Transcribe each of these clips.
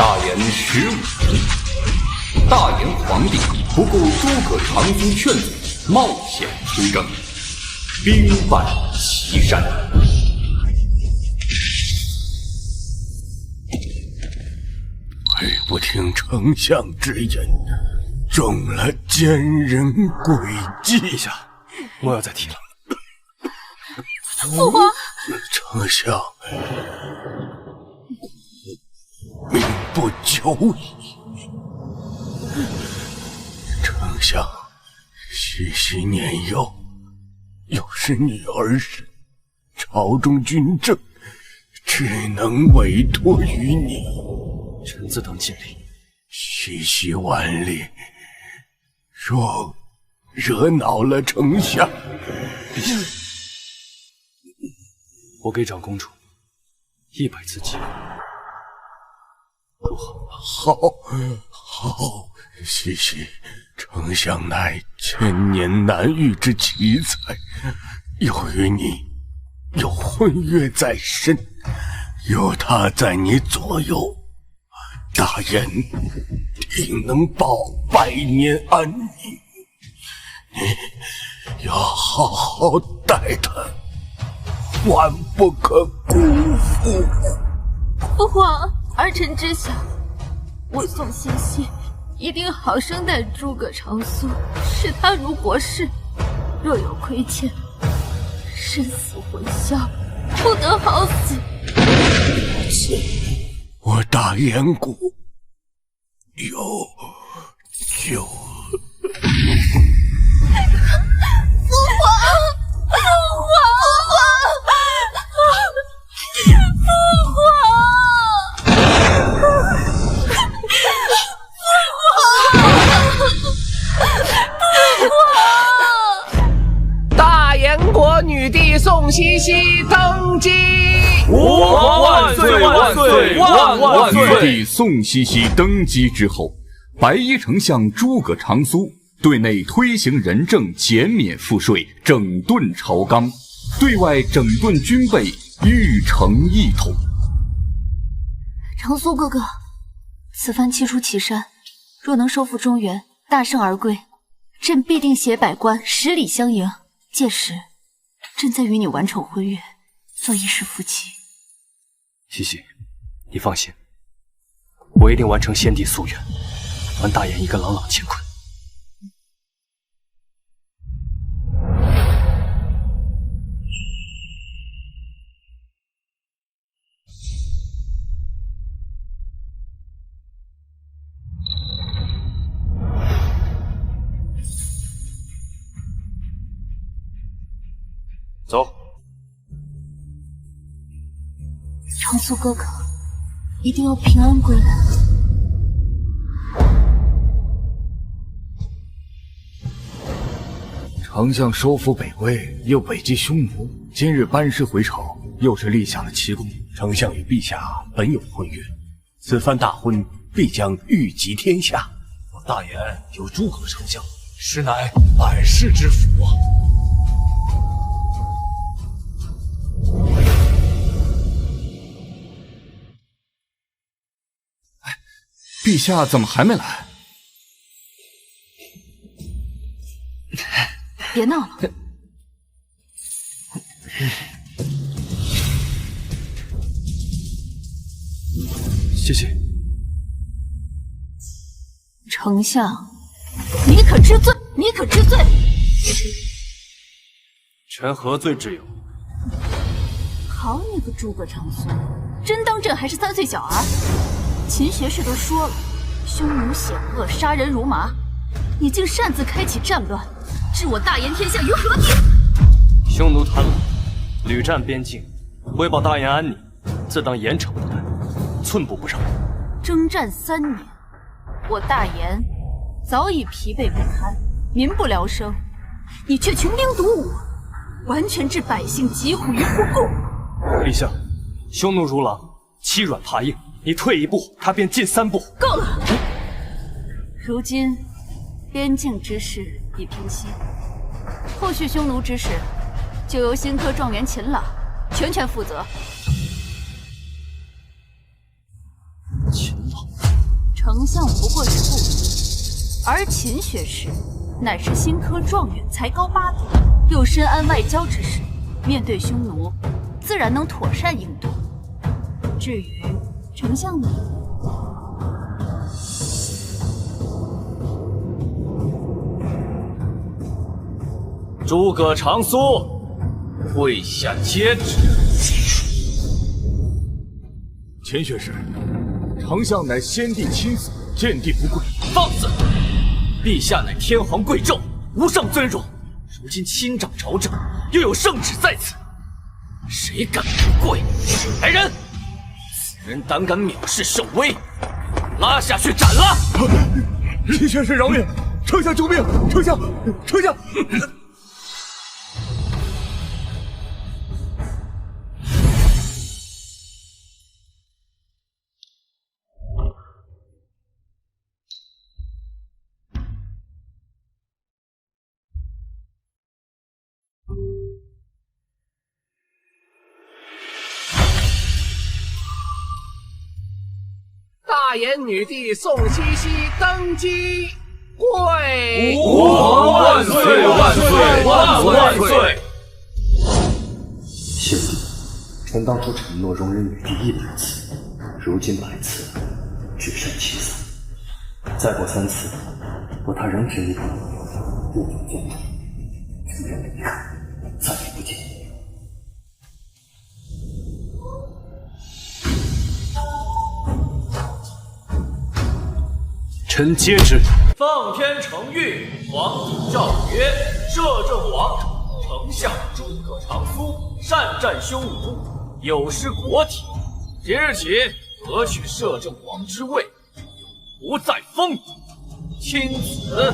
大延15年，大延皇帝不顾诸葛长苏劝阻，冒险出征，兵败岐山。为不听丞相之言，中了奸人诡计。陛下，莫要再提了。父皇，丞相命不久矣。丞相西西年幼，又是女儿身，朝中军政只能委托于你。臣自当尽力。西西顽劣，若惹恼了丞相，陛下，我给长公主100次机会，如何？好，西西，丞相乃千年难遇之奇才，又与你有婚约在身，有他在你左右，大人定能保100年安宁。你要好好待他，万不可辜负。父皇，儿臣知晓，我宋西西一定好生待诸葛长苏，视他如国士。若有亏欠，生死混淆，不得好死。我大燕国有救。父皇，大燕国女帝宋西西登基！吾皇万岁万岁万岁！女帝宋西西登基之后，白衣丞相诸葛长苏对内推行仁政，减免赋税，整顿朝纲；对外整顿军备，欲成一统。长苏哥哥，此番七出祁山，若能收复中原，大胜而归，朕必定携百官10里相迎。届时，朕再与你完成婚约，做一世夫妻。西西，你放心，我一定完成先帝夙愿，还大燕一个朗朗乾坤。走。长苏哥哥，一定要平安归来。丞相收复北魏，又北击匈奴，今日班师回朝，又是立下了奇功。丞相与陛下本有婚约，此番大婚必将裕极天下。我大燕有诸葛丞相，实乃百世之福啊！陛下怎么还没来？别闹了。谢谢。丞相，你可知罪？你可知罪？臣何罪之有？好你个诸葛长苏，真当朕还是3岁小儿？秦学士都说了，匈奴险恶，杀人如麻，你竟擅自开启战乱，置我大燕天下于何地？匈奴贪婪，屡占边境，为保大燕安宁，自当严惩不贷，寸步不让。征战3年，我大燕早已疲惫不堪，民不聊生，你却穷兵黩武，完全置百姓疾苦于不顾。陛下，匈奴如狼，欺软怕硬。你退一步，他便进3步。够了！如今边境之事已平息，后续匈奴之事就由新科状元秦朗全权负责。秦朗，丞相不过是不服，而秦学士乃是新科状元，才高8斗，又深谙外交之事，面对匈奴，自然能妥善应对。至于丞相你，诸葛长苏，跪下接旨。秦学士，丞相乃先帝亲子，见帝不跪。放肆！陛下乃天皇贵胄，无上尊荣，如今亲掌朝政，又有圣旨在此，谁敢不跪？来人！此人胆敢藐视圣威，拉下去斩了！秦学士饶命！丞相救命！丞相！大颜女帝宋茜茜登基，跪！吾皇万岁万岁万岁！先帝，臣当初承诺容忍女帝100次，如今100次，只剩7次。再过3次，若他仍执意不准见主，臣愿离开，再也不见。臣接旨。奉天承运，皇帝诏曰：摄政王丞相诸葛长苏善战匈奴，有失国体。即日起，革取摄政王之位，不再封。钦此。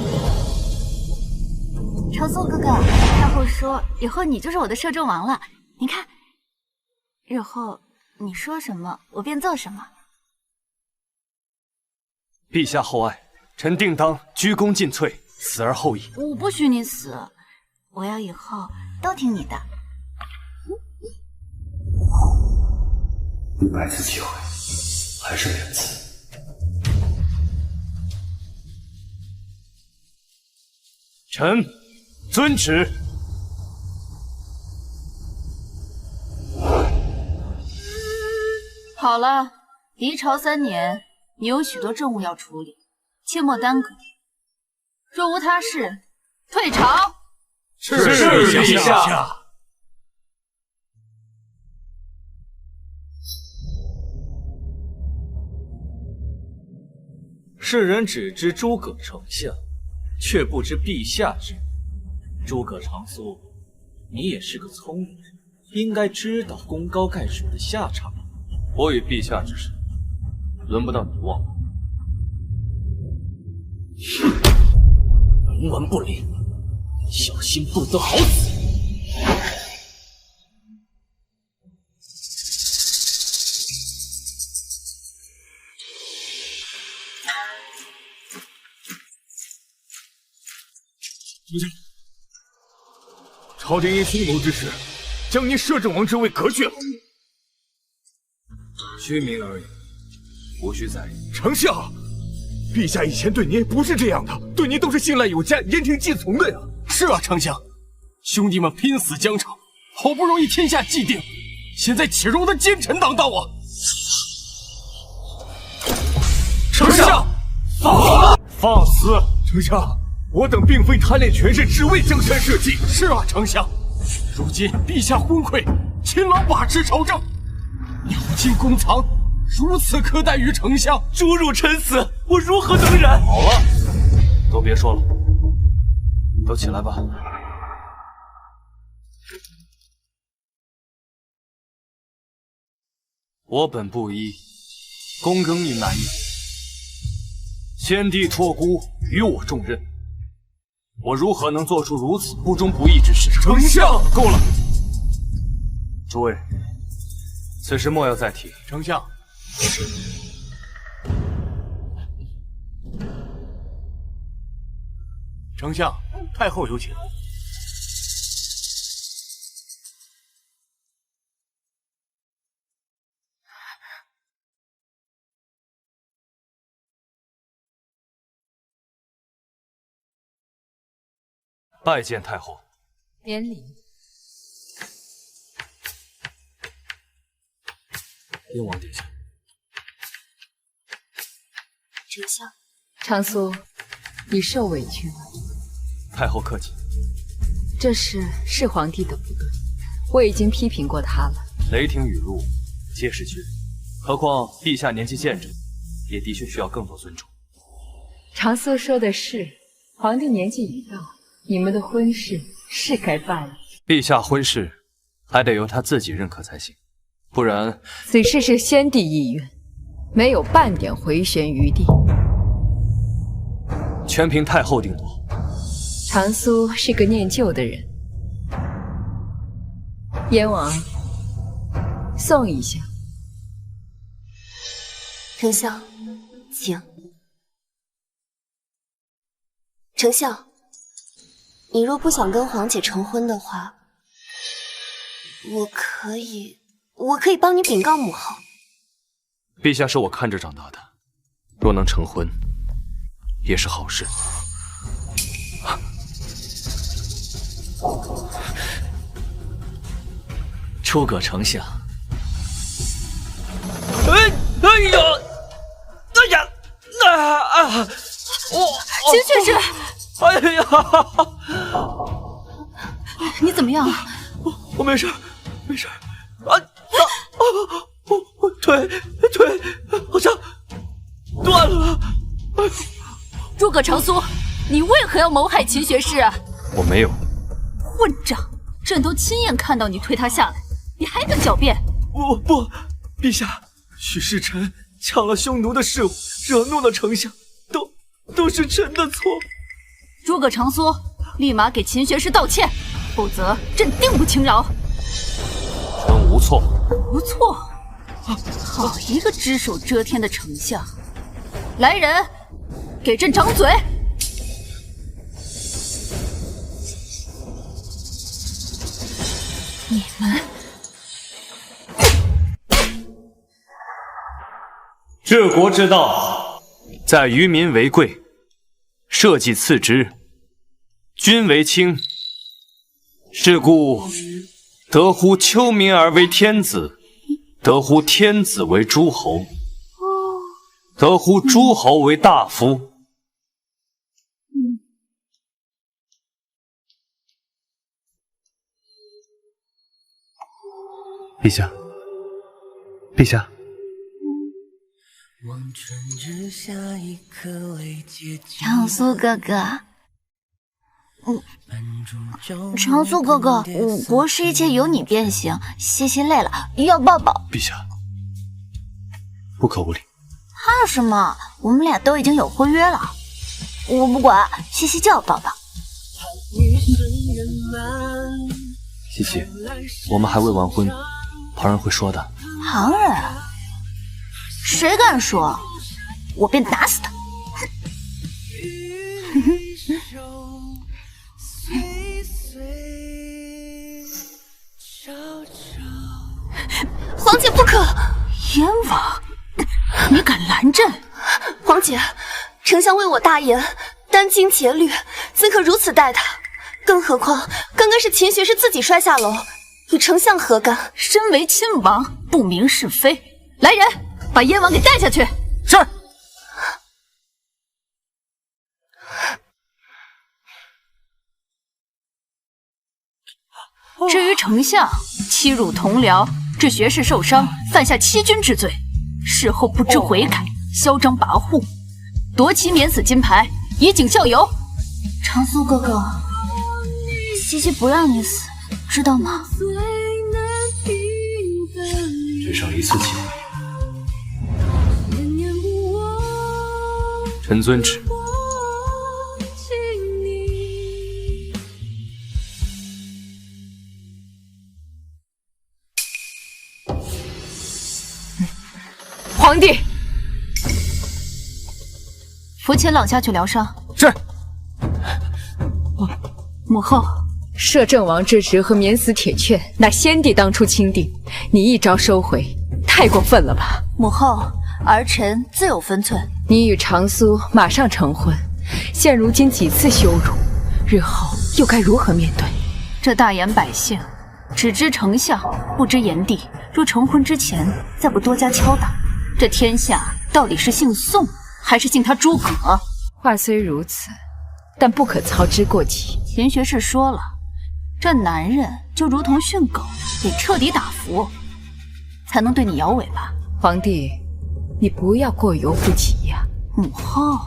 长苏哥哥，太后说以后你就是我的摄政王了。你看，日后你说什么，我便做什么。陛下厚爱，臣定当鞠躬尽瘁，死而后已。我不许你死，我要以后都听你的。100次机会，还剩2次。臣遵旨。好了，离朝3年，你有许多政务要处理，切莫耽搁。若无他事，退朝。是陛下。世人只知诸葛丞相，却不知陛下之。诸葛长苏，你也是个聪明人，应该知道功高盖主的下场。我与陛下之事，轮不到你忘了。冥顽不灵，小心不得好死。朝廷因匈奴之事，将您摄政王之位革去了。虚名而已，无需在意。丞相，陛下以前对您不是这样的，对您都是信赖有加、言听计从的呀。是啊，丞相，兄弟们拼死疆场，好不容易天下既定，现在岂容他奸臣当道啊！丞相，放肆！丞相，我等并非贪恋权势，只为江山社稷。是啊，丞相，如今陛下昏聩，秦郎把持朝政，鸟尽弓藏，如此苛待于丞相，诛戮臣死，我如何能忍？好了，都别说了，都起来吧。我本布衣，躬耕于南阳，先帝托孤与我重任，我如何能做出如此不忠不义之事？丞相，够了！诸位，此事莫要再提。丞相，丞相，太后有请。拜见太后。免礼。燕王殿下。丞相，长苏，你受委屈了。太后客气。这事是皇帝的不对，我已经批评过他了。雷霆雨露皆是巨人，何况陛下年纪渐长，也的确需要更多尊重。长苏说的是，皇帝年纪已到，你们的婚事是该办了。陛下婚事还得由他自己认可才行，不然此事是先帝意愿，没有半点回旋余地，全凭太后定夺。长苏是个念旧的人，燕王，送一下。丞相，请。丞相，你若不想跟皇姐成婚的话，我可以帮你禀告母后。陛下是我看着长大的，若能成婚，也是好事。诸葛丞相，秦学士，哎呀，你怎么样？我没事，没事。我腿好像断了。诸葛长苏，你为何要谋害秦学士啊？我没有。混账！朕都亲眼看到你推他下来，你还敢狡辩？我不，陛下，许是臣抢了匈奴的事务，惹怒了丞相，都是臣的错。诸葛长苏，立马给秦学士道歉，否则朕定不轻饶。臣无错。无错？好一个只手遮天的丞相！来人，给朕掌嘴！你们治国之道，在于民为贵，社稷次之，君为轻。是故，得乎丘民而为天子，得乎天子为诸侯，得乎诸侯为大夫。陛下，陛下。长苏哥哥，长苏哥哥，五国是一切由你便行。西西累了，要抱抱。陛下，不可无礼。怕什么？我们俩都已经有婚约了。我不管，西西就要抱抱。西西，我们还未完婚，旁人会说的。旁人？谁敢说？我便打死他！皇姐不可！燕王，你敢拦朕？皇姐，丞相为我大言，殚精竭虑，怎可如此待他？更何况刚刚是秦学士自己摔下楼，与丞相何干？身为亲王，不明是非。来人，把燕王给带下去。是。至于丞相欺辱同僚，致学士受伤，犯下欺君之罪，事后不知悔改，嚣张跋扈，夺其免死金牌，以儆效尤。长苏哥哥，西西不让你死，知道吗？只剩一次机会。臣遵旨。皇帝，扶秦朗下去疗伤。是。母后，摄政王之职和免死铁券，那先帝当初钦定，你一朝收回，太过分了吧？母后，儿臣自有分寸。你与长苏马上成婚，现如今几次羞辱，日后又该如何面对？这大言百姓只知丞相，不知炎帝。若成婚之前再不多加敲打，这天下到底是姓宋还是姓他诸葛？话虽如此，但不可操之过急。秦学士说了，这男人就如同训狗，得彻底打服，才能对你摇尾巴。皇帝，你不要过犹不及呀。母后，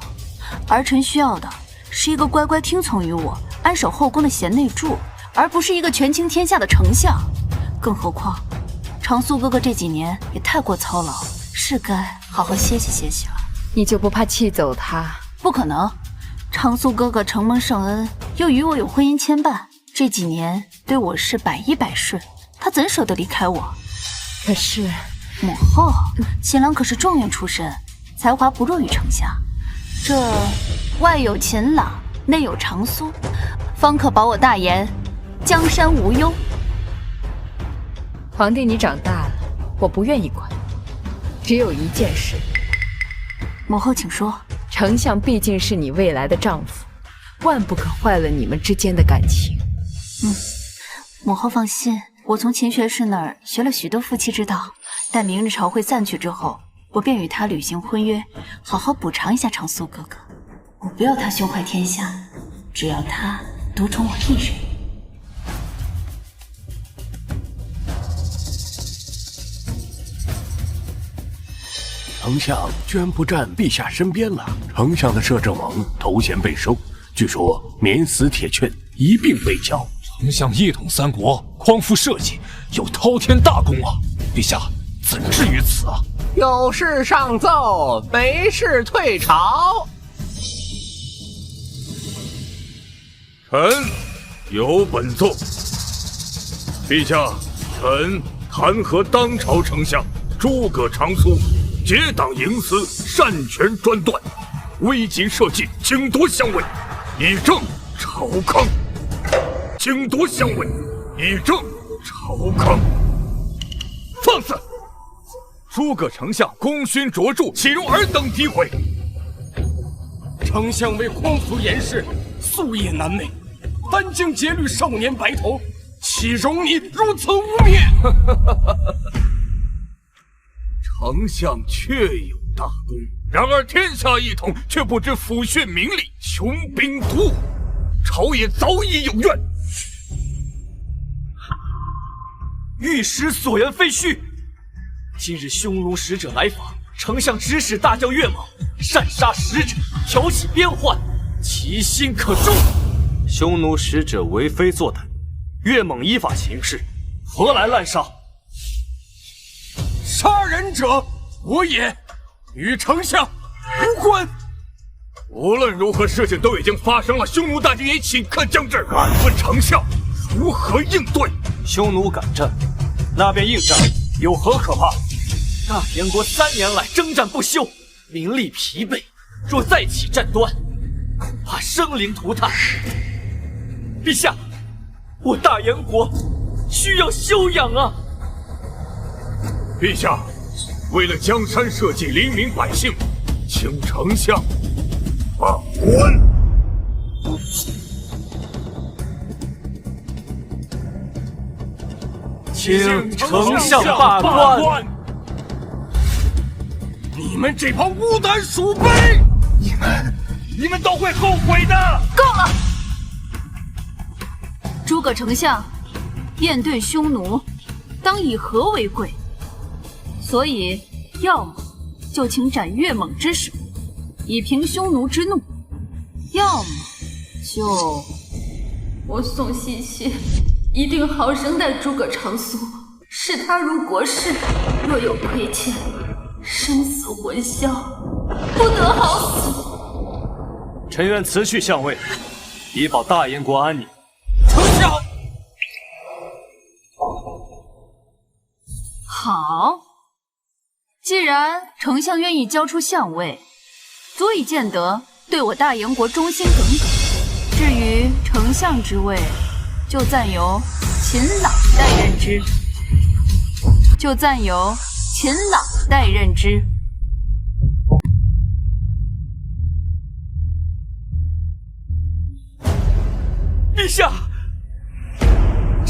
儿臣需要的是一个乖乖听从于我、安守后宫的贤内助，而不是一个权倾天下的丞相。更何况，长苏哥哥这几年也太过操劳，是该好好歇息歇息了。你就不怕气走他？不可能，长苏哥哥承蒙圣恩，又与我有婚姻牵绊，这几年对我是百依百顺，他怎舍得离开我？可是，母后，秦朗可是状元出身，才华不弱于丞相。这外有秦朗，内有长苏，方可保我大言江山无忧。皇帝，你长大了，我不愿意管。只有一件事，母后请说。丞相毕竟是你未来的丈夫，万不可坏了你们之间的感情。母后放心，我从秦学士那儿学了许多夫妻之道，待明日朝会散去之后，我便与他履行婚约，好好补偿一下长苏哥哥。我不要他胸怀天下，只要他独宠我一人。丞相居然不站陛下身边了。丞相的摄政王头衔被收，据说免死铁券一并被交。丞相一统三国，匡扶社稷，有滔天大功啊！陛下怎至于此啊？有事上奏，没事退朝。臣有本奏。陛下，臣弹劾当朝丞相诸葛长苏结党营私，擅权专断，危及社稷，侵夺相位，以正朝纲。侵夺相位，以正朝纲。放肆！诸葛丞相功勋卓著，岂容尔等诋毁？丞相为匡扶严氏，夙夜难寐，殚精竭虑，少年白头，岂容你如此污蔑？丞相确有大功，然而天下一统，却不知抚恤民力，穷兵黩武，朝野早已有怨。御史所言非虚。今日匈奴使者来访，丞相指使大将岳猛擅杀使者，挑起边患，其心可诛。匈奴使者为非作歹，岳猛依法行事，何来滥杀？杀人者我也，与丞相无关。无论如何事情都已经发生了，匈奴大军也顷刻将至，敢问丞相如何应对？匈奴敢战，那便应战，有何可怕？大燕国3年来征战不休，民力疲惫，若再起战端，恐怕生灵涂炭。陛下，我大燕国需要休养啊！陛下，为了江山社稷、黎民百姓，请丞相罢官。请丞相罢官。你们这帮无胆鼠辈，你们都会后悔的。够了！诸葛丞相面对匈奴，当以和为贵。所以，要么就请斩岳猛之首，以平匈奴之怒；要么就我宋茜茜一定好生待诸葛长苏，视他如国士，若有亏欠，生死混淆，不得好死。臣愿辞去相位，以保大燕国安宁。丞相，好，既然丞相愿意交出相位，足以见得对我大燕国忠心耿耿。至于丞相之位，就暂由秦朗代任之。陛下，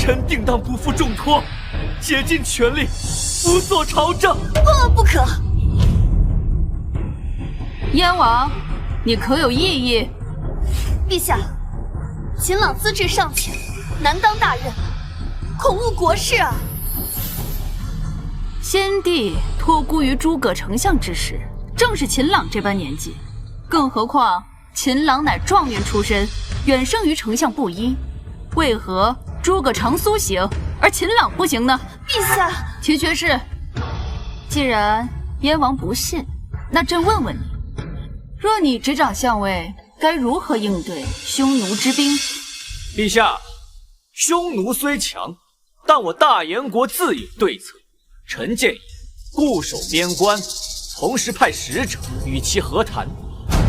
臣定当不负重托，竭尽全力辅佐朝政。万万不可！燕王，你可有异议？陛下，秦朗资质尚浅，难当大任，恐误国事啊！先帝托孤于诸葛丞相之时，正是秦朗这般年纪，更何况秦朗乃状元出身，远胜于丞相布衣，为何诸葛长苏行，而秦朗不行呢？陛下，齐学士，既然燕王不信，那朕问问你，若你执掌相位，该如何应对匈奴之兵？陛下，匈奴虽强，但我大燕国自有对策。臣建议固守边关，同时派使者与其和谈，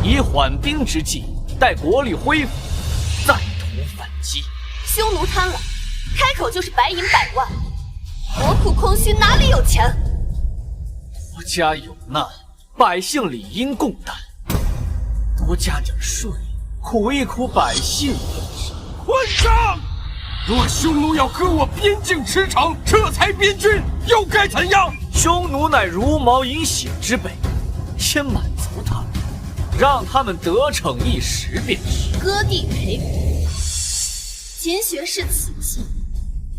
以缓兵之计，待国力恢复，再图反击。匈奴贪婪，开口就是白银100万，国库空虚，哪里有钱？国家有难，百姓理应共担，多加点税，苦一苦百姓。混账！若匈奴要和我边境驰骋，这才边军，又该怎样？匈奴乃茹毛饮血之辈，先满足他们，让他们得逞一时便是。割地赔国，秦学士此计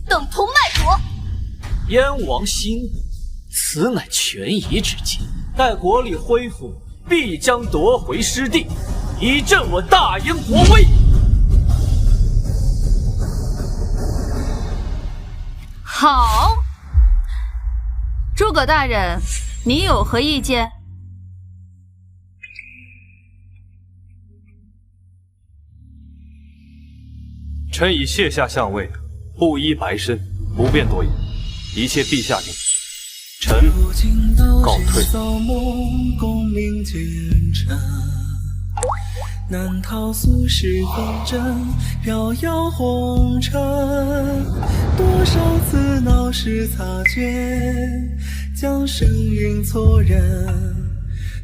等同卖国。燕王息怒，此乃权宜之计。待国力恢复，必将夺回失地，以振我大燕国威。好，诸葛大人，你有何意见？臣已卸下相位，布衣白身，不便多言，一切陛下定。臣告退。难逃俗世纷争，飘摇红尘。多少次闹市擦肩，将声云错认。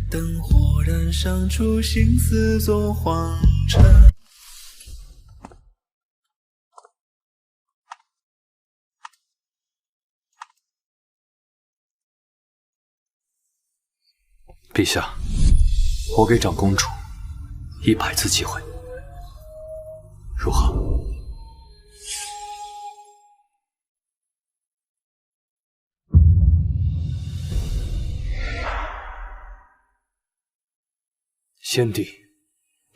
灯火燃烧出心思作荒尘。陛下，我给长公主100次机会，如何？先帝，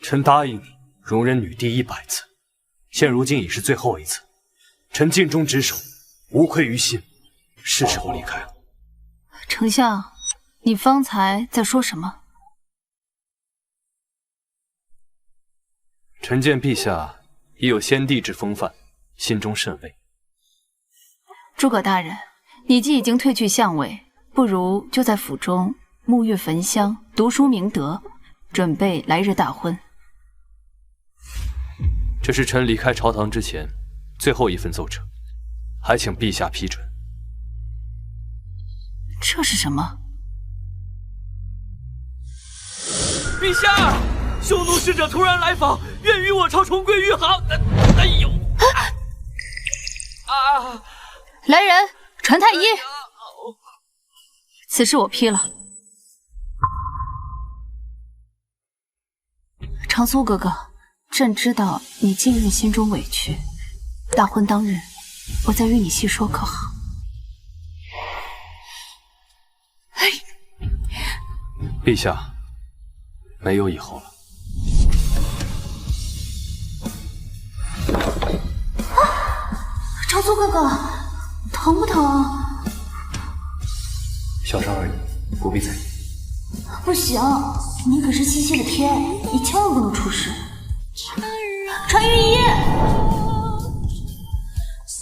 臣答应你容忍女帝100次，现如今已是最后一次，臣尽忠职守，无愧于心，是时候离开了。丞相，你方才在说什么？臣见陛下已有先帝之风范，心中甚慰。诸葛大人，你既已经褪去相位，不如就在府中沐浴焚香，读书明德，准备来日大婚。这是臣离开朝堂之前最后一份奏折，还请陛下批准。这是什么？陛下，匈奴使者突然来访，愿与我朝重归于好。哎呦！啊！来人，传太医。此事我批了。长苏哥哥，朕知道你近日心中委屈，大婚当日，我再与你细说，可好？陛下，没有以后了。长苏哥哥，疼不疼？小伤而已，不必在意。不行，你可是七夕的天，你千万不能出事。传御医。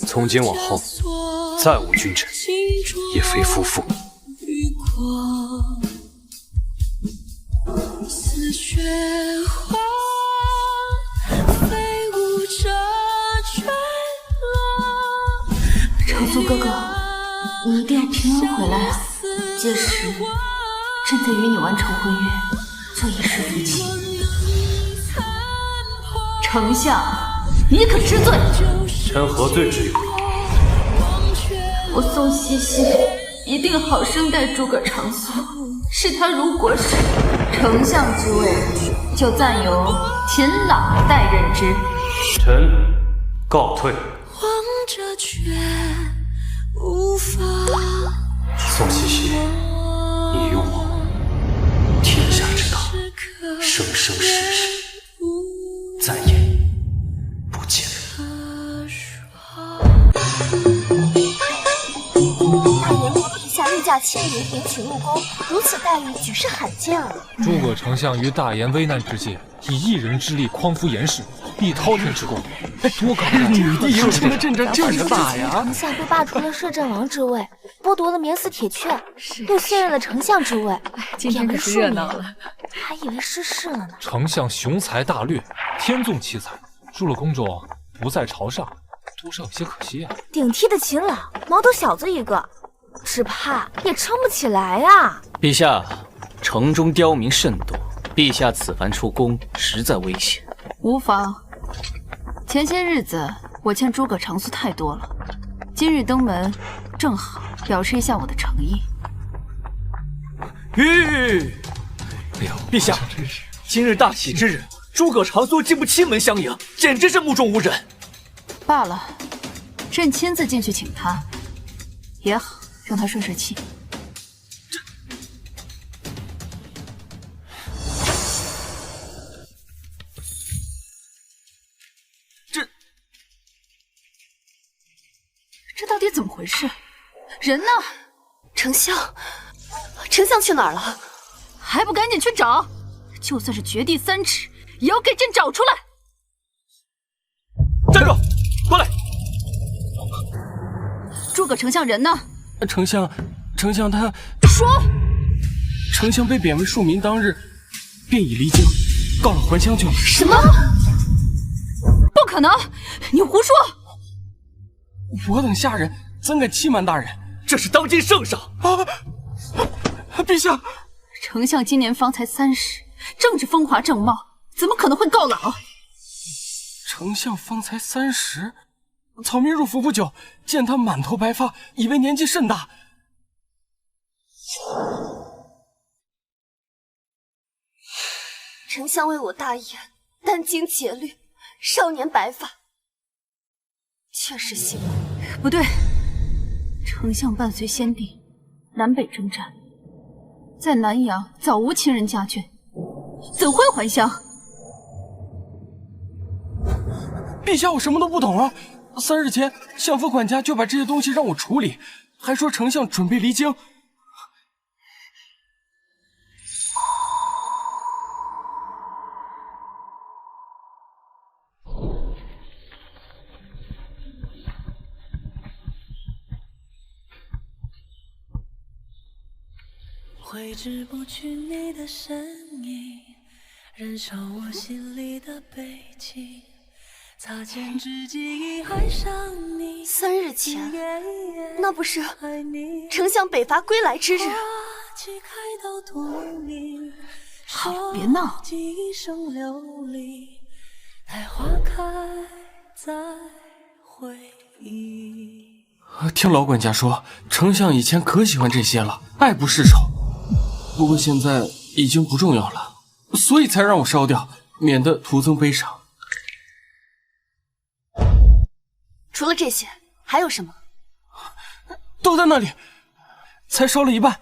从今往后，再无君臣，也非夫妇。似雪花飞舞着坠落。长苏哥哥，你一定要平安回来啊！届时，朕再与你完成婚约，做一世夫妻。丞相，你可知罪？臣何罪之有？我宋茜茜一定好生待诸葛长苏。是他如果是丞相之位，就暂由秦朗代任之。臣告退。宋茜茜，你与我天下之大，生生世世再也不见。下御驾亲临，迎请入宫，如此待遇举世罕见啊！诸葛丞相于大言危难之际，以一人之力匡扶严氏，立滔天之功，多高大！女帝迎亲的阵仗就是大呀！丞相被罢除了摄政王之位，剥夺了免死铁券，又卸任了丞相之位，今天可是热闹了，还以为失势了呢。丞相雄才大略，天纵奇才，入了宫中不在朝上，多少有些可惜啊。顶替的秦朗，毛头小子一个。只怕也撑不起来啊！陛下，城中刁民甚多，陛下此番出宫，实在危险。无妨，前些日子我欠诸葛长苏太多了，今日登门，正好表示一下我的诚意。哎呦，陛下，今日大喜之日，诸葛长苏竟不亲门相迎，简直是目中无人。罢了，朕亲自进去请他，也好。让他顺顺气。这到底怎么回事？人呢？丞相去哪儿了？还不赶紧去找！就算是掘地3尺，也要给朕找出来！站住！过来！诸葛丞相人呢？丞相他说，丞相被贬为庶民当日，便已离京，告了还乡去了。什么？不可能！你胡说！我等下人怎敢欺瞒大人？这是当今圣上啊！陛下，丞相今年方才30，正值风华正茂，怎么可能会告老？丞相方才30。草民入府不久，见他满头白发，以为年纪甚大。丞相为我大言，殚精竭虑，少年白发，确实辛苦。不对，丞相伴随先帝南北征战，在南阳早无亲人家眷，怎会还乡？陛下，我什么都不懂啊！3日前，相府管家就把这些东西让我处理，还说丞相准备离京。挥之不去你的身影，燃烧我心里的悲情。擦肩之际已爱上你。3日前，那不是丞相北伐归来之日。好，别闹。听老管家说，丞相以前可喜欢这些了，爱不释手。不过现在已经不重要了，所以才让我烧掉，免得徒增悲伤。除了这些，还有什么？都在那里，才烧了一半。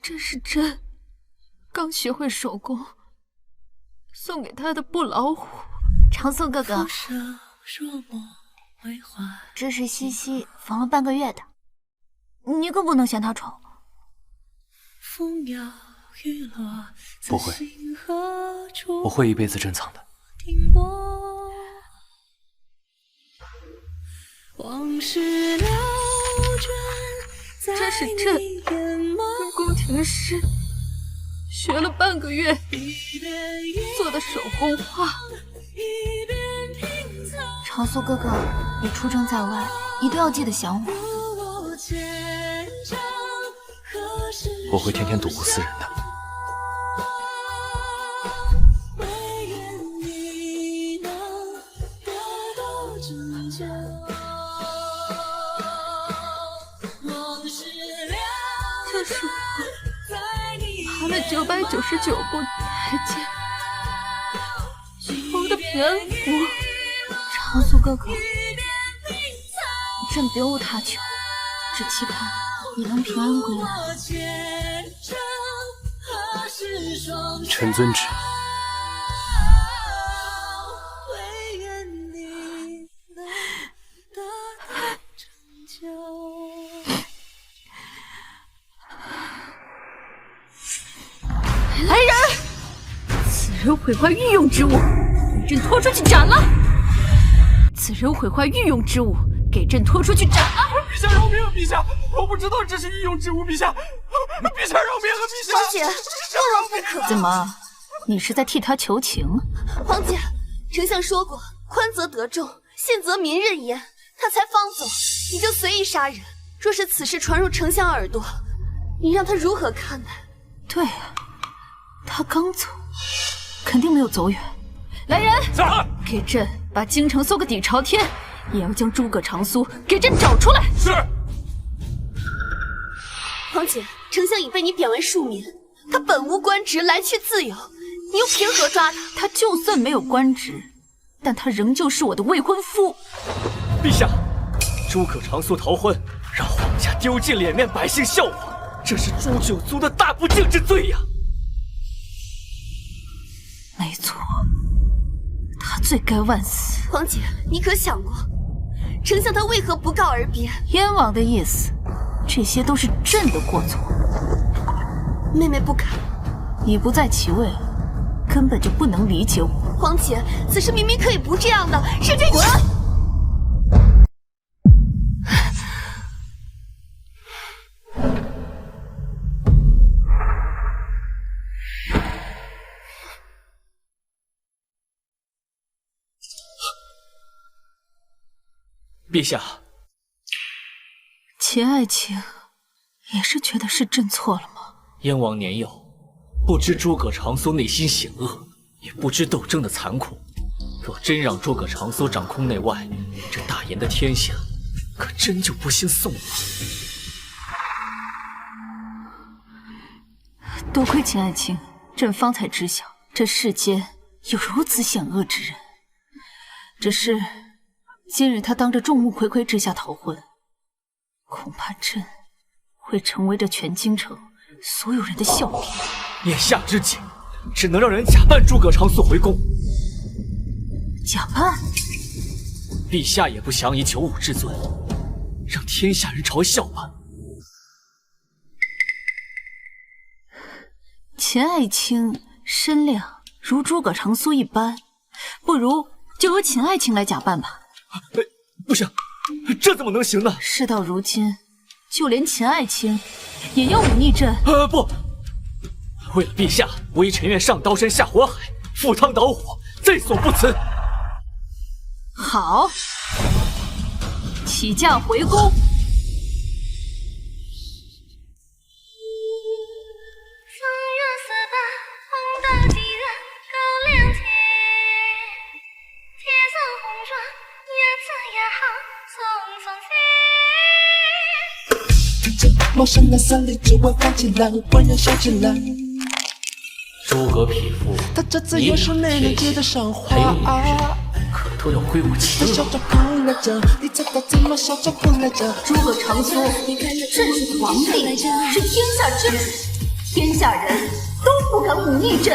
这是朕刚学会手工送给他的布老虎。长苏哥哥，这是西西缝了半个月的，你可不能嫌它丑。不会，我会一辈子珍藏的。这是朕跟宫廷师学了半个月做的手工画，长苏哥哥，你出征在外，一定要记得想我。我会天天睹物思人的。就是我爬了999步台阶，求的平安符。长苏哥哥，朕别无他求，只期盼你能平安归来。臣遵旨。来人！此人毁坏御用之物，给朕拖出去斩了！此人毁坏御用之物，给朕拖出去斩了！陛下饶命！陛下，我不知道这是御用之物，陛下，陛下饶命啊！陛下，皇姐，万万不可！怎么，你是在替他求情？皇姐，丞相说过，宽则得众，限则民任焉，他才放走，你就随意杀人。若是此事传入丞相耳朵，你让他如何看待？对啊，他刚走，肯定没有走远。来人，给朕把京城搜个底朝天，也要将诸葛长苏给朕找出来。是。皇姐，丞相已被你贬为庶民，他本无官职，来去自由，你又凭何抓他？他就算没有官职，但他仍旧是我的未婚夫。陛下，诸葛长苏逃婚，让皇家丢尽脸面，百姓笑话，这是诛九族的大不敬之罪呀！没错，他罪该万死。皇姐，你可想过，丞相他为何不告而别？燕王的意思，这些都是朕的过错。妹妹不敢。你不在其位，根本就不能理解我。皇姐，此事明明可以不这样的，是这……滚！陛下，秦爱卿也是觉得是朕错了吗？燕王年幼，不知诸葛长苏内心险恶，也不知斗争的残酷。若真让诸葛长苏掌控内外，这大燕的天下可真就不姓宋了。多亏秦爱卿，朕方才知晓这世间有如此险恶之人。只是今日他当着众目睽睽之下逃婚，恐怕朕会成为这全京城所有人的笑柄。眼下之计，只能让人假扮诸葛长苏回宫。假扮？陛下也不想以九五之尊，让天下人嘲笑吧？秦爱卿身量如诸葛长苏一般，不如就由秦爱卿来假扮吧。不行，这怎么能行呢？事到如今，就连秦爱卿也要忤逆朕。不，为了陛下，微臣愿上刀山下火海，赴汤蹈火，在所不辞。好，起驾回宫。陌生的森林，只为放起来，万人笑起来。诸葛匹夫，你俩天下还有女人，可都要归我秦了。诸葛长苏，朕是皇帝，是天下之主，天下人都不敢忤逆朕。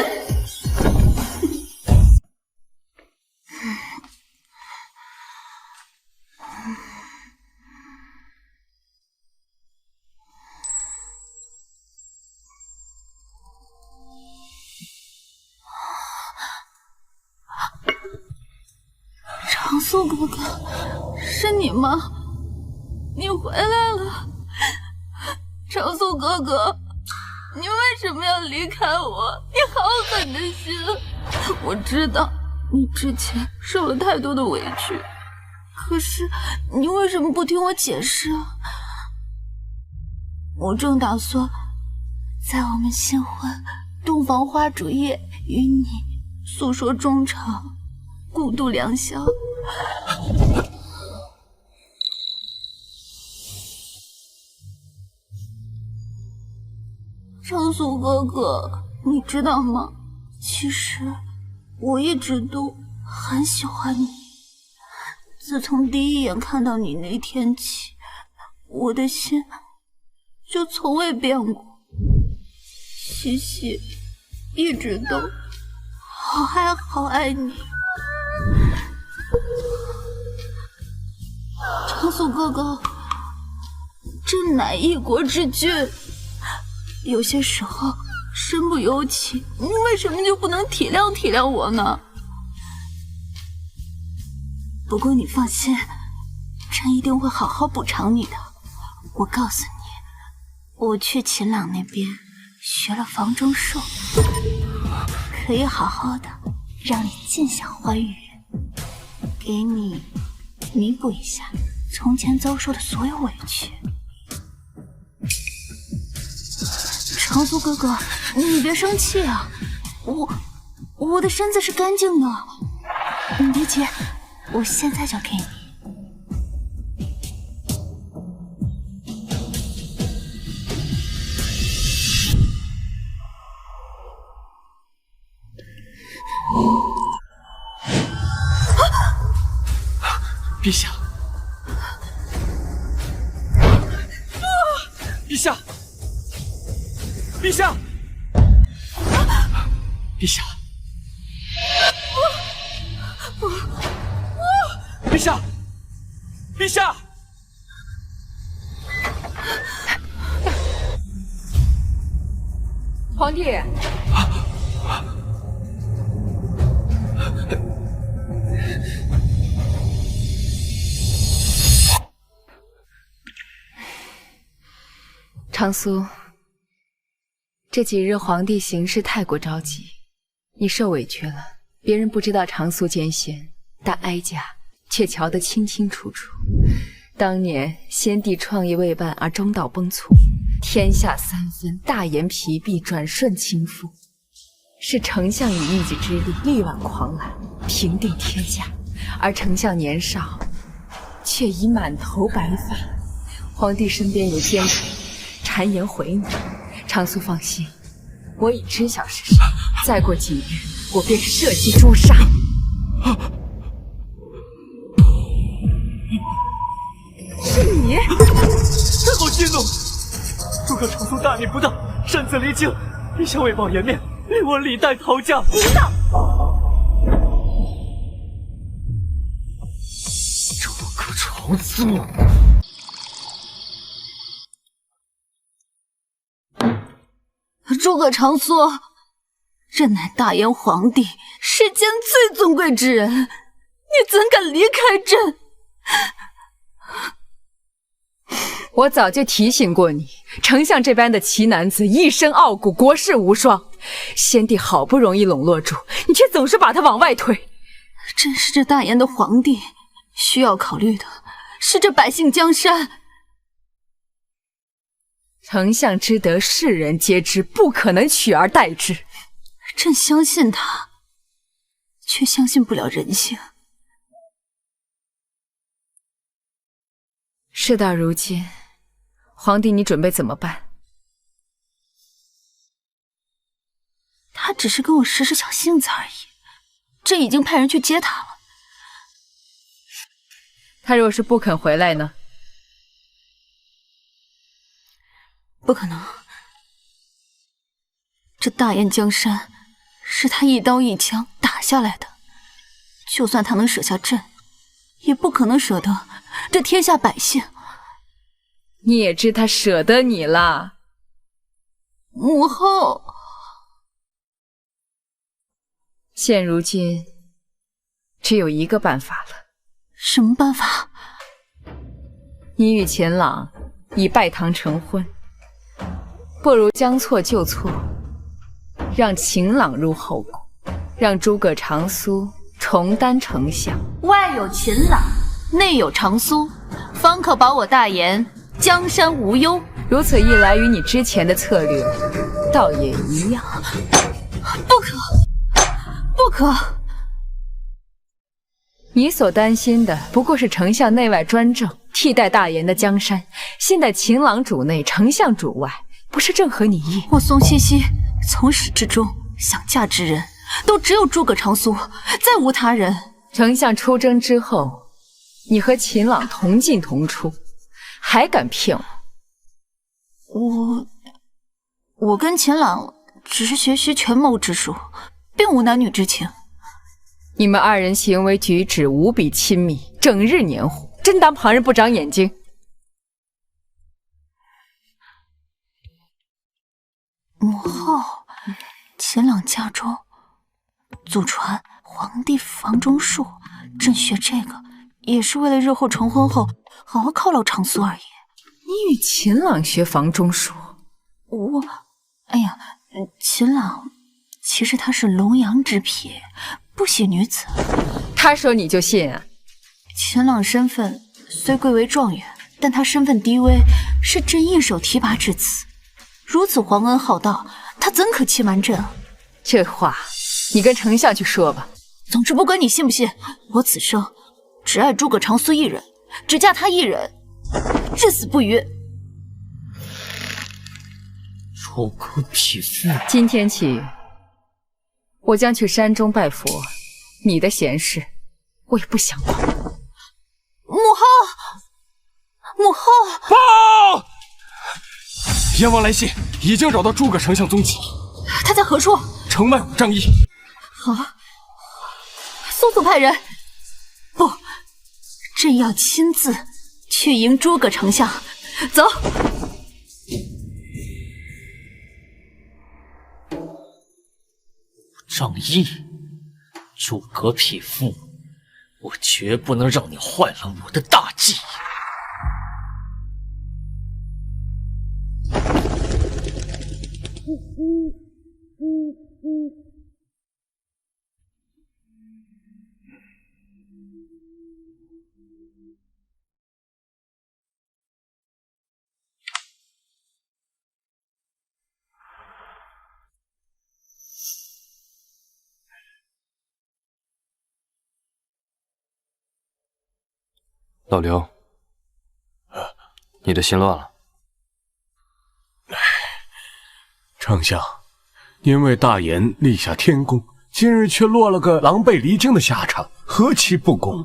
长苏哥哥，是你吗？你回来了。长苏哥哥，你为什么要离开我？你好狠的心！我知道你之前受了太多的委屈，可是你为什么不听我解释啊？我正打算在我们新婚洞房花烛夜与你诉说衷肠，共度良宵。长苏哥哥，你知道吗？其实我一直都很喜欢你。自从第一眼看到你那天起，我的心就从未变过。西西一直都好爱你。长苏哥哥，朕乃一国之君，有些时候身不由己，你为什么就不能体谅体谅我呢？不过你放心，朕一定会好好补偿你的。我告诉你，我去秦朗那边学了房中术，可以好好的让你尽享欢愉，给你弥补一下从前遭受的所有委屈。长苏哥哥，你别生气啊，我的身子是干净的，你别急，我现在就给你。陛下，陛下，陛下，陛下，陛下，陛下！皇帝。长苏，这几日皇帝行事太过着急，你受委屈了。别人不知道长苏艰险，但哀家却瞧得清清楚楚。当年先帝创业未半而中道崩殂，天下三分，大言疲弊，转瞬倾覆，是丞相以一己之力力挽狂澜，平定天下。而丞相年少，却已满头白发。皇帝身边有奸臣，谗言毁你。长苏放心，我已知晓是谁，再过几日，我便设计诛杀。是你！朕好激怒！诸葛长苏大逆不道，擅自离京，陛下为保颜面，令我李代逃家。不道！诸葛长苏！诸葛长苏，朕乃大燕皇帝，世间最尊贵之人，你怎敢离开朕？我早就提醒过你，丞相这般的奇男子，一身傲骨，国士无双。先帝好不容易笼络住，你却总是把他往外推。朕是这大燕的皇帝，需要考虑的是这百姓江山。丞相之德，世人皆知，不可能取而代之。朕相信他，却相信不了人性。事到如今，皇帝，你准备怎么办？他只是跟我使使小性子而已，朕已经派人去接他了。他若是不肯回来呢？不可能，这大燕江山是他一刀一枪打下来的，就算他能舍下朕，也不可能舍得这天下百姓。你也知他舍得你了。母后，现如今只有一个办法了。什么办法？你与秦朗已拜堂成婚，不如将错就错，让秦朗入后宫，让诸葛长苏重丹丞相，外有秦朗，内有长苏，方可保我大言江山无忧。如此一来，与你之前的策略倒也一样。不可，不可！你所担心的不过是丞相内外专政，替代大言的江山。现在秦朗主内，丞相主外，不是正合你意？我宋茜茜从始至终想嫁之人，都只有诸葛长苏，再无他人。丞相出征之后，你和秦朗同进同出，还敢骗我？我跟秦朗只是学习权谋之术，并无男女之情。你们二人行为举止无比亲密，整日黏糊，真当旁人不长眼睛？母后，秦朗家中祖传皇帝房中术，朕学这个也是为了日后成婚后好好犒劳长苏而已。你与秦朗学房中术？哎呀，秦朗其实他是龙阳之癖，不喜女子。他说你就信啊？秦朗身份虽贵为状元，但他身份低微，是朕一手提拔至此。如此皇恩浩荡，他怎可欺瞒朕？这话你跟丞相去说吧。总之不管你信不信，我此生只爱诸葛长苏一人，只嫁他一人，至死不渝。诸葛匹夫！今天起，我将去山中拜佛，你的闲事我也不想管。母后，母后！报！燕王来信，已经找到诸葛丞相踪迹。他在何处？城外5丈1。啊！速速派人！不，朕要亲自去迎诸葛丞相。走。仗义，诸葛匹夫，我绝不能让你坏了我的大计。老刘，你的心乱了。丞相，您为大言立下天功，今日却落了个狼狈离京的下场，何其不公！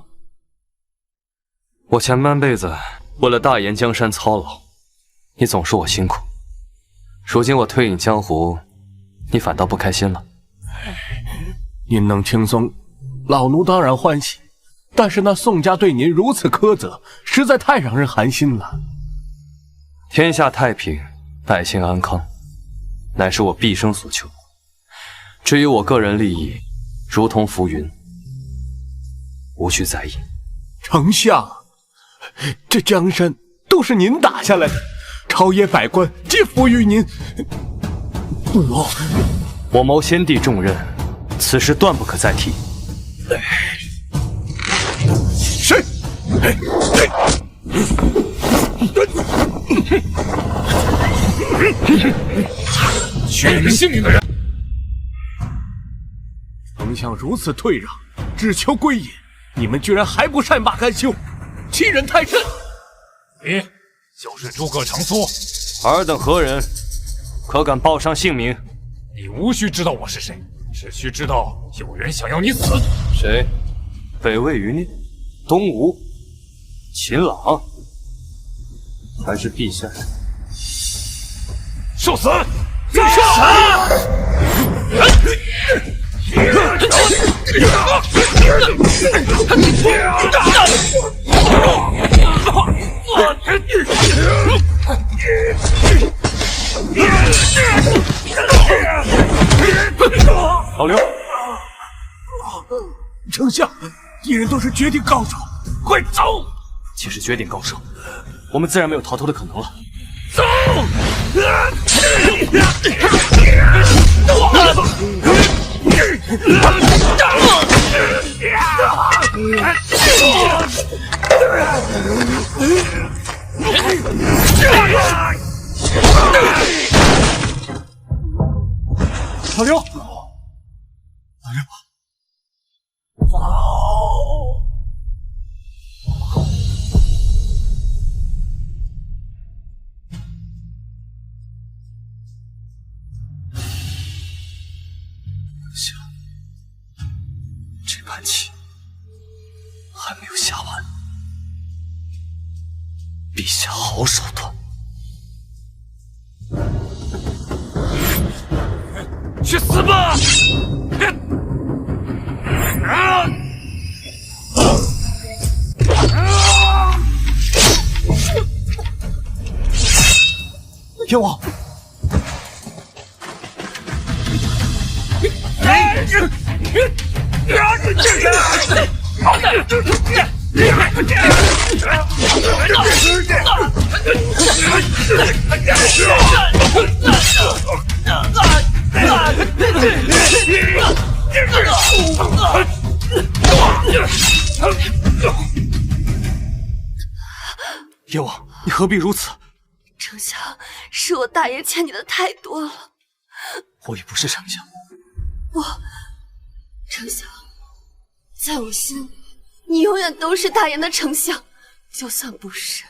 我前半辈子为了大言江山操劳，你总说我辛苦。如今我退隐江湖，你反倒不开心了。您能轻松，老奴当然欢喜。但是那宋家对您如此苛责，实在太让人寒心了。天下太平，百姓安康，乃是我毕生所求。至于我个人利益，如同浮云，无需在意。丞相，这江山都是您打下来的，朝野百官皆服于您。我谋先帝重任，此事断不可再提。是。取你性命的人！丞相如此退让，只求归隐，你们居然还不善罢甘休，欺人太甚！你就是诸葛长苏，尔等何人？可敢报上姓名？你无需知道我是谁，只需知道有人想要你死。谁？北魏余孽？东吴？秦朗？还是陛下？受死！老刘，丞相，敌人都是绝顶高手，快走！既是绝顶高手，我们自然没有逃脱的可能了。走！老刘，行，这盘棋还没有下完。陛下好手段，去死吧！天王，叶王，你何必如此？丞相，是我大爷欠你的太多了。我也不是丞相。丞相，在我心里，你永远都是大言的丞相。就算不是，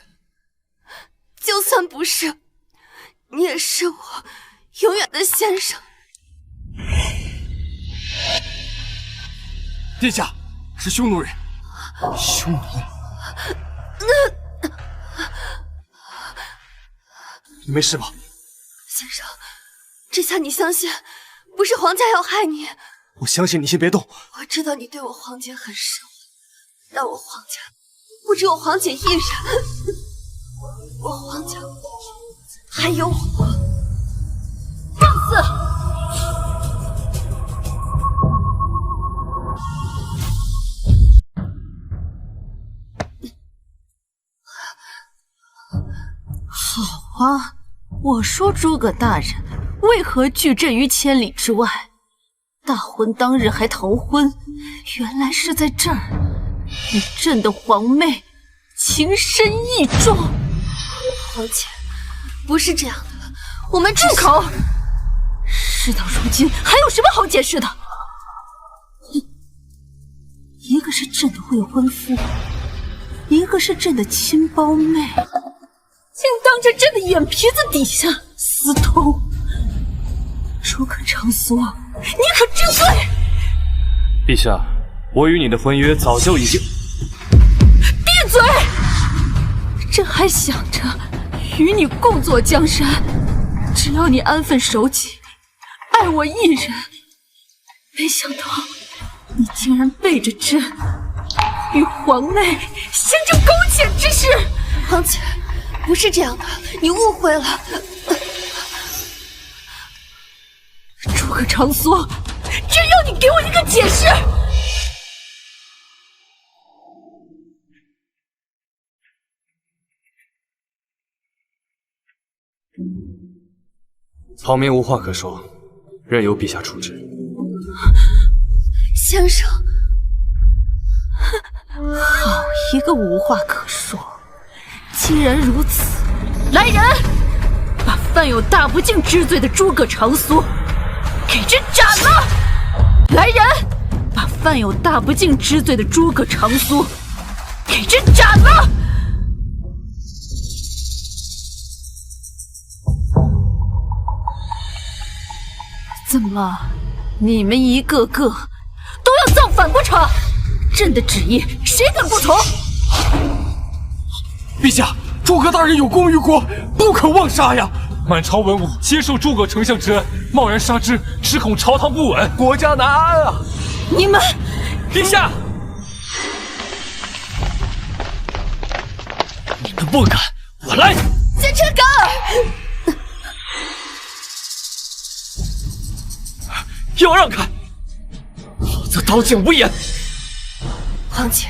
你也是我永远的先生。殿下是匈奴人。匈奴？你没事吧？先生，这下你相信，不是皇家要害你？我相信你，先别动。我知道你对我皇姐很深，但我皇家不只有皇姐一人，我皇家还有我。放肆！好啊，我说诸葛大人为何拒朕于千里之外？大婚当日还逃婚，原来是在这儿与朕的皇妹情深意重。皇姐，不是这样的，我们住口！事到如今，还有什么好解释的？一个是朕的未婚夫，一个是朕的亲胞妹，竟当着朕的眼皮子底下私通。诸葛长苏，你可知罪？陛下，我与你的婚约早就已经……闭嘴！朕还想着与你共坐江山，只要你安分守己，爱我一人，没想到你竟然背着朕与皇妹行这苟且之事。皇姐，不是这样的，你误会了。诸葛长苏，朕要你给我一个解释。草民无话可说，任由陛下处置。先生，好一个无话可说！既然如此，来人，把犯有大不敬之罪的诸葛长苏给朕斩了！来人，把犯有大不敬之罪的诸葛长苏给朕斩了！怎么，你们一个个都要造反不成？朕的旨意谁敢不从？陛下，诸葛大人有功于国，不可妄杀呀！满朝文武接受诸葛丞相之恩，贸然杀之，只恐朝堂不稳，国家难安啊！你们，陛下，你们不敢，我来！先撤岗！给我让开，否则刀剑无眼！皇姐，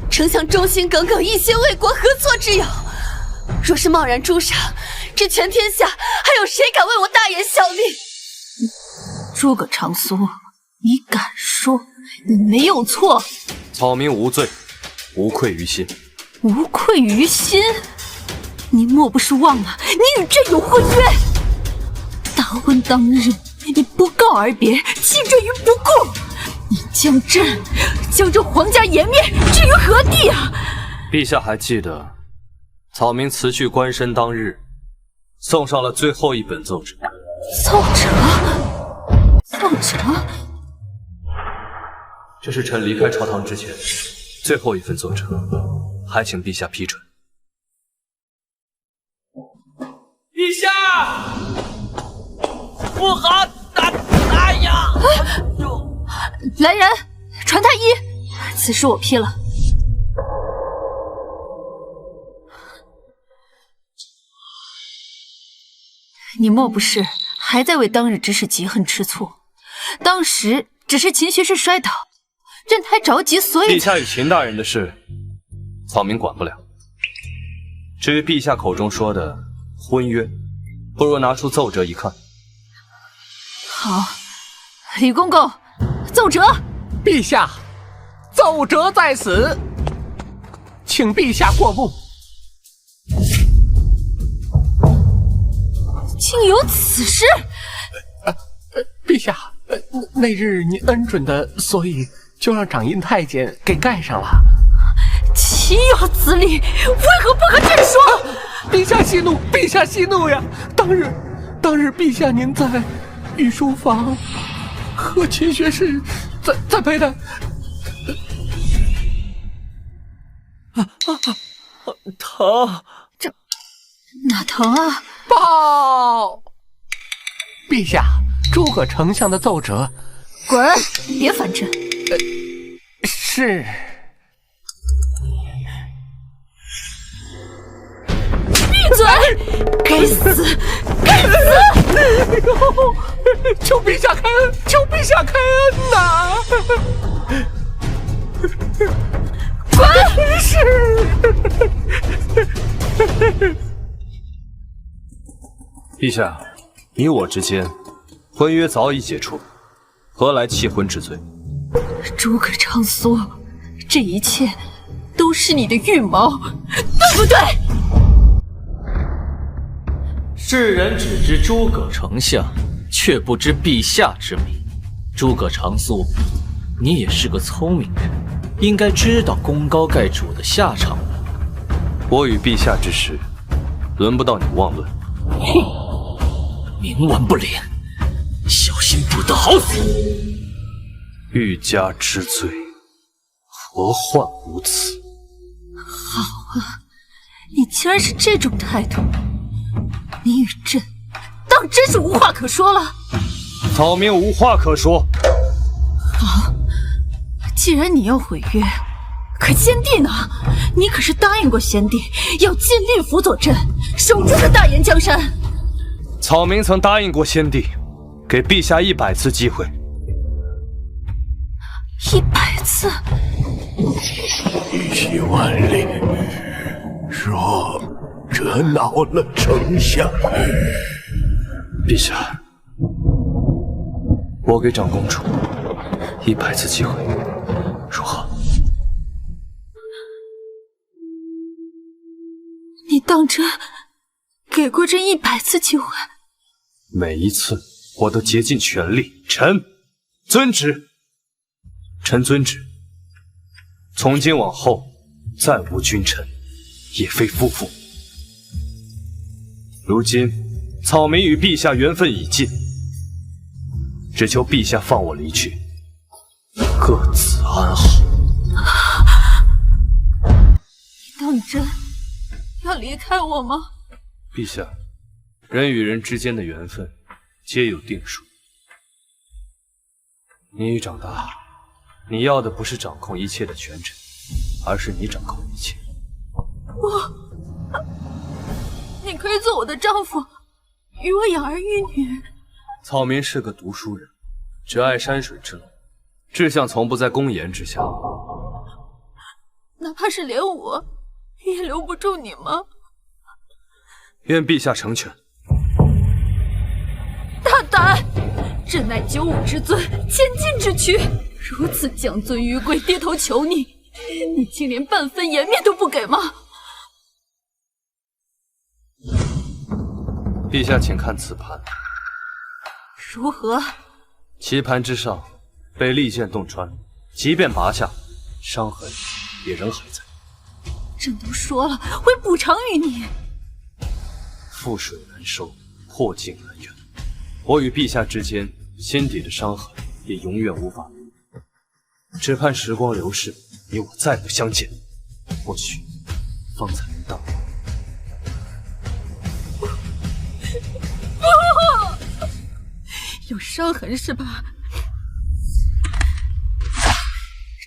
丞相忠心耿耿，一心为国，何错之有？若是贸然诛杀，这全天下还有谁敢为我大言效力？诸葛长苏，你敢说你没有错？草民无罪，无愧于心。无愧于心？你莫不是忘了你与朕有婚约？大婚当日，你不告而别，弃之于不顾，你将这皇家颜面置于何地啊？陛下还记得，草民辞去官身当日，送上了最后一本奏折。奏折，这是臣离开朝堂之前最后一份奏折，还请陛下批准。陛下，不好，打呀！来人，传太医，此事我批了。你莫不是还在为当日之事记恨吃醋？当时只是秦学士摔倒，朕太着急，所以陛下与秦大人的事，草民管不了。至于陛下口中说的婚约，不如拿出奏折一看。好，李公公，奏折。陛下，奏折在此，请陛下过目。竟有此事！陛下，那日您恩准的，所以就让掌印太监给盖上了。岂有此理！为何不和朕说？陛下息怒，陛下息怒呀！当日陛下您在御书房和秦学士在陪谈。疼！这哪疼啊？报！陛下，诸葛丞相的奏折。滚！别烦朕。是。闭嘴！该死！该死！求陛下开恩！求陛下开恩呐！滚！是。陛下，你我之间婚约早已解除，何来弃婚之罪？诸葛长苏，这一切都是你的预谋，对不对？世人只知诸葛丞相，却不知陛下之名。诸葛长苏，你也是个聪明人，应该知道功高盖主的下场吧？我与陛下之事，轮不到你妄论。冥顽不灵，小心不得好死！欲加之罪，何患无辞？好啊，你竟然是这种态度，你与朕当真是无话可说了。草民无话可说。好，既然你要毁约，可先帝呢？你可是答应过先帝要尽力辅佐朕，守住这大燕江山。草民曾答应过先帝，给陛下100次机会。100次？玉玺万里，说惹恼了丞相。陛下，我给长公主100次机会，如何？你当真给过朕100次机会？每一次我都竭尽全力。臣遵旨。臣遵旨。从今往后，再无君臣，也非夫妇。如今草民与陛下缘分已尽，只求陛下放我离去，各自安好。你当真要离开我吗？陛下，人与人之间的缘分皆有定数。你已长大，你要的不是掌控一切的权臣，而是你掌控一切。你可以做我的丈夫，与我养儿育女。草民是个读书人，只爱山水之乐，志向从不在公言之下。哪怕是连我也留不住你吗？愿陛下成全。大胆！朕乃95之尊，千金之躯，如此降尊于贵，低头求你，你竟连半分颜面都不给吗？陛下，请看此盘。如何？棋盘之上被利剑洞穿，即便拔下，伤痕也仍还在。朕都说了，会补偿于你。覆水难收，破镜难圆。我与陛下之间心底的伤痕也永远无法弥补。只盼时光流逝，你我再不相见，或许方才能当。有伤痕是吧？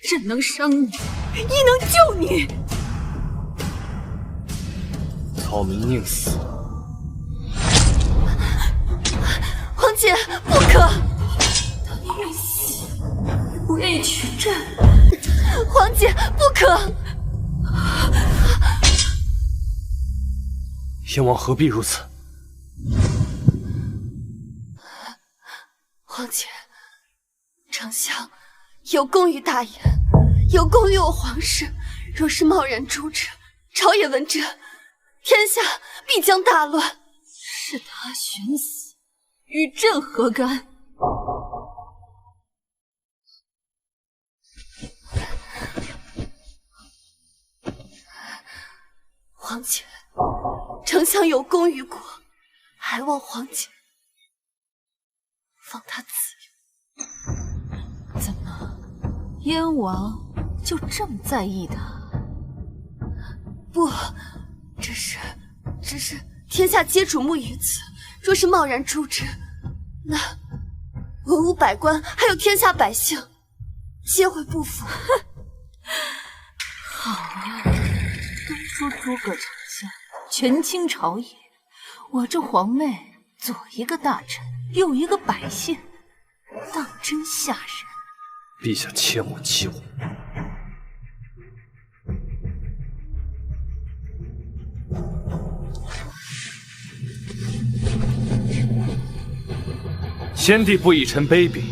朕能伤你，亦能救你。草民宁死。皇姐，不可！他愿死，不愿意娶朕。皇姐，不可！燕王何必如此？皇姐，丞相有功于大言，有功于我皇室。若是贸然诛之，朝野闻之，天下必将大乱。是他寻死，与朕何干？皇姐，丞相有功于国，还望皇姐放他自由。怎么，燕王就这么在意他？不，只是天下皆瞩目于此，若是贸然诛之，那文武百官还有天下百姓皆会不服。好啊，都说诸葛丞相权倾朝野，我这皇妹左一个大臣，右一个百姓，当真吓人。陛下切莫激我。先帝不以臣卑鄙，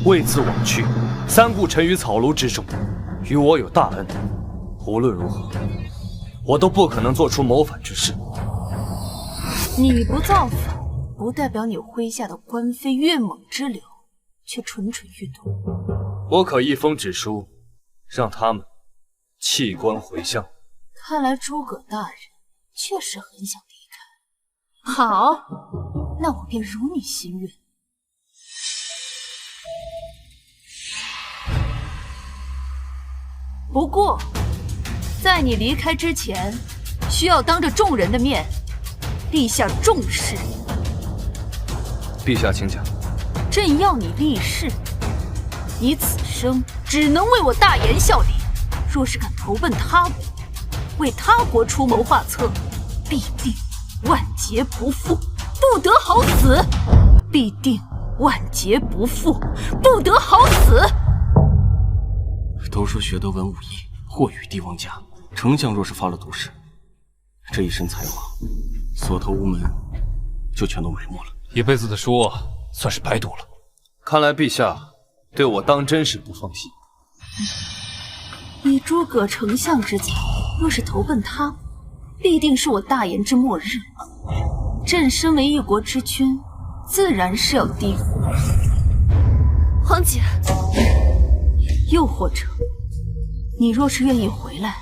为自枉去，三顾臣于草庐之中，与我有大恩。无论如何，我都不可能做出谋反之事。你不造反，不代表你麾下的官妃越猛之流却蠢蠢欲动。我可一封旨书，让他们弃官回乡。看来诸葛大人确实很想离开。好，那我便如你心愿。不过，在你离开之前，需要当着众人的面立下重誓。陛下请讲。朕要你立誓，你此生只能为我大言效力。若是敢投奔他国，为他国出谋划策，必定万劫不复，不得好死！必定万劫不复，不得好死！都说学得文武艺，祸与帝王家。丞相若是发了毒誓，这一身才华，所投无门，就全都埋没了。一辈子的书算是白读了。看来陛下对我当真是不放心。以诸葛丞相之才，若是投奔他，必定是我大言之末日。朕身为一国之君，自然是要低呼。皇姐，又或者，你若是愿意回来，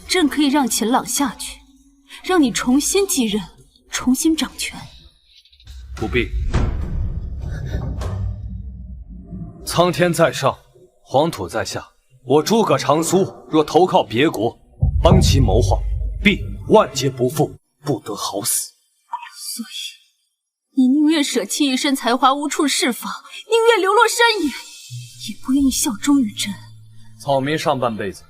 朕可以让秦朗下去，让你重新继任，重新掌权。不必。苍天在上，黄土在下，我诸葛长苏若投靠别国，帮其谋划，必万劫不复，不得好死。所以，你宁愿舍弃一身才华无处释放，宁愿流落山野，也不愿意效忠于朕。草民上半辈子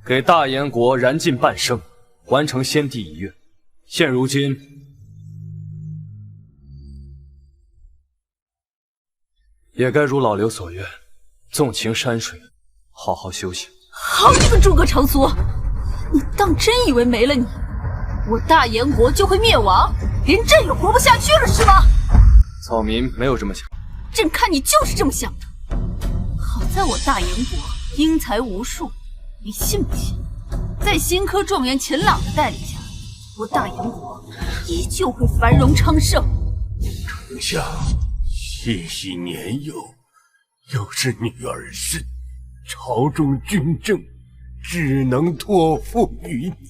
给大燕国燃尽半生，完成先帝遗愿，现如今也该如老刘所愿，纵情山水，好好修行。好你个诸葛长苏，你当真以为没了你，我大燕国就会灭亡，连朕也活不下去了是吗？草民没有这么想。朕看你就是这么想的。好在我大燕国英才无数，你信不信？在新科状元秦朗的带领下，我大燕国依旧会繁荣昌盛。丞相，谢希年幼，又是女儿身，朝中军政只能托付于你。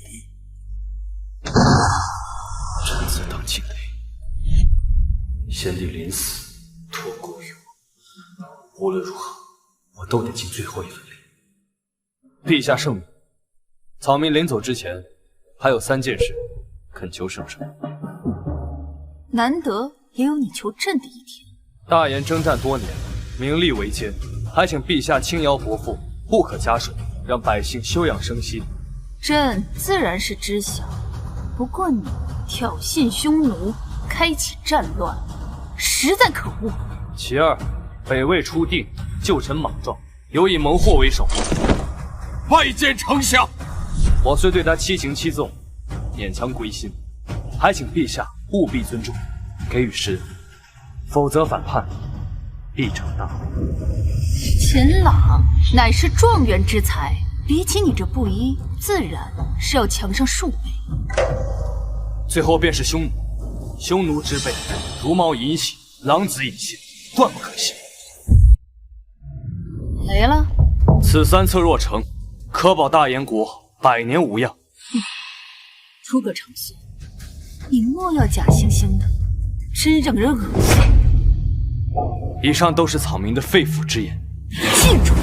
臣子当尽礼。先帝临死托孤于我，无论如何，我都得尽最后一份力。陛下圣明，草民临走之前，还有3件事恳求圣上。难得也有你求朕的一天。大言征战多年，名利为奸，还请陛下轻徭薄赋，不可加税，让百姓休养生息。朕自然是知晓，不过你挑衅匈奴，开启战乱，实在可恶。其二，北魏初定，旧臣莽撞，有以谋祸为首，拜见丞相。我虽对他7刑7纵，勉强归心，还请陛下务必尊重，给予时日，否则反叛，必成大祸。钱朗乃是状元之才，比起你这布衣，自然是要强上数倍。最后便是匈奴，匈奴之辈，茹毛饮血，狼子野心，断不可信。雷了，此3策若成，可保大燕国100年无恙。诸葛长孙，你莫要假惺惺的，真让人恶心。以上都是草民的肺腑之言。记住，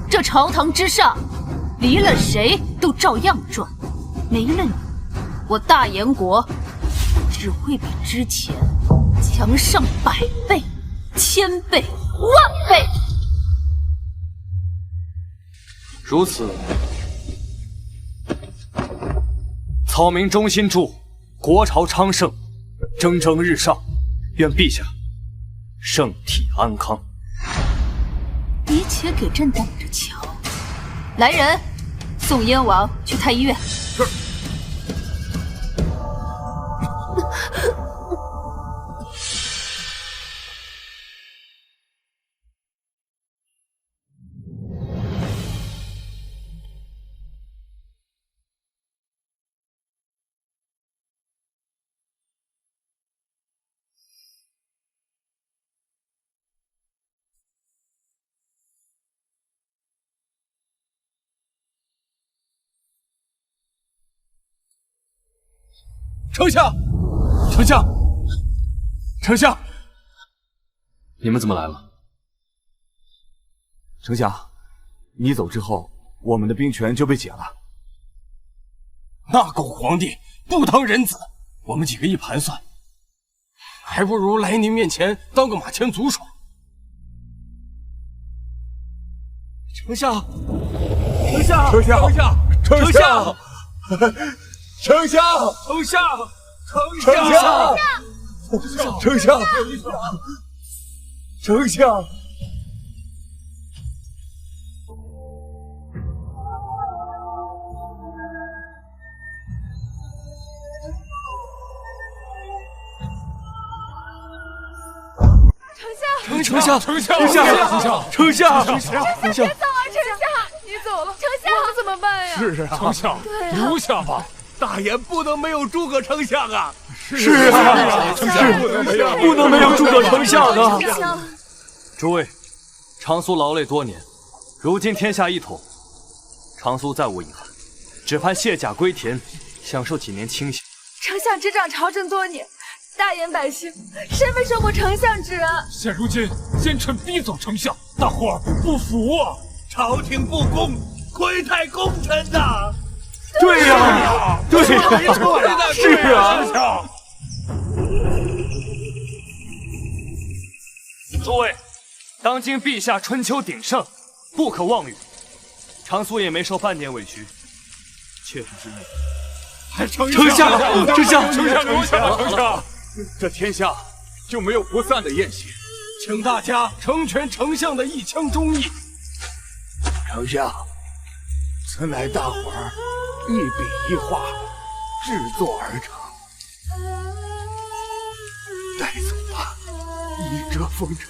这朝堂之上，离了谁都照样转，没了你，我大燕国只会比之前强上100倍、1000倍、10000倍。如此，草民衷心祝国朝昌盛，蒸蒸日上，愿陛下圣体安康。你且给朕等着瞧。来人，送燕王去太医院。是。丞相，丞相，丞相，你们怎么来了？丞相，你走之后，我们的兵权就被解了。那狗皇帝不当人子，我们几个一盘算，还不如来您面前当个马前卒爽。丞相，丞相，丞相，丞相，丞相，丞相，丞相，丞相，丞相。丞相，丞相，你走了，丞相，我们怎么办呀？是啊，丞相，留下吧。大燕不能没有诸葛丞相啊！是啊，丞相不能没有诸葛丞相啊！诸位，长苏劳累多年，如今天下一统，长苏再无遗憾，只盼卸甲归田，享受几年清闲。丞相执掌朝政多年，大燕百姓谁没受过丞相之恩？现如今奸臣逼走丞相，大伙儿不服啊！朝廷不公，亏待功臣呐！对呀，对呀，是啊。诸位，当今陛下春秋鼎盛，不可妄语。长苏也没受半点委屈，切肤之命。丞相，丞相，这天下就没有不散的宴席，请大家成全丞相的一腔忠义。丞相，此乃大伙儿一笔一画制作而成，带走吧，以折风尘。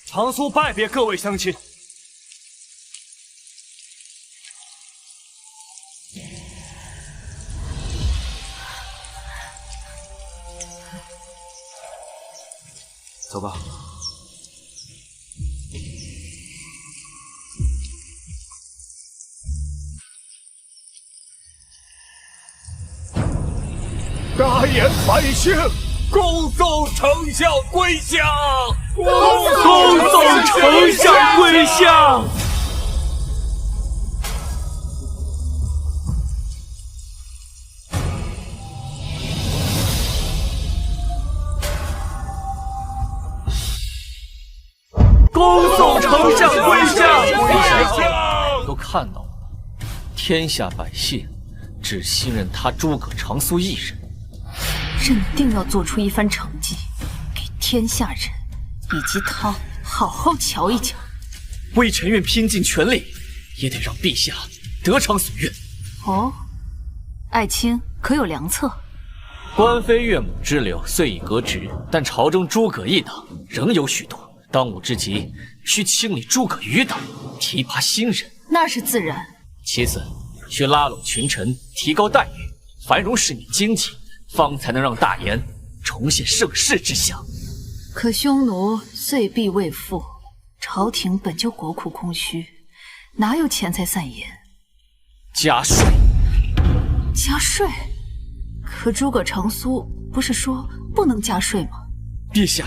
长苏拜别各位乡亲，走吧。大言百姓，恭送丞相归降！恭送丞相归降！恭送丞相归降！都看到了，天下百姓只信任他诸葛长苏一人。朕定要做出一番成绩，给天下人以及他好好瞧一瞧。微臣愿拼尽全力，也得让陛下得偿所愿。哦，爱卿可有良策？官非岳母之流，遂已革职，但朝中诸葛一党仍有许多。当务之急，需清理诸葛余党，提拔新人。那是自然。其次，需拉拢群臣，提高待遇，繁荣市民经济，方才能让大言重现盛世之象。可匈奴岁币未付，朝廷本就国库空虚，哪有钱财散盐？加税？加税？可诸葛长苏不是说不能加税吗？陛下，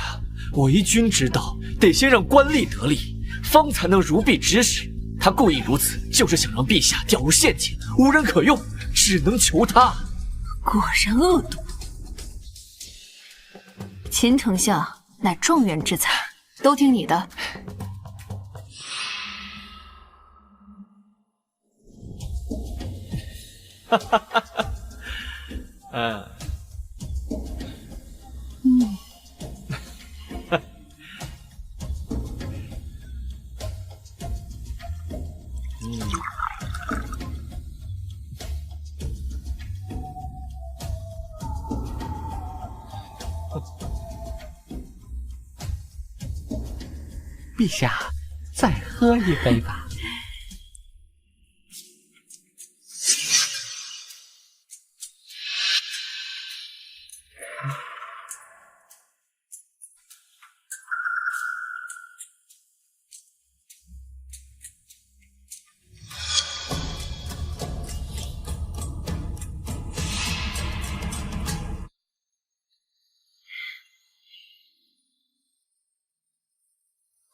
为君之道，得先让官吏得利，方才能如臂指使。他故意如此，就是想让陛下掉入陷阱，无人可用，只能求他。果然恶毒。秦丞相乃状元之才，都听你的。哈哈哈哈！陛下，再喝一杯吧。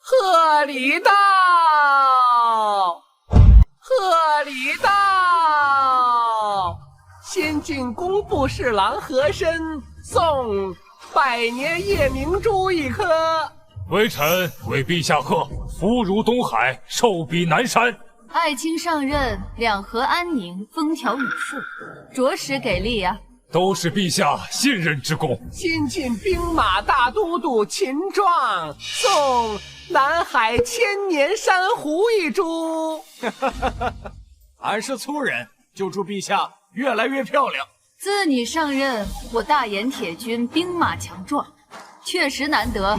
贺礼到，贺礼到！先进工部侍郎和珅送百年夜明珠一颗。微臣为陛下贺，福如东海，寿比南山。爱卿上任，两河安宁，风调雨顺，着实给力呀！都是陛下信任之功。新晋兵马大都督秦壮送南海千年珊瑚一株。俺是粗人，就祝陛下越来越漂亮。自你上任，我大研铁军兵马强壮，确实难得。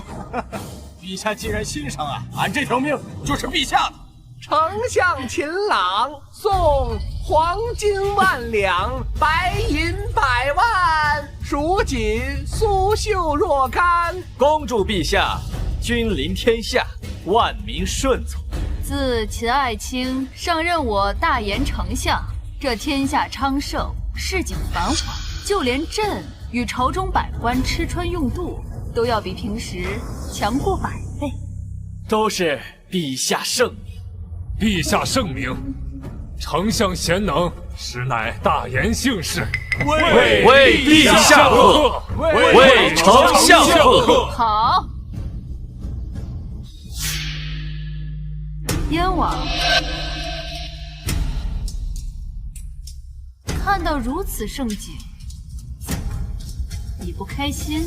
陛下既然欣赏俺这条命就是陛下的。丞相秦朗送黄金万两，白银100万，蜀锦苏绣若干。恭祝陛下君临天下，万民顺从。自秦爱卿上任我大研丞相，这天下昌盛，市井繁华，就连朕与朝中百官吃穿用度，都要比平时强过100倍。都是陛下圣明。陛下圣明，丞相贤能，实乃大言幸事。为陛下贺，为丞相贺。好，燕王，看到如此盛景，你不开心？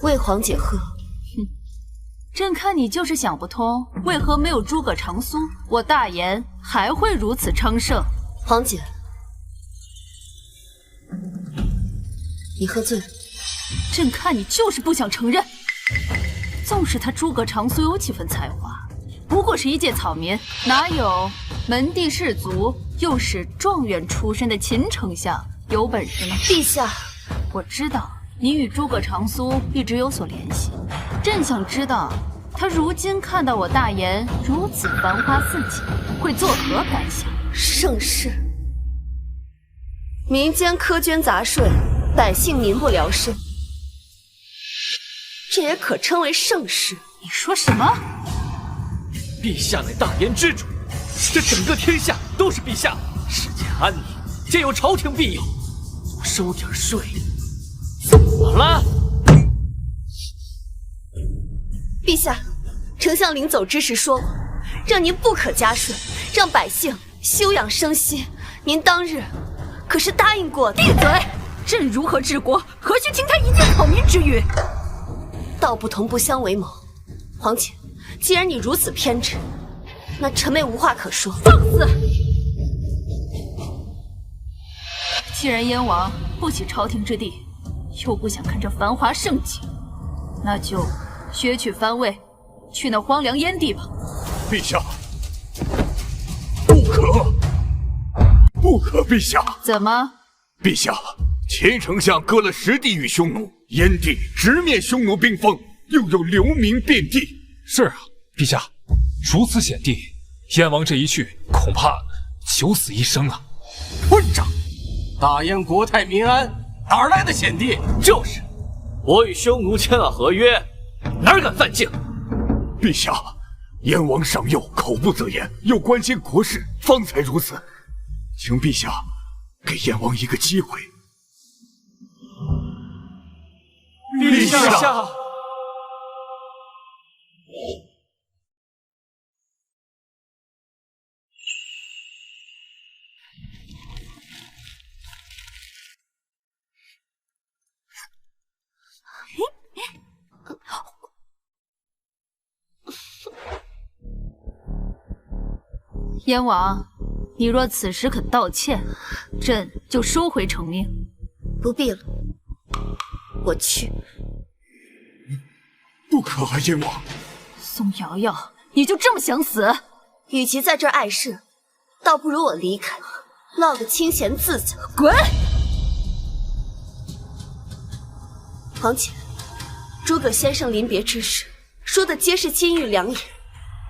为皇姐贺。朕看你就是想不通，为何没有诸葛长苏，我大研还会如此昌盛？皇姐，你喝醉了。朕看你就是不想承认。纵使他诸葛长苏有几分才华，不过是一介草民，哪有门第士族又是状元出身的秦丞相有本事呢？陛下，我知道你与诸葛长苏一直有所联系，朕想知道他如今看到我大言如此繁花似锦，会作何感想？盛世，民间苛捐杂税，百姓民不聊生，这也可称为盛世？你说什么？陛下乃大言之主，这整个天下都是陛下，世间安宁皆有朝廷庇佑，不收点税，怎么了？陛下，丞相临走之时说过，让您不可加税，让百姓休养生息。您当日可是答应过的。闭嘴！朕如何治国，何须听他一介草民之语？道不同不相为谋。皇姐，既然你如此偏执，那臣妹无话可说。放肆！既然燕王不喜朝廷之地，又不想看这繁华盛景，那就削去藩位，去那荒凉燕地吧。陛下，不可，不可！陛下，怎么？陛下，前丞相割了10地域匈奴，燕地直面匈奴兵锋，又有流民遍地。是啊，陛下，如此险地，燕王这一去，恐怕九死一生啊！混账！大燕国泰民安，哪来的险地？就是，我与匈奴签了合约，哪敢犯境？陛下，燕王上幼，口不择言，又关心国事，方才如此。请陛下给燕王一个机会。陛下。燕王，你若此时肯道歉，朕就收回成命。不必了，我去。不可啊，燕王！宋瑶瑶，你就这么想死？与其在这儿碍事，倒不如我离开，落个清闲自在。滚！皇姐，诸葛先生临别之时说的皆是金玉良言，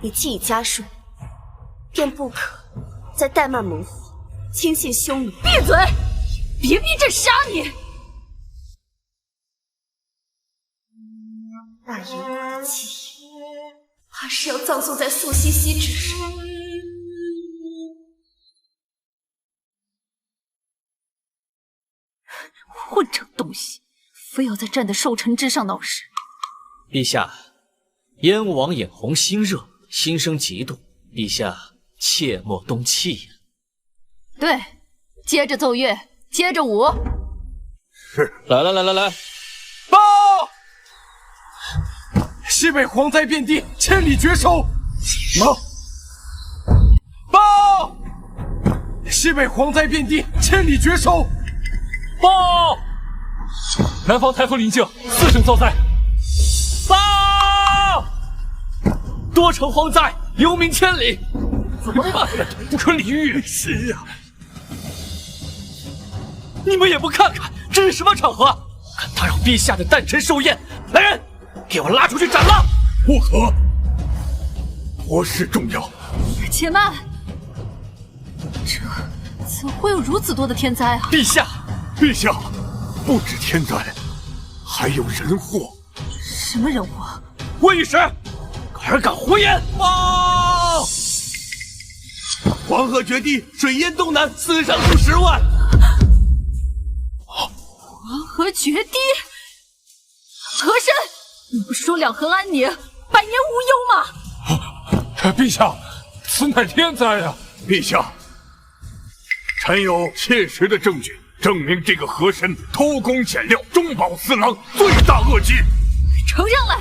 你既已加税，便不可再怠慢猛火，轻信匈奴。闭嘴！别逼朕杀你！大燕国的基业，怕是要葬送在素西西之上。混账东西，非要在朕的寿辰之上闹事！陛下，燕王眼红心热，心生嫉妒，陛下切莫动气呀。对，接着奏乐，接着舞。是。来，报！西北蝗灾遍地，千里绝收。报！西北蝗灾遍地，千里绝收。报！南方台风临近，4省遭灾。报！多城蝗灾，流民千里。怎么办？不可理喻。是啊。你们也不看看，这是什么场合？敢打扰陛下的诞辰寿宴！来人，给我拉出去斩了！不可，国事重要。且慢，这怎会有如此多的天灾啊？陛下，陛下，不止天灾，还有人祸。什么人祸？温御史，还敢胡言！报！黄河决堤，水淹东南，死伤数10万。黄河决堤，和珅，你不是说两河安宁，百年无忧吗？陛下，此乃天灾呀！陛下，臣有切实的证据证明这个和珅偷工减料，中饱私囊，罪大恶极。呈上来。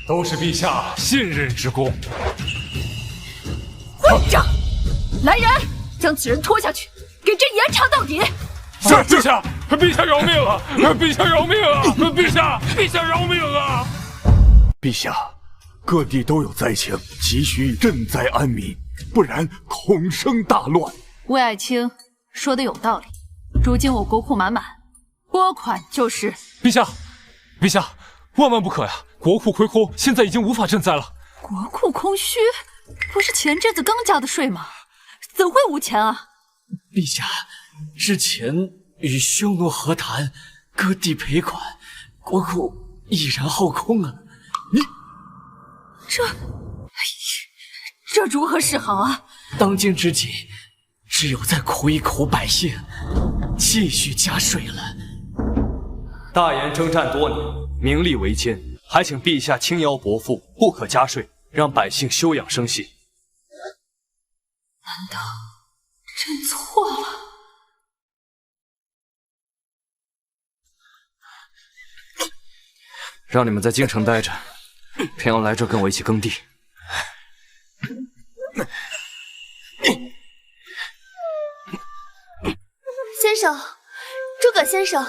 都是陛下信任之功。混账！来人，将此人拖下去，给朕严查到底。是，陛下，陛下饶命啊！陛下饶命啊！陛下饶命啊！陛下，各地都有灾情，急需赈灾安民，不然恐生大乱。魏爱卿说的有道理。如今我国库满满，拨款就是。陛下，陛下，万万不可呀！国库亏空，现在已经无法赈灾了。国库空虚，不是前阵子刚交的税吗？怎会无钱啊？陛下，之前与匈奴和谈，割地赔款，国库已然耗空啊！这如何是好啊？当今之计，只有再苦一苦百姓，继续加税了。大言征战多年，名利为奸，还请陛下轻徭薄赋，不可加税，让百姓休养生息。难道朕错了？让你们在京城待着，偏要来这跟我一起耕地。先生，诸葛先生，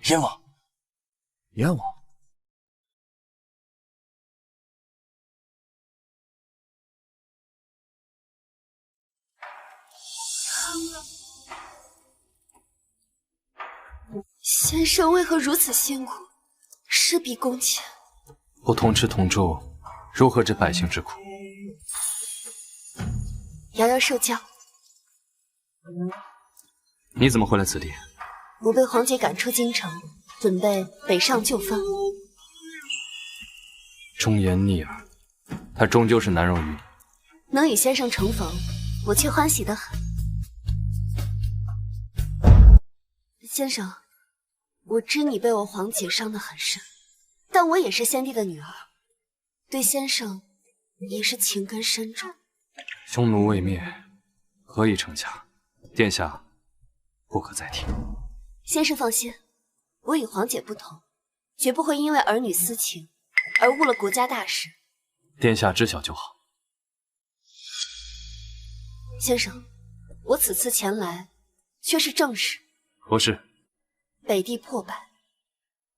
燕王，燕王，先生为何如此辛苦，事必躬前？不同吃同住，如何知百姓之苦？遥遥受教。你怎么会来此地？我被皇姐赶出京城，准备北上就藩。忠言逆耳，他终究是难容于你。能与先生重逢，我却欢喜得很。先生，我知你被我皇姐伤得很深，但我也是先帝的女儿，对先生也是情根深重。匈奴未灭，何以成家？殿下不可再提。先生放心，我与皇姐不同，绝不会因为儿女私情而误了国家大事。殿下知晓就好。先生，我此次前来却是正事。何事？北地破败，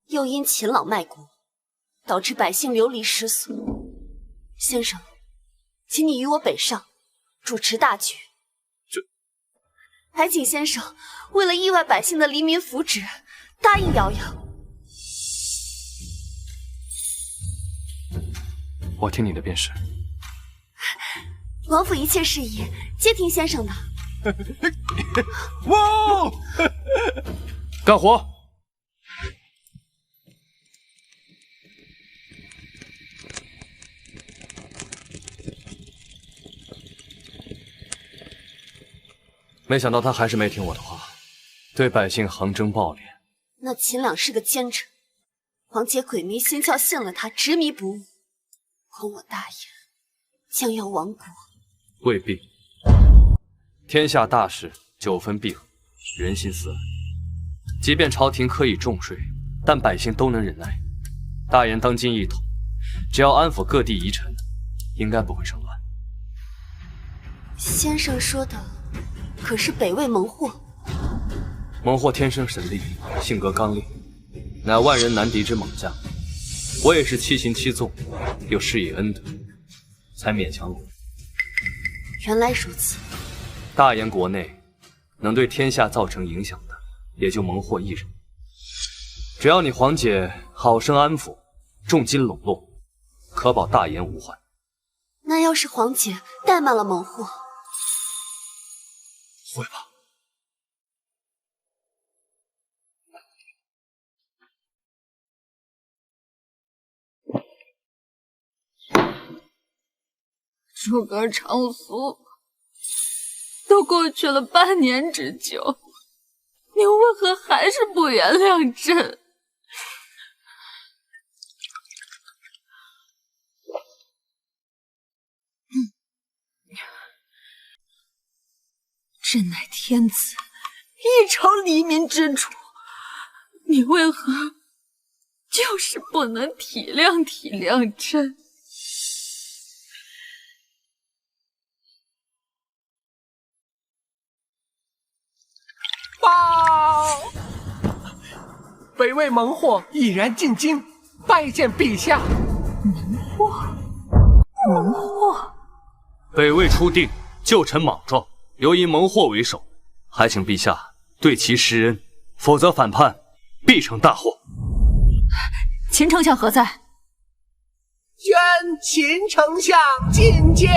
又因秦老卖国，导致百姓流离失所。先生，请你与我北上，主持大局。还请先生为了意外百姓的黎民福祉，答应瑶瑶。我听你的便是。王府一切事宜皆听先生的。哇！干活！没想到他还是没听我的话，对百姓横征暴敛。那秦朗是个奸臣，皇姐鬼迷心窍信了他，执迷不悟，恐我大言将要亡国。未必，天下大事9分闭合，人心思安。即便朝廷刻意重税，但百姓都能忍耐。大言当今一统，只要安抚各地遗臣，应该不会生乱。先生说的可是北魏蒙霍？蒙霍天生神力，性格刚烈，乃万人难敌之猛将。我也是7行7纵，又施以恩德，才勉强拢。原来如此。大言国内能对天下造成影响的，也就蒙霍一人。只要你皇姐好生安抚，重金笼络，可保大言无患。那要是皇姐怠慢了蒙霍，会吧？诸葛长苏，都过去了半年之久，你为何还是不原谅朕？朕乃天子，一朝黎民之主，你为何就是不能体谅体谅朕？报！北魏蒙霍已然进京，拜见陛下。难蒙霍，北魏初定，旧臣莽撞，尤以蒙霍为首，还请陛下对其施恩，否则反叛必成大祸。秦丞相何在？宣秦丞相觐见。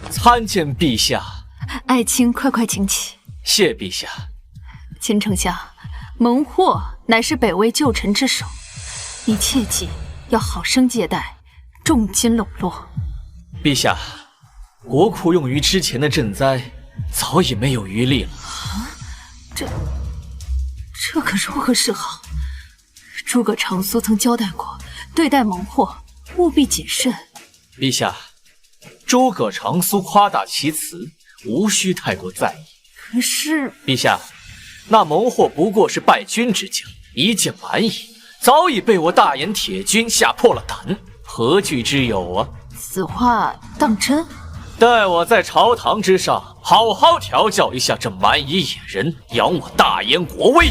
参见陛下。爱卿快快请起。谢陛下。秦丞相，蒙霍乃是北魏旧臣之首，你切记要好生接待，重金笼络。陛下，国库用于之前的赈灾早已没有余力了。这可如何是好？诸葛长苏曾交代过，对待蒙霍务必谨慎。陛下，诸葛长苏夸大其词，无需太过在意。可是，陛下，那蒙霍不过是败军之将，一介蛮夷，早已被我大言铁军吓破了胆，何惧之有啊？此话当真？待我在朝堂之上好好调教一下这蛮夷野人，扬我大燕国威。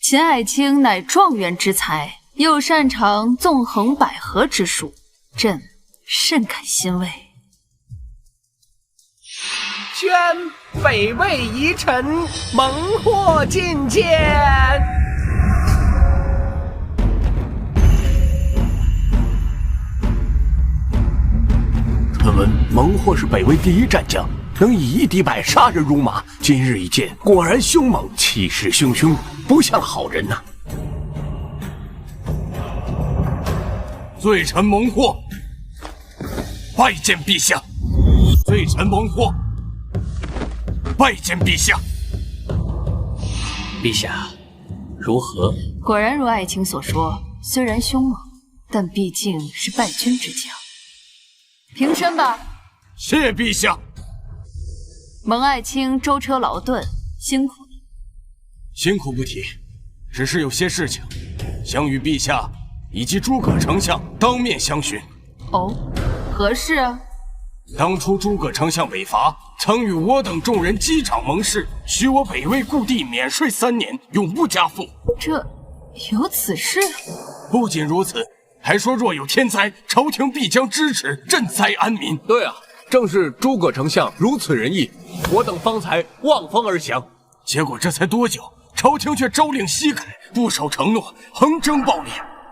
秦爱卿乃状元之才，又擅长纵横捭阖之术，朕甚感欣慰。宣北魏遗臣蒙霍觐见。传闻蒙霍是北魏第一战将，能以一敌百，杀人如麻。今日一见，果然凶猛，气势汹汹，不像好人呐。罪臣蒙霍拜见陛下。罪臣蒙霍拜见陛下。陛下，如何？果然如爱卿所说，虽然凶猛，但毕竟是败军之将。平身吧。谢陛下。蒙爱卿舟车劳顿，辛苦了。辛苦不提，只是有些事情想与陛下以及诸葛丞相当面相询。哦，何事啊？当初诸葛丞相北伐，曾与我等众人击掌盟誓，许我北魏故地免税3年，永不加赋。这有此事？不仅如此，还说若有天灾，朝廷必将支持赈灾安民。对啊，正是诸葛丞相如此仁义，我等方才望风而降。结果这才多久，朝廷却朝令夕改，不守承诺，横征暴敛，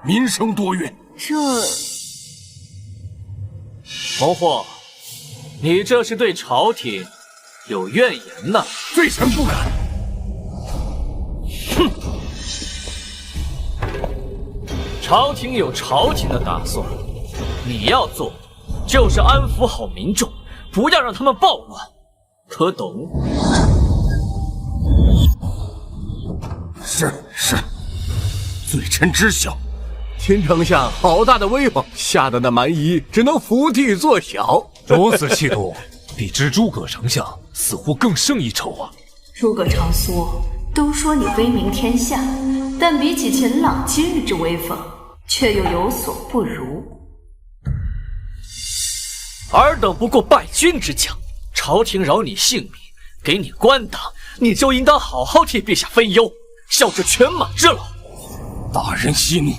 民生多怨。这蒙霍，你这是对朝廷有怨言呐？罪臣不敢。哼！朝廷有朝廷的打算，你要做就是安抚好民众，不要让他们暴乱，可懂？是，罪臣知晓。秦丞相好大的威风，吓得那蛮夷只能伏地作小。如此气度，比之诸葛丞相似乎更胜一筹啊！诸葛长苏都说你威名天下，但比起秦朗今日之威风，却又有所不如。尔等不过败军之将，朝廷饶你性命，给你官当，你就应当好好替陛下分忧，效这犬马之劳。大人息怒。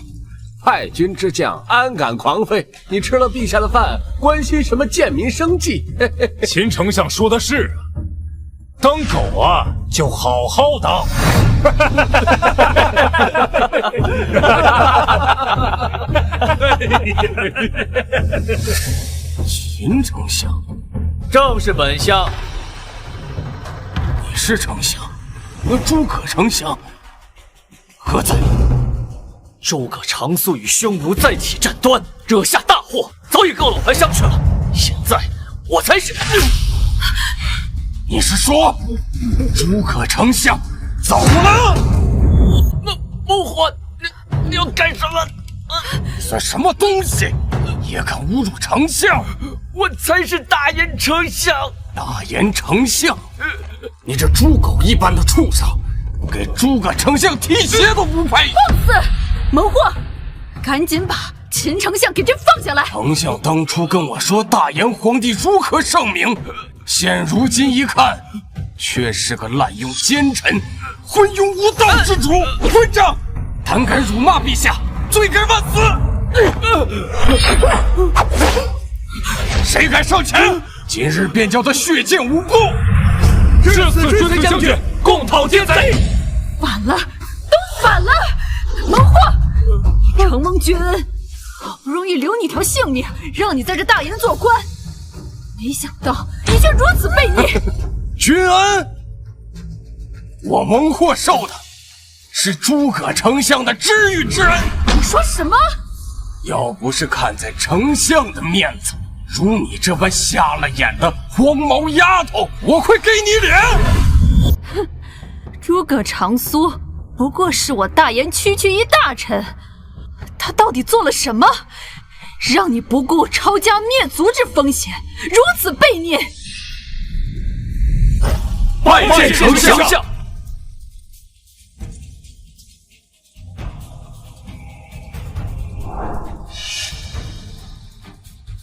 败军之将安敢狂吠？你吃了陛下的饭，关心什么贱民生计？秦丞相说的是啊，当狗啊就好好当。秦丞相，正是本相。你是丞相，那诸葛丞相何在？诸葛长苏与匈奴再起战端，惹下大祸，早已告老还乡去了。现在我才是……你是说诸葛丞相走了？蒙霍，你要干什么？算什么东西，也敢侮辱丞相？我才是大燕丞相。大燕丞相，你这猪狗一般的畜生，给诸葛丞相提鞋都不配！放肆！蒙霍，赶紧把秦丞相给朕放下来！丞相当初跟我说大燕皇帝如何圣明，现如今一看，却是个滥用奸臣、昏庸无道之主！混账！胆敢辱骂陛下，罪该万死！谁敢上前，今日便叫他血溅无辜！是此追随将军，共讨奸贼。反了，都反了！蒙霍，承蒙君恩，好不容易留你条性命，让你在这大营做官，没想到你却如此悖逆。君恩，我蒙霍受的是诸葛丞相的知遇之恩。你说什么？要不是看在丞相的面子，如你这般瞎了眼的黄毛丫头，我会给你脸！哼，诸葛长苏不过是我大言区区一大臣，他到底做了什么，让你不顾抄家灭族之风险，如此悖逆？拜见丞相。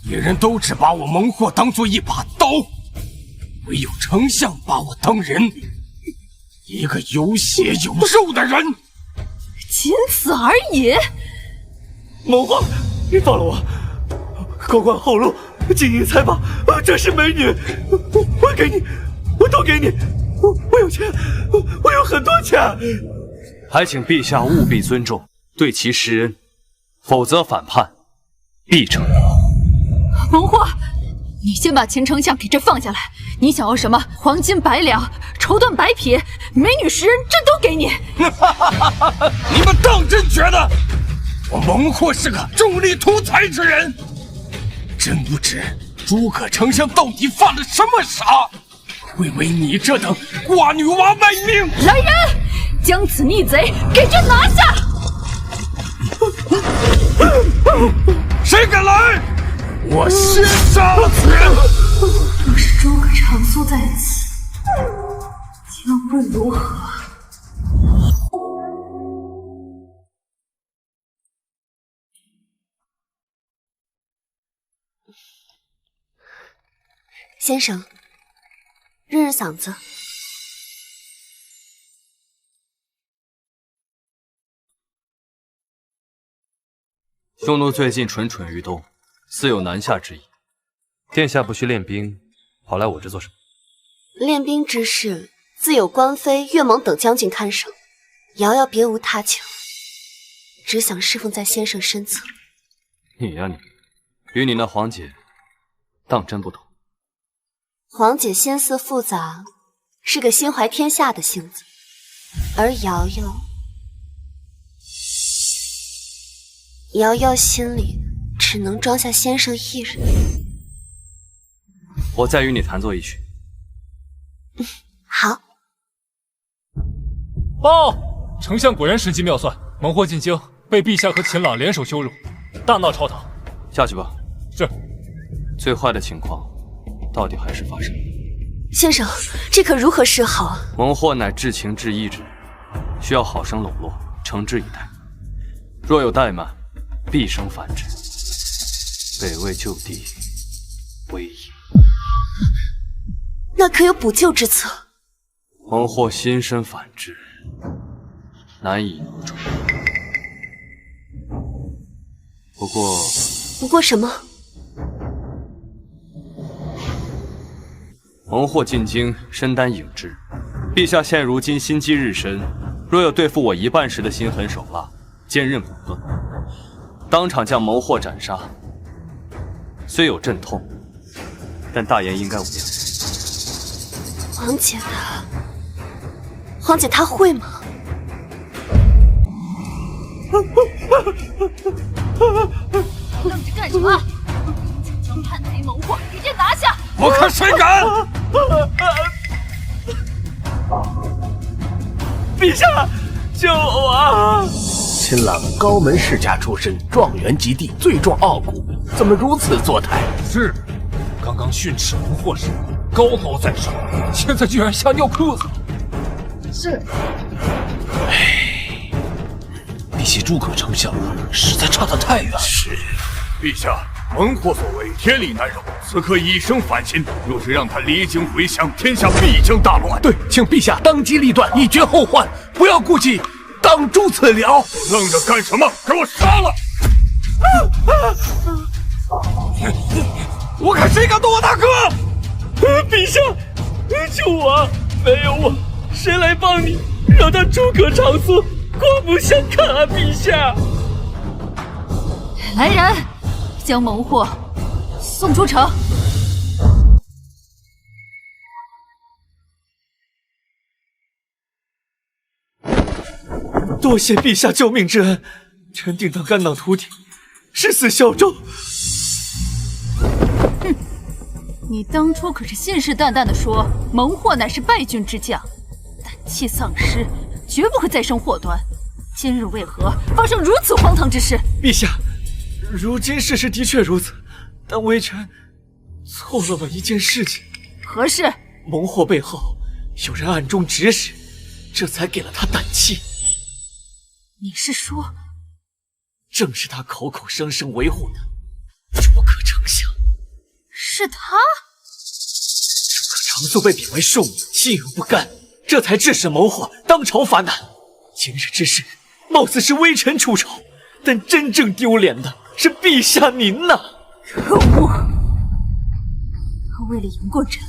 别人都只把我蒙霍当做一把刀，唯有丞相把我当人，一个有血有肉的人，仅此而已。蒙霍，你放了我，高官厚禄，金银财宝，这是美女，我给你，我都给你，我有钱，我有很多钱。还请陛下务必尊重，对其施恩，否则反叛必成。蒙霍，你先把秦丞相给这放下来。你想要什么？黄金100两、绸缎100匹、美女10人，这都给你。你们当真觉得我蒙霍是个重利图财之人？真不知诸葛丞相到底犯了什么傻，会为你这等瓜女娃卖命？来人，将此逆贼给朕拿下！谁敢来？我先杀了此人！若是诸葛长苏在此，将会如何？先生，润润嗓子。匈奴最近蠢蠢欲动，似有南下之意。殿下不需练兵，跑来我这做什么？练兵之事，自有关飞、岳蒙等将军看守，瑶瑶别无他求，只想侍奉在先生身侧。你呀你，与你那黄姐当真不同。黄姐心思复杂，是个心怀天下的性子，而瑶瑶心里只能装下先生一人。我再与你弹奏一曲。好。报，丞相果然神机妙算，蒙霍进京被陛下和秦朗联手羞辱，大闹朝堂。下去吧。是。最坏的情况到底还是发生。先生，这可如何是好？蒙霍乃至情至义之人，需要好生笼络，惩治以待。若有怠慢，必生反之。北魏就地危矣。那可有补救之策？蒙霍心生反之，难以挪中。不过什么？蒙霍进京身担影制，陛下现如今心机日深，若有对付我一半时的心狠手辣、坚韧果断，当场将蒙霍斩杀，虽有阵痛，但大言应该无恙。黄姐她会吗？愣着干什么？将叛贼蒙霍给朕拿下！我看谁敢！陛下，救我！秦朗高门世家出身，状元及第，罪状傲骨，怎么如此作态？是，刚刚训斥蒙霍时高高在上，现在居然吓尿裤子。是。比起诸葛丞相，实在差得太远。是，陛下，蒙霍所为天理难容，此刻以生反秦，若是让他离京回乡，天下必将大乱。对，请陛下当机立断，以绝后患，不要顾忌当诛此僚！愣着干什么？给我杀了！我看谁敢动我大哥！陛下，救我！没有我，谁来帮你？让他诸葛长苏刮目相看啊！陛下！来人，将蒙惑送出城。多谢陛下救命之恩，臣定当甘当徒弟，誓死效忠。哼，你当初可是信誓旦旦地说蒙惑乃是败军之将，胆气丧失，绝不会再生祸端。今日为何发生如此荒唐之事？陛下，如今事实的确如此，但微臣错漏了一件事情。何事？蒙惑背后有人暗中指使，这才给了他胆气。你是说，正是他口口声声维护的诸葛丞相？是他？诸葛长苏被贬为庶民，心有不甘，这才致使蒙惑当朝发难。今日之事，貌似是微臣出丑，但真正丢脸的是陛下您呐！可恶！他为了赢过朕，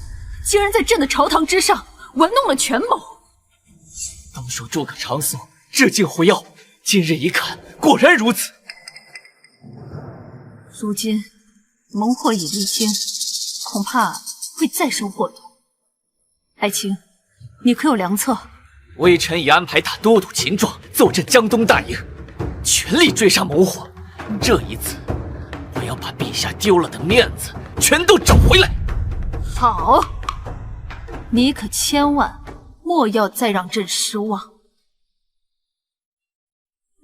竟然在朕的朝堂之上玩弄了权谋。当说诸葛长苏致敬狐妖，今日一看，果然如此。如今蒙惑已离京，恐怕会再生祸端。爱卿，你可有良策？微臣已安排大都督秦壮坐镇江东大营，全力追杀蒙惑。这一次，我要把陛下丢了的面子全都找回来。好，你可千万莫要再让朕失望。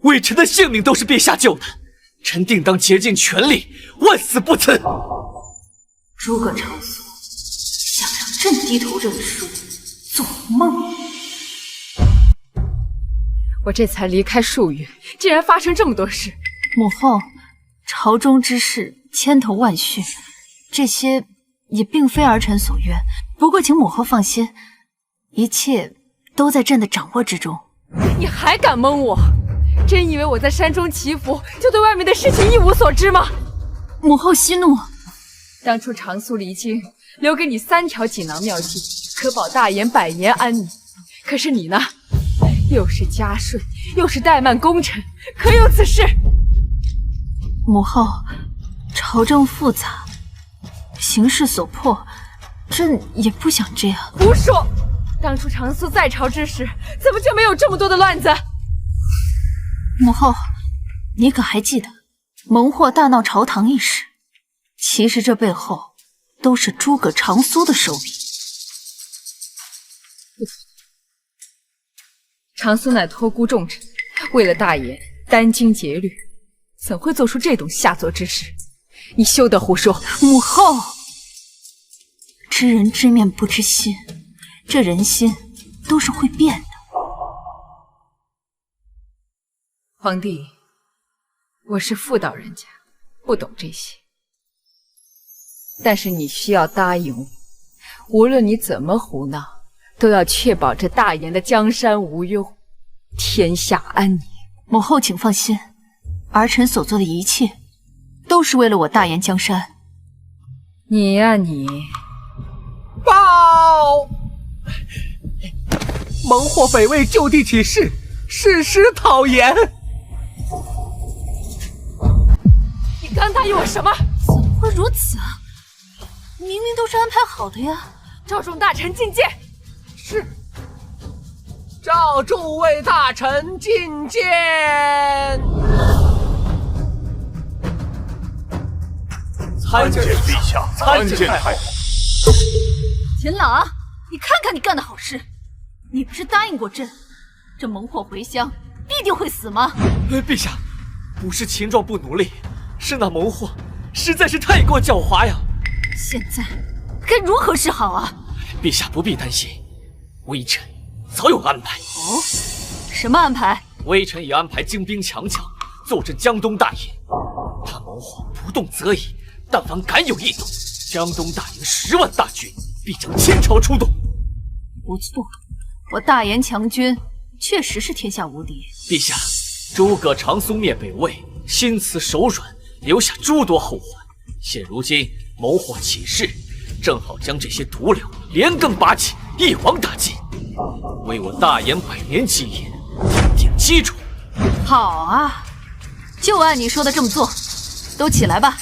微臣的性命都是陛下救的，臣定当竭尽全力，万死不辞。诸葛长苏想让朕低头认输，做梦！我这才离开数月，竟然发生这么多事。母后，朝中之事千头万绪，这些也并非儿臣所愿。不过请母后放心，一切都在朕的掌握之中。你还敢蒙我？真以为我在山中祈福，就对外面的事情一无所知吗？母后息怒。当初长苏离京，留给你3条锦囊妙计，可保大言百年安宁。可是你呢？又是加税，又是怠慢功臣，可有此事？母后，朝政复杂，形势所迫，朕也不想这样。胡说！当初长苏在朝之时，怎么就没有这么多的乱子？母后，你可还记得蒙惑大闹朝堂一事？其实这背后都是诸葛长苏的手笔。长苏乃托孤重臣，为了大言殚精竭虑，怎会做出这种下作之事？你休得胡说！母后，知人知面不知心，这人心都是会变的。皇帝，我是妇道人家，不懂这些。但是你需要答应我，无论你怎么胡闹，都要确保这大言的江山无忧，天下安宁。母后请放心，儿臣所做的一切，都是为了我大言江山。你呀你，报！蒙惑北魏就地起事，誓师讨言。你刚答应我什么？怎么会如此啊？明明都是安排好的呀！召众大臣觐见。是。召诸位大臣觐见。参见陛下，参见太后。秦朗，你看看你干的好事！你不是答应过朕，这蒙惑回乡必定会死吗？陛下，不是秦壮不努力，是那蒙惑实在是太过狡猾呀！现在该如何是好啊？陛下不必担心，微臣早有安排。哦，什么安排？微臣已安排精兵强将坐镇江东大营，他蒙惑不动则已，但凡敢有异动，江东大营10万大军必将倾巢出动。不错，我大言强军确实是天下无敌。陛下，诸葛长苏灭北魏，心慈手软，留下诸多后患。现如今谋划起事，正好将这些毒瘤连根拔起，一网打尽，为我大燕100年基业奠定基础。好啊，就按你说的这么做。都起来吧。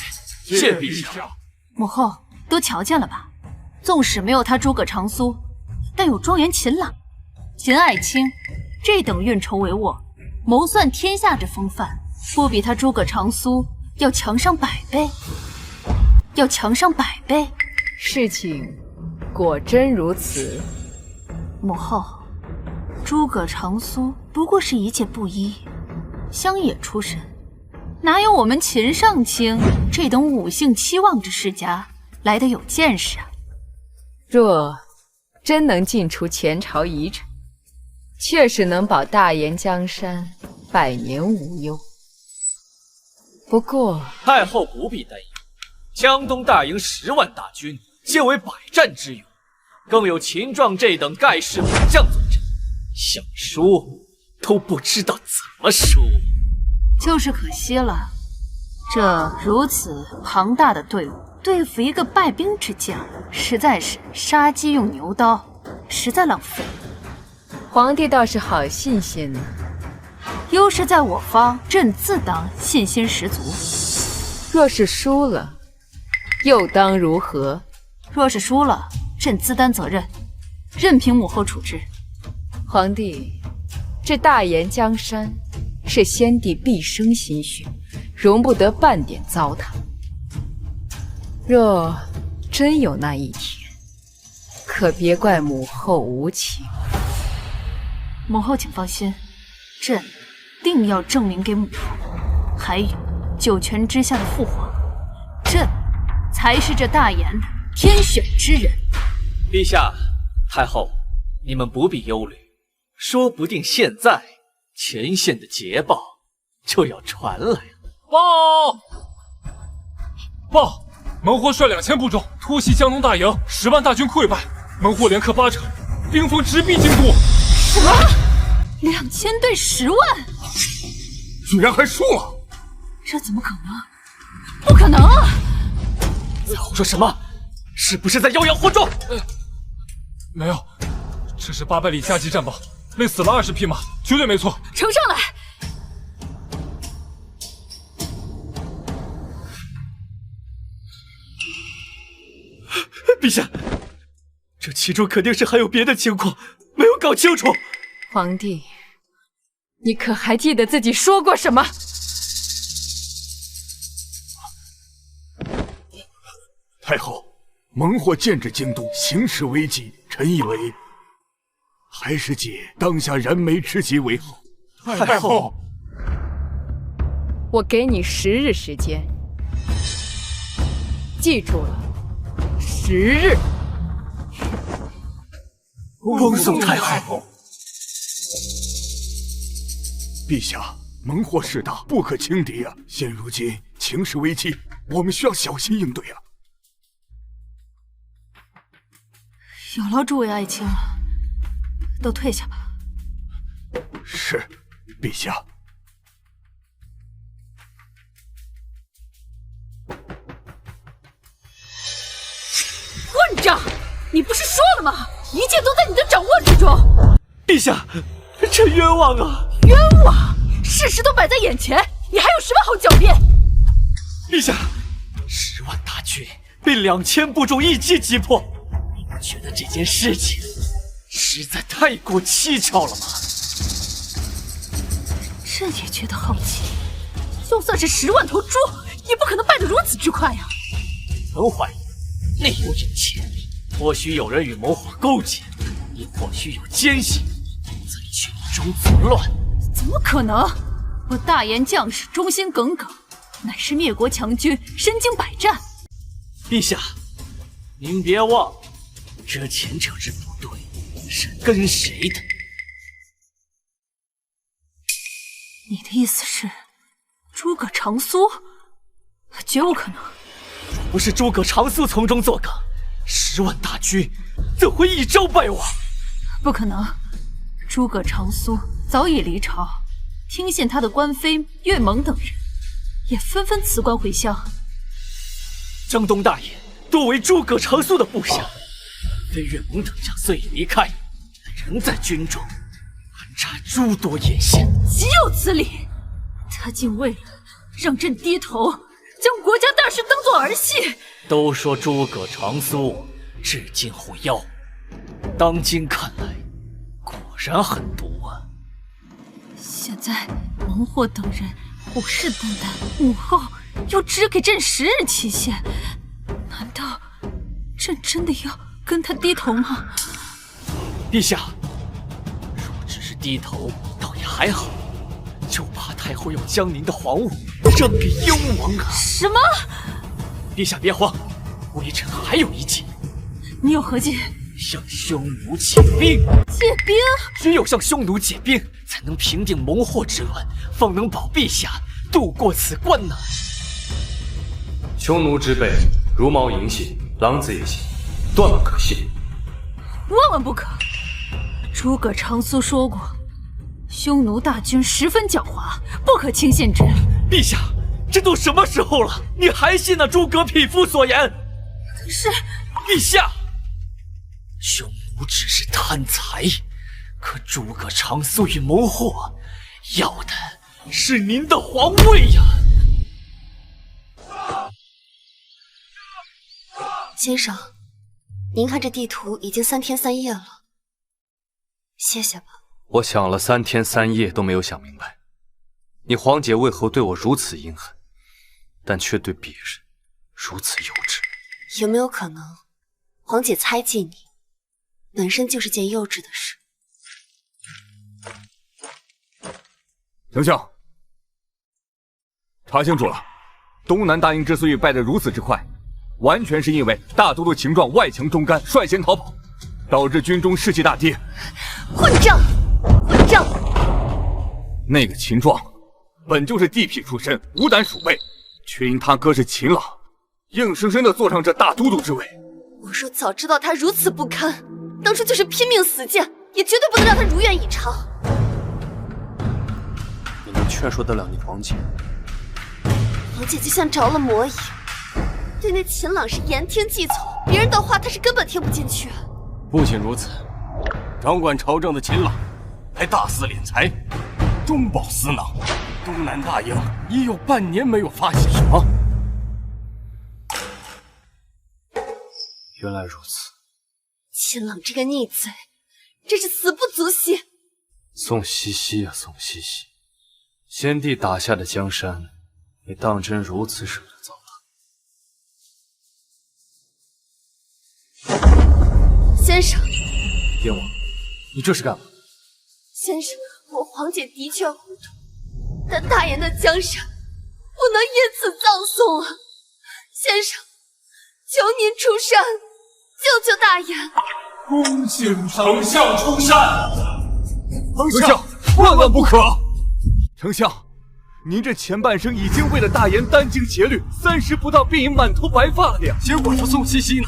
谢陛下。母后都瞧见了吧？纵使没有他诸葛长苏，但有庄园秦朗、秦爱卿这等运筹帷幄、谋算天下之风范，不比他诸葛长苏要强上100倍，要强上100倍。事情果真如此？母后，诸葛长苏不过是一介布衣，乡野出身，哪有我们秦上卿这等5姓7望之世家来得有见识啊？若真能尽除前朝遗臣，确实能保大燕江山100年无忧。不过太后不必担忧，江东大营10万大军，皆为百战之勇，更有秦壮这等盖世猛将坐镇，想输都不知道怎么输。就是可惜了，这如此庞大的队伍，对付一个败兵之将，实在是杀鸡用牛刀，实在浪费。皇帝倒是好信心呢。优势在我方，朕自当信心十足。若是输了，又当如何？若是输了，朕自担责任，任凭母后处置。皇帝，这大燕江山是先帝毕生心血，容不得半点糟蹋。若真有那一天，可别怪母后无情。母后请放心，朕定要证明给母后，还有九泉之下的父皇，朕才是这大燕的天选之人。陛下、太后，你们不必忧虑，说不定现在前线的捷报就要传来了。报！门户率2000部众突袭江东大营，10万大军溃败，门户连克8城，兵锋直逼京都。什么？2000对10万？居然还输了！这怎么可能？不可能啊！在胡说什么？是不是在妖言惑众？没有，这是800里加急战报，累死了20匹马，绝对没错。呈上来。陛下，这其中肯定是还有别的情况没有搞清楚。皇帝，你可还记得自己说过什么？太后，猛火剑至京都，形势危急，臣以为还是解当下燃眉之急为好。太后，我给你10日时间，记住了，10日。恭送太后。陛下，猛火势大，不可轻敌啊！现如今情势危机，我们需要小心应对啊！有劳诸位爱卿了，都退下吧。是，陛下。混账！你不是说了吗？一切都在你的掌握之中。陛下，臣冤枉啊！冤枉！事实都摆在眼前，你还有什么好狡辩？陛下，10万大军被2000部众一击击破，你不觉得这件事情实在太过蹊跷了吗？朕也觉得好奇，就算是10万头猪，也不可能败得如此之快呀！曾怀疑内有隐情，或许有人与谋划勾结，亦或许有奸细在军中作乱。怎么可能？我大燕将士忠心耿耿，乃是灭国强军，身经百战。陛下，您别忘了，这前这支部队是跟谁的？你的意思是，诸葛长苏？绝无可能。不是诸葛长苏从中作梗，10万大军怎会一朝败亡？不可能，诸葛长苏早已离朝，听信他的官妃月蒙等人也纷纷辞官回乡。江东大爷多为诸葛长苏的部下，飞月蒙等将虽已离开，但仍在军中安插诸多眼线，岂有此理！他竟为了让朕低头，将国家大事当作儿戏。都说诸葛长苏至今护妖，当今看来，果然很毒啊！现在蒙霍等人虎视眈眈，母后又只给朕10日期限，难道朕真的要跟他低头吗？陛下，若只是低头，倒也还好，就怕太后要将您的皇位让给幽王啊！什么？陛下别慌，微臣还有一计。你有何计？向匈奴解兵。解兵？只有向匈奴解兵，才能平定蒙霍之乱，方能保陛下渡过此关呢。匈奴之辈如毛淫信，狼子野心，断不可信。万万不可！诸葛长苏说过，匈奴大军十分狡猾，不可轻信之。陛下，这都什么时候了，你还信那诸葛匹夫所言？可是，陛下，匈奴只是贪财，可诸葛长苏与蒙霍要的是您的皇位呀！先生，您看这地图已经3天3夜了，歇歇吧。我想了3天3夜都没有想明白，你皇姐为何对我如此阴狠，但却对别人如此幼稚？有没有可能，皇姐猜忌你，本身就是件幼稚的事？丞相，查清楚了，东南大营之所以败得如此之快，完全是因为大都督秦壮外强中干，率先逃跑，导致军中士气大跌。混账！混账！那个秦壮本就是地痞出身，无胆鼠辈，却因他哥是秦朗，硬生生的坐上这大都督之位。我若早知道他如此不堪，当初就是拼命死谏，也绝对不能让他如愿以偿。你能劝说得了你皇姐？皇姐就像着了魔一样，对那秦朗是言听计从，别人的话他是根本听不进去。不仅如此，掌管朝政的秦朗还大肆敛财，中饱私囊，东南大营已有半年没有发现。什么？原来如此。秦朗这个逆贼，真是死不足惜。宋西西呀，宋西西，先帝打下的江山，你当真如此舍得走了？先生，燕王，你这是干嘛？先生，我皇姐的确糊涂，但大言的江山不能因此葬送啊！先生，求您出山救救大言！恭请丞相出山。丞相，万万不可！丞相，您这前半生已经为了大言殚精竭虑，30不到便已满头白发了呀！结果这宋西西呢？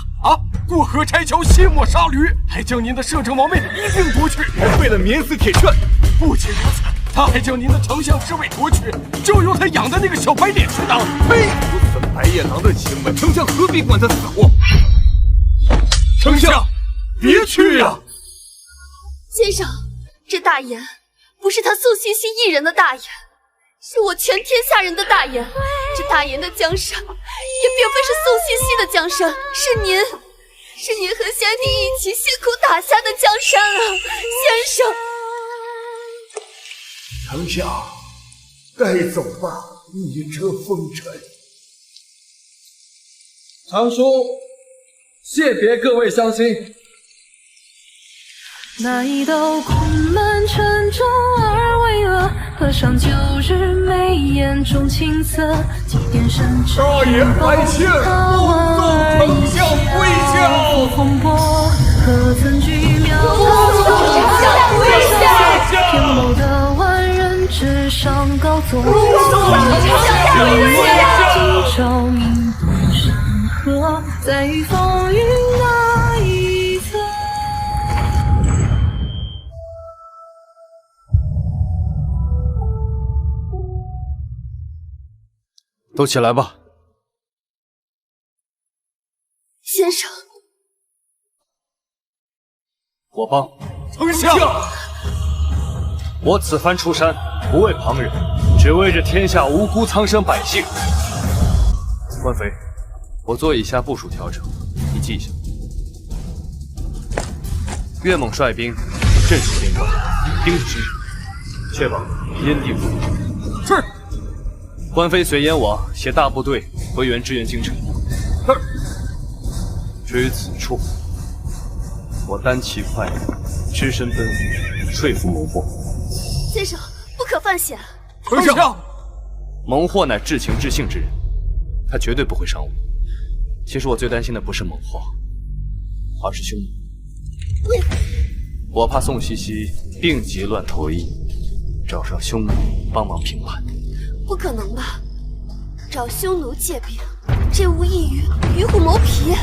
过河拆桥，卸磨杀驴，还将您的摄政王位一并夺去。我为了免死铁券，不仅如此，他还将您的丞相之位夺去，就由他养的那个小白脸去当。呸！如此白夜狼的行为，丞相何必管他死活？丞相，别去呀！先生，这大言不是他宋西西一人的大言，是我全天下人的大言。这大言的江山，也并非是宋西西的江山，是您和先帝一起辛苦打下的江山啊，先生。丞相，该走吧，你这风尘。长叔，谢别各位乡亲。那一道困满沉重而巍峨，河上旧日眉眼中青涩，祭奠深沉大言百姓，恭送丞相归乡。风波，何曾惧渺小？天谋的万人之上高坐，今朝明度山河，在于风云那一侧。都起来吧。先生，我帮。丞相，我此番出山，不为旁人，只为这天下无辜苍生百姓。关飞，我做以下部署调整，你记下。岳猛率兵镇守边关，盯住京城，确保边地不乱。是。关飞随燕王携大部队回援支援京城。是。至于此处，我单骑快马，只身奔赴，说服蒙霍。先生，不可犯险。丞相，蒙霍乃至情至性之人，他绝对不会伤我。其实我最担心的不是蒙霍，而是匈奴。我怕宋西西病急乱投医，找上匈奴帮忙平叛。不可能吧？找匈奴借兵，这无异于与虎谋皮。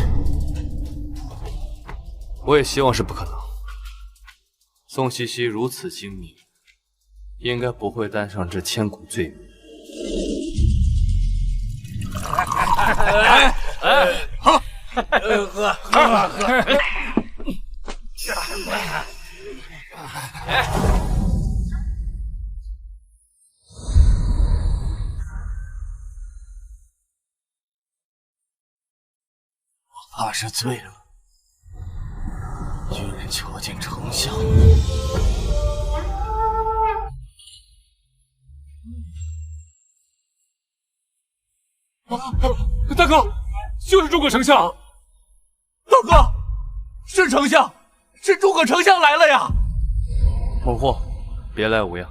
我也希望是不可能。宋西西如此精明，应该不会担上这千古罪名。好，喝。我怕是醉了。居然囚禁丞相！大哥，就是诸葛丞相！大哥，是丞相，是诸葛丞相来了呀！孟获，别来无恙。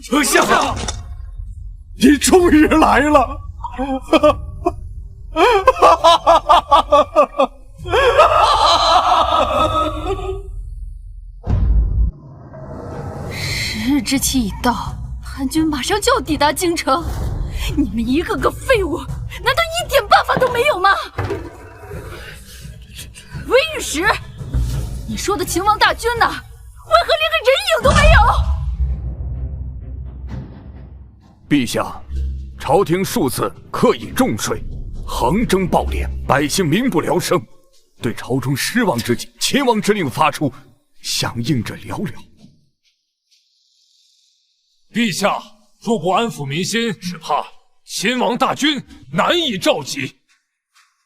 丞相，你终于来了！10日之期已到，叛军马上就要抵达京城，你们一个个废物，难道一点办法都没有吗？魏御史，你说的秦王大军呢？为何连个人影都没有？陛下，朝廷数次刻意重税，横征暴敛，百姓民不聊生。对朝中失望之际，秦王之令发出，响应者寥寥。陛下若不安抚民心，只怕秦王大军难以召集。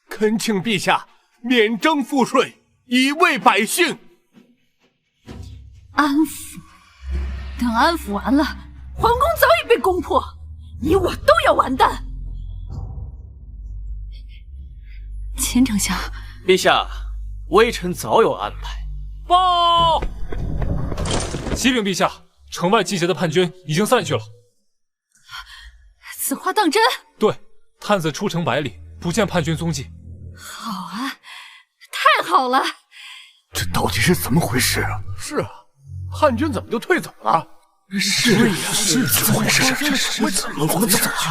恳请陛下免征赋税，以慰百姓。安抚？等安抚完了，皇宫早已被攻破，你我都要完蛋。秦丞相，陛下，微臣早有安排。报！启禀陛下，城外集结的叛军已经散去了。此话当真？对，探子出城100里，不见叛军踪迹。好啊，太好了！这到底是怎么回事啊？是啊，叛军怎么就退走了？是怎么回事？这怎么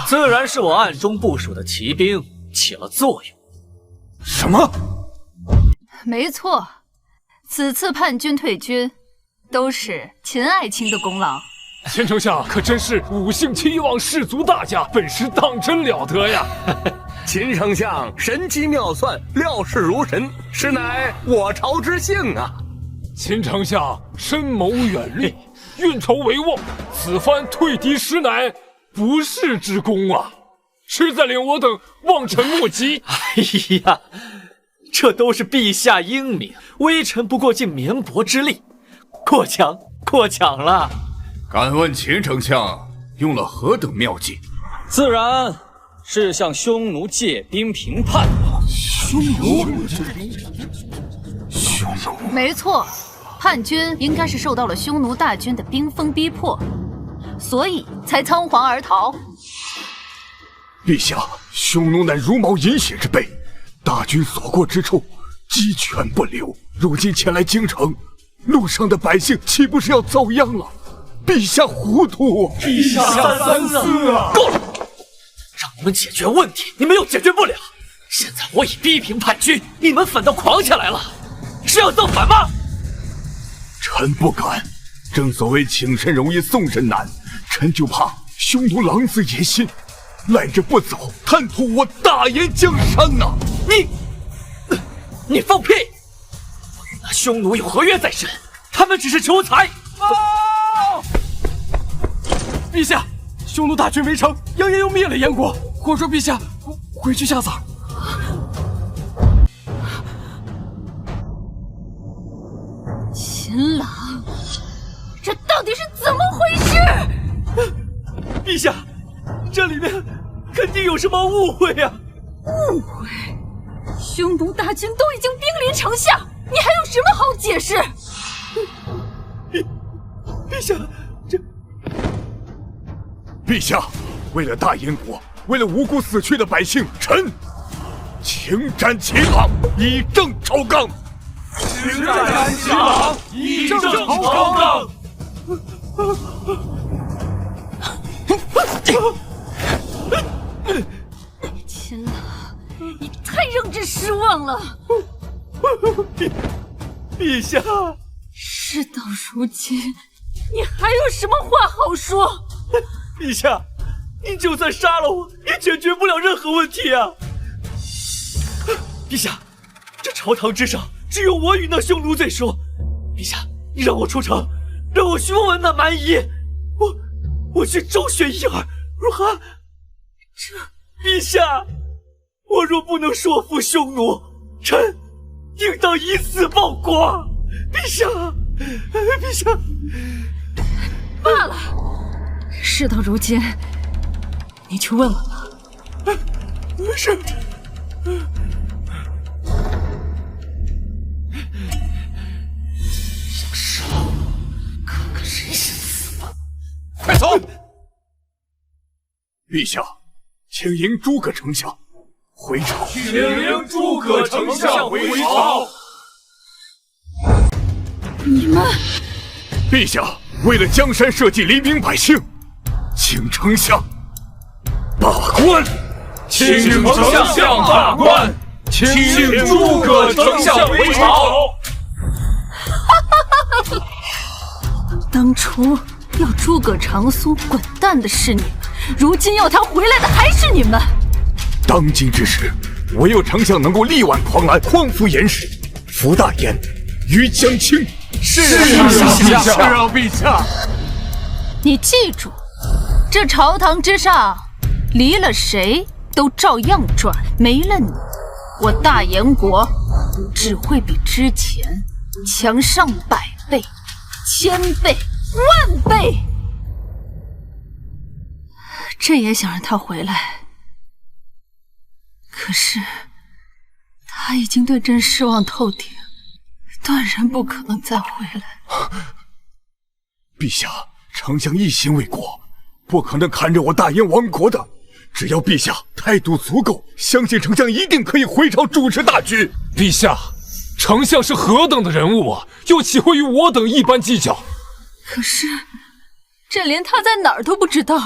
自然是我暗中部署的骑兵起了作用。什么？没错，此次叛军退军，都是秦爱卿的功劳。秦丞相可真是5姓7望氏族大家，本事当真了得呀！秦丞相神机妙算，料事如神，实乃我朝之幸啊！秦丞相深谋远虑，运筹帷幄，此番退敌实乃不世之功啊！实在令我等望尘莫及。哎呀，这都是陛下英明，微臣不过尽绵薄之力，过奖了。敢问秦丞相用了何等妙计？自然是向匈奴借兵平叛。匈奴？没错，叛军应该是受到了匈奴大军的兵锋逼迫，所以才仓皇而逃。陛下，匈奴乃如毛饮血之辈，大军所过之处，鸡犬不留。如今前来京城，路上的百姓岂不是要遭殃了？陛下糊涂，陛下三思啊！够了，让你们解决问题，你们又解决不了。现在我已逼平叛军，你们反倒狂起来了，是要造反吗？臣不敢。正所谓请神容易送神难，臣就怕匈奴狼子野心，赖着不走，贪图我大燕江山呐！你放屁！我与那匈奴有合约在身，他们只是求财。陛下，匈奴大军围城，扬言要灭了燕国。或说陛下回去下葬。秦朗，这到底是怎么回事？陛下，这里面肯定有什么误会呀！误会？匈奴大军都已经兵临城下，你还有什么好解释？陛下，陛下，为了大燕国，为了无辜死去的百姓，臣请斩秦朗，以正朝纲。请斩秦朗，以正朝纲。秦朗，你太让朕失望了。陛下，事到如今，你还有什么话好说？陛下，您就算杀了我，也解决不了任何问题啊！陛下，这朝堂之上只有我与那匈奴最熟。陛下，你让我出城，让我询问那蛮夷，我去周旋一二，如何？陛下，我若不能说服匈奴，臣定当以死报国。陛下，陛下，罢了。事到如今，你去问问吧。是。想杀我，看看谁先死吧！快走！陛下，请迎诸葛丞相回朝。请迎诸葛丞相回朝。你们，陛下为了江山社稷、黎民百姓，请丞相罢官。请丞相罢官。请诸葛丞相回朝。当初要诸葛长苏滚蛋的是你们，如今要他回来的还是你们。当今之时，唯有丞相能够力挽狂澜，匡扶严氏，扶大燕于将倾。是啊，陛下。你记住，这朝堂之上，离了谁都照样转，没了你，我大燕国只会比之前强上100倍、1000倍、10000倍。朕也想让他回来，可是他已经对朕失望透顶，断然不可能再回来。陛下，丞相一心为国，不可能看着我大燕亡国的。只要陛下态度足够，相信丞相一定可以回朝主持大局。陛下，丞相是何等的人物啊，又岂会与我等一般计较？可是朕连他在哪儿都不知道，如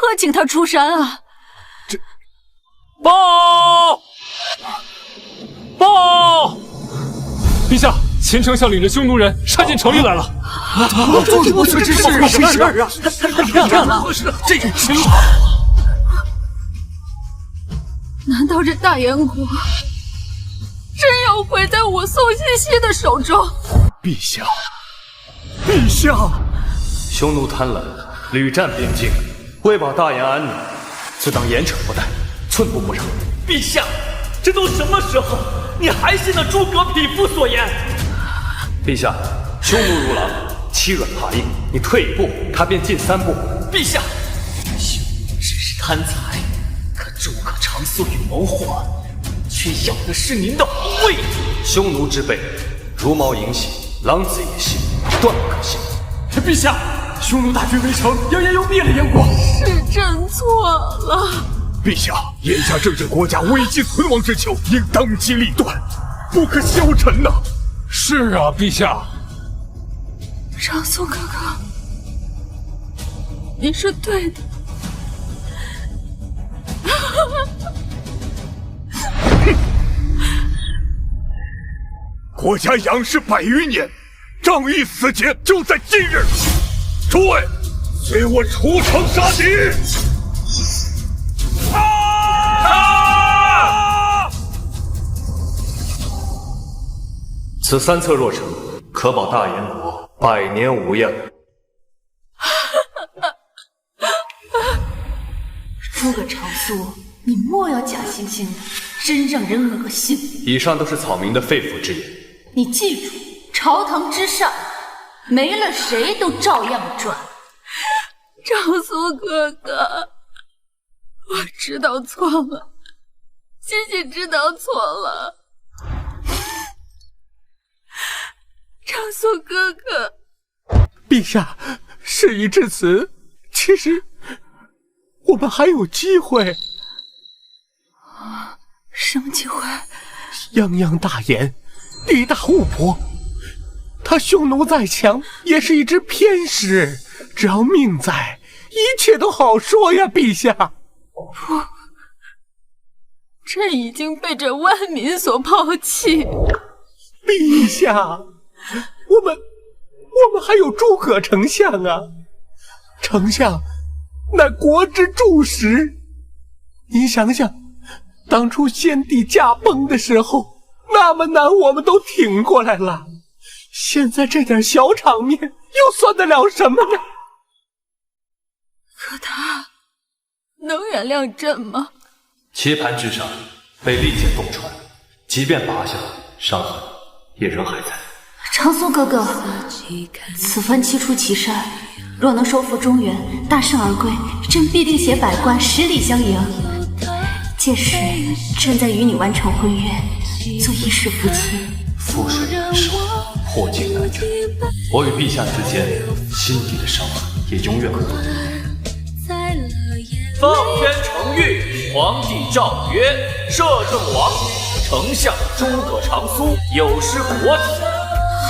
何请他出山啊？这报！陛下，秦丞相领着匈奴人杀进城里来了。这是什么事啊？太漂亮了！这个秦朗，难道这大燕国真要毁在我宋茜茜的手中？陛下，陛下！匈奴贪婪，屡占边境，为保大燕安宁，自当严惩不贷，寸步不让。陛下，这都什么时候，你还信那诸葛匹夫所言？陛下，匈奴如狼，欺软怕硬，你退一步，他便进3步。陛下，匈奴只是贪财，可诸葛长苏与谋划，却要的是您的皇位。匈奴之辈，茹毛饮血，狼子野心，断不可信。陛下，匈奴大军围城，扬言要灭了燕国。是朕错了。陛下，眼下正是国家危机存亡之秋，应当机立断，不可消沉呐。是啊，陛下。长苏哥哥，你是对的。国家养士100余年，仗义死节就在今日！诸位，随我出城杀敌！此3策若成，可保大燕国百年无恙。诸葛长苏，你莫要假惺惺的，真让人恶心。以上都是草民的肺腑之言。你记住，朝堂之上，没了谁都照样转。长苏哥哥，我知道错了，谢谢知道错了。长苏哥哥，陛下，事已至此，其实我们还有机会。什么机会？泱泱大燕，地大物博，他匈奴再强，也是一只偏师。只要命在，一切都好说呀，陛下。不，朕已经被这万民所抛弃。陛下，我们还有诸葛丞相啊！丞相乃国之柱石，您想想，当初先帝驾崩的时候，那么难我们都挺过来了，现在这点小场面又算得了什么呢？可他能原谅朕吗？棋盘之上被利剑洞穿，即便拔下，伤痕也仍还在。长苏哥哥，此番七出祁山，若能收复中原，大胜而归，朕必定携百官十里相迎。届时，朕再与你完成婚约，做一世夫妻。覆水难收，破镜难圆。我与陛下之间心底的伤痕也永远不断。奉天承运，皇帝诏曰：摄政王，丞相诸葛长苏有失国体。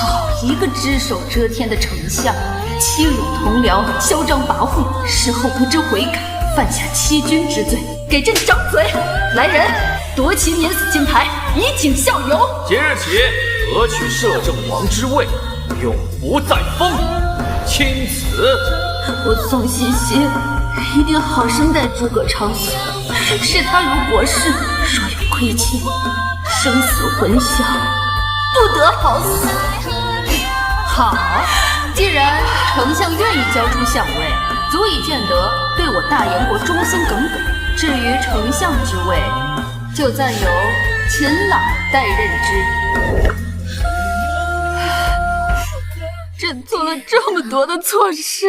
好一个只手遮天的丞相，欺辱同僚，嚣张跋扈，事后不知悔改，犯下欺君之罪，给朕掌嘴！来人，夺其免死金牌，以儆效尤。即日起，革去摄政王之位，永不再封。钦此。我宋茜茜一定好生待诸葛长苏，视他如国士，若有亏欠，生死混淆，不得好死。好，既然丞相愿意交出相位，足以见得对我大燕国忠心耿耿。至于丞相之位，就暂由秦朗代任之。朕做了这么多的错事，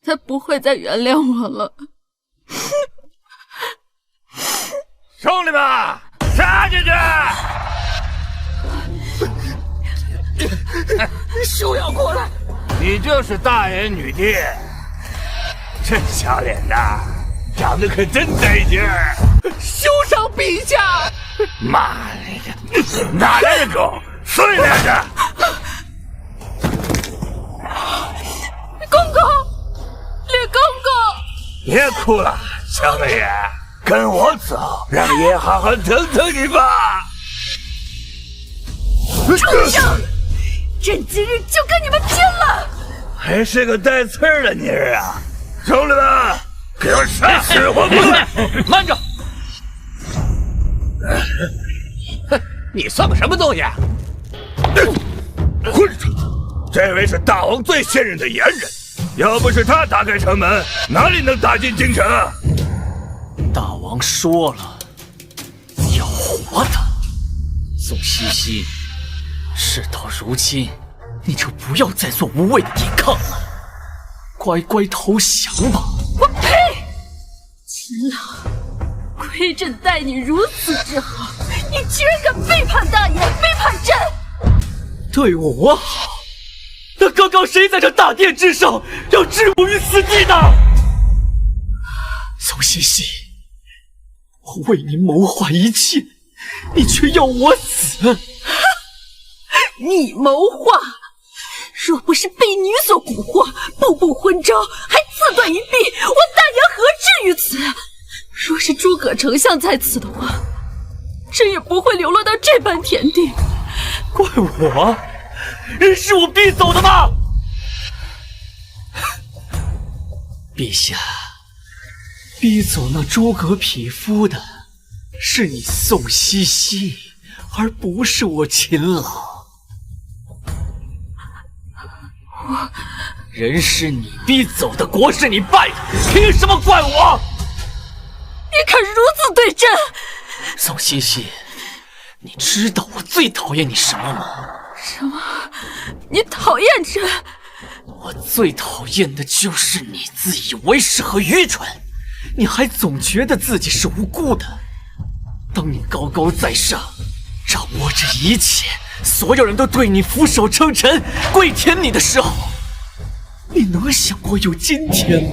他不会再原谅我了。兄弟们，杀进去！休要过来！你就是大燕女帝，这小脸呐，长得可真得劲儿。休伤陛下！妈的，哪来的狗？碎脸的！公公，李公公，别哭了，小美人，跟我走，让爷好好疼疼你吧。丞相，朕今日就跟你们拼了！还是个带刺儿的妮儿啊！兄弟们，给我杀死活不论！慢着！你算个什么东西？混账！这位是大王最信任的言人，要不是他打开城门，哪里能打进京城？大王说了，要活的。宋茜茜，事到如今，你就不要再做无谓的抵抗了，乖乖投降吧！我呸！秦朗，亏朕待你如此之好，你居然敢背叛大燕，背叛朕！对我好，那刚刚谁在这大殿之上要置我于死地呢？宋茜茜，我为你谋划一切，你却要我死！你谋划？若不是被女所蛊惑，步步昏招，还自断一臂，我大燕何至于此？若是诸葛丞相在此的话，朕也不会流落到这般田地。怪我？人是我逼走的吗？陛下，逼走那诸葛匹夫的是你宋茜茜，而不是我秦老。人是你逼走的，国是你败的，凭什么怪我？你敢如此对朕？宋茜茜，你知道我最讨厌你什么吗？什么？你讨厌朕？我最讨厌的就是你自以为是和愚蠢，你还总觉得自己是无辜的。当你高高在上，掌握着一切，所有人都对你俯首称臣、跪舔你的时候，你能想过有今天吗？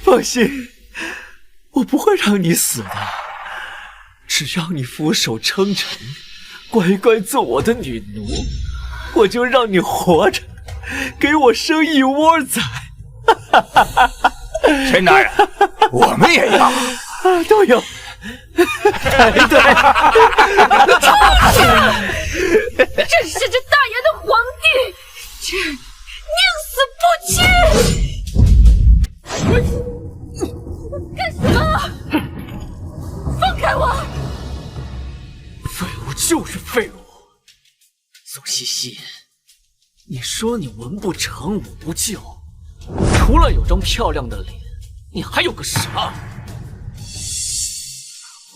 放心，我不会让你死的。只要你俯首称臣，乖乖做我的女奴，我就让你活着，给我生一窝崽。陈大人，我们也要，都有。对，朕是这大炎的皇帝，朕宁死不屈！干什么？放开我！废物就是废物。宋茜茜，你说你文不成武不就，除了有张漂亮的脸，你还有个啥？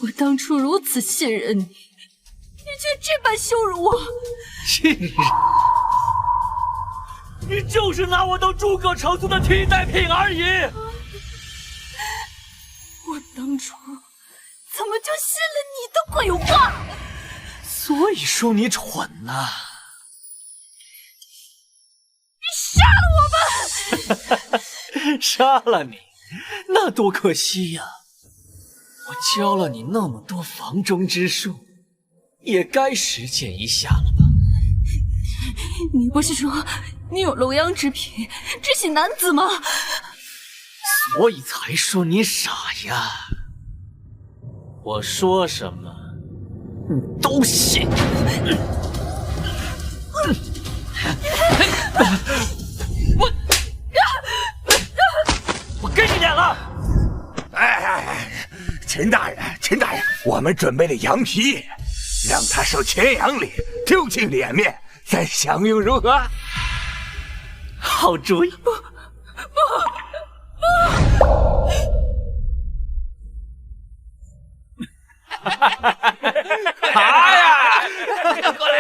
我当初如此信任你，你却这般羞辱我。信任？你就是拿我当诸葛长苏的替代品而已。我当初怎么就信了你的鬼话？所以说你蠢呐！你杀了我吧！杀了你，那多可惜呀！我教了你那么多房中之术，也该实践一下了吧？你不是说你有龙阳之品，只喜男子吗？所以才说你傻呀！我说什么，你都信。我给你脸了！秦大人，秦大人，我们准备了羊皮，让他受前阳礼，丢尽脸面，再享用如何？好主意！不！爬呀！过来！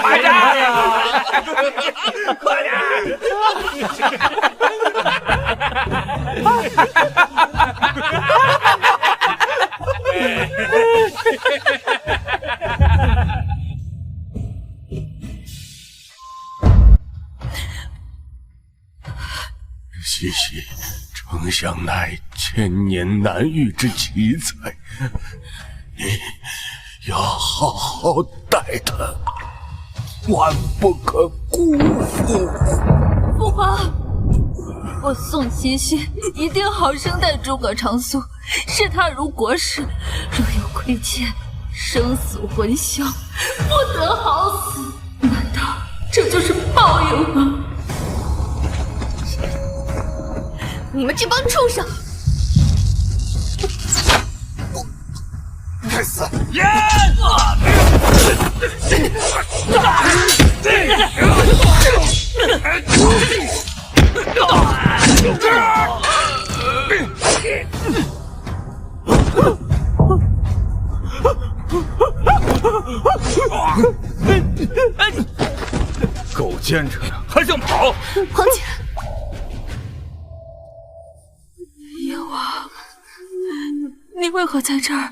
快点！快点！茜茜，丞相乃千年难遇之奇才，你要好好待他，万不可辜负。父皇，我宋茜茜一定好生待诸葛长苏，视他如国士，若有亏欠，生死魂消，不得好死。难道这就是报应吗？你们这帮畜生！该死！够坚持的，还想跑？皇姐，燕王，你为何在这儿？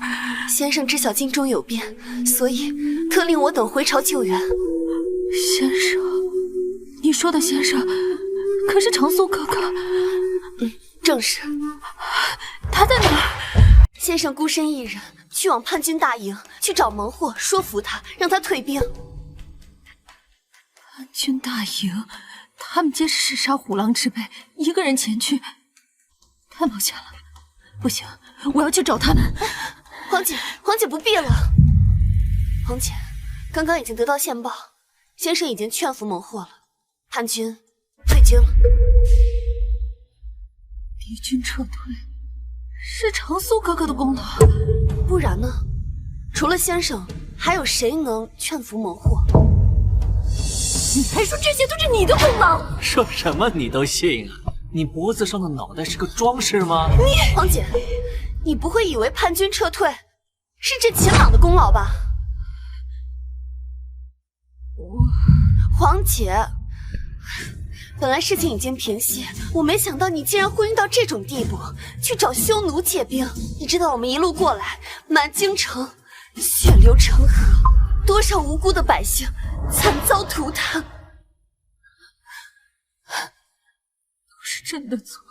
先生知晓京中有变，所以特令我等回朝救援。先生，你说的先生可是长苏哥哥？正是。他在哪儿？先生孤身一人去往叛军大营，去找猛火说服他，让他退兵。军大营，他们皆是嗜杀虎狼之辈，一个人前去，太冒险了。不行，我要去找他们。皇姐不必了。皇姐，刚刚已经得到线报，先生已经劝服孟获了，叛军退京了。敌军撤退，是长苏哥哥的功劳，不然呢？除了先生，还有谁能劝服孟获？你还说这些都是你的功劳？说什么你都信啊？你脖子上的脑袋是个装饰吗？皇姐，你不会以为叛军撤退是这秦朗的功劳吧？皇姐，本来事情已经平息，我没想到你竟然昏晕到这种地步，去找匈奴借兵。你知道我们一路过来，满京城血流成河，多少无辜的百姓惨遭涂炭。都是朕的错，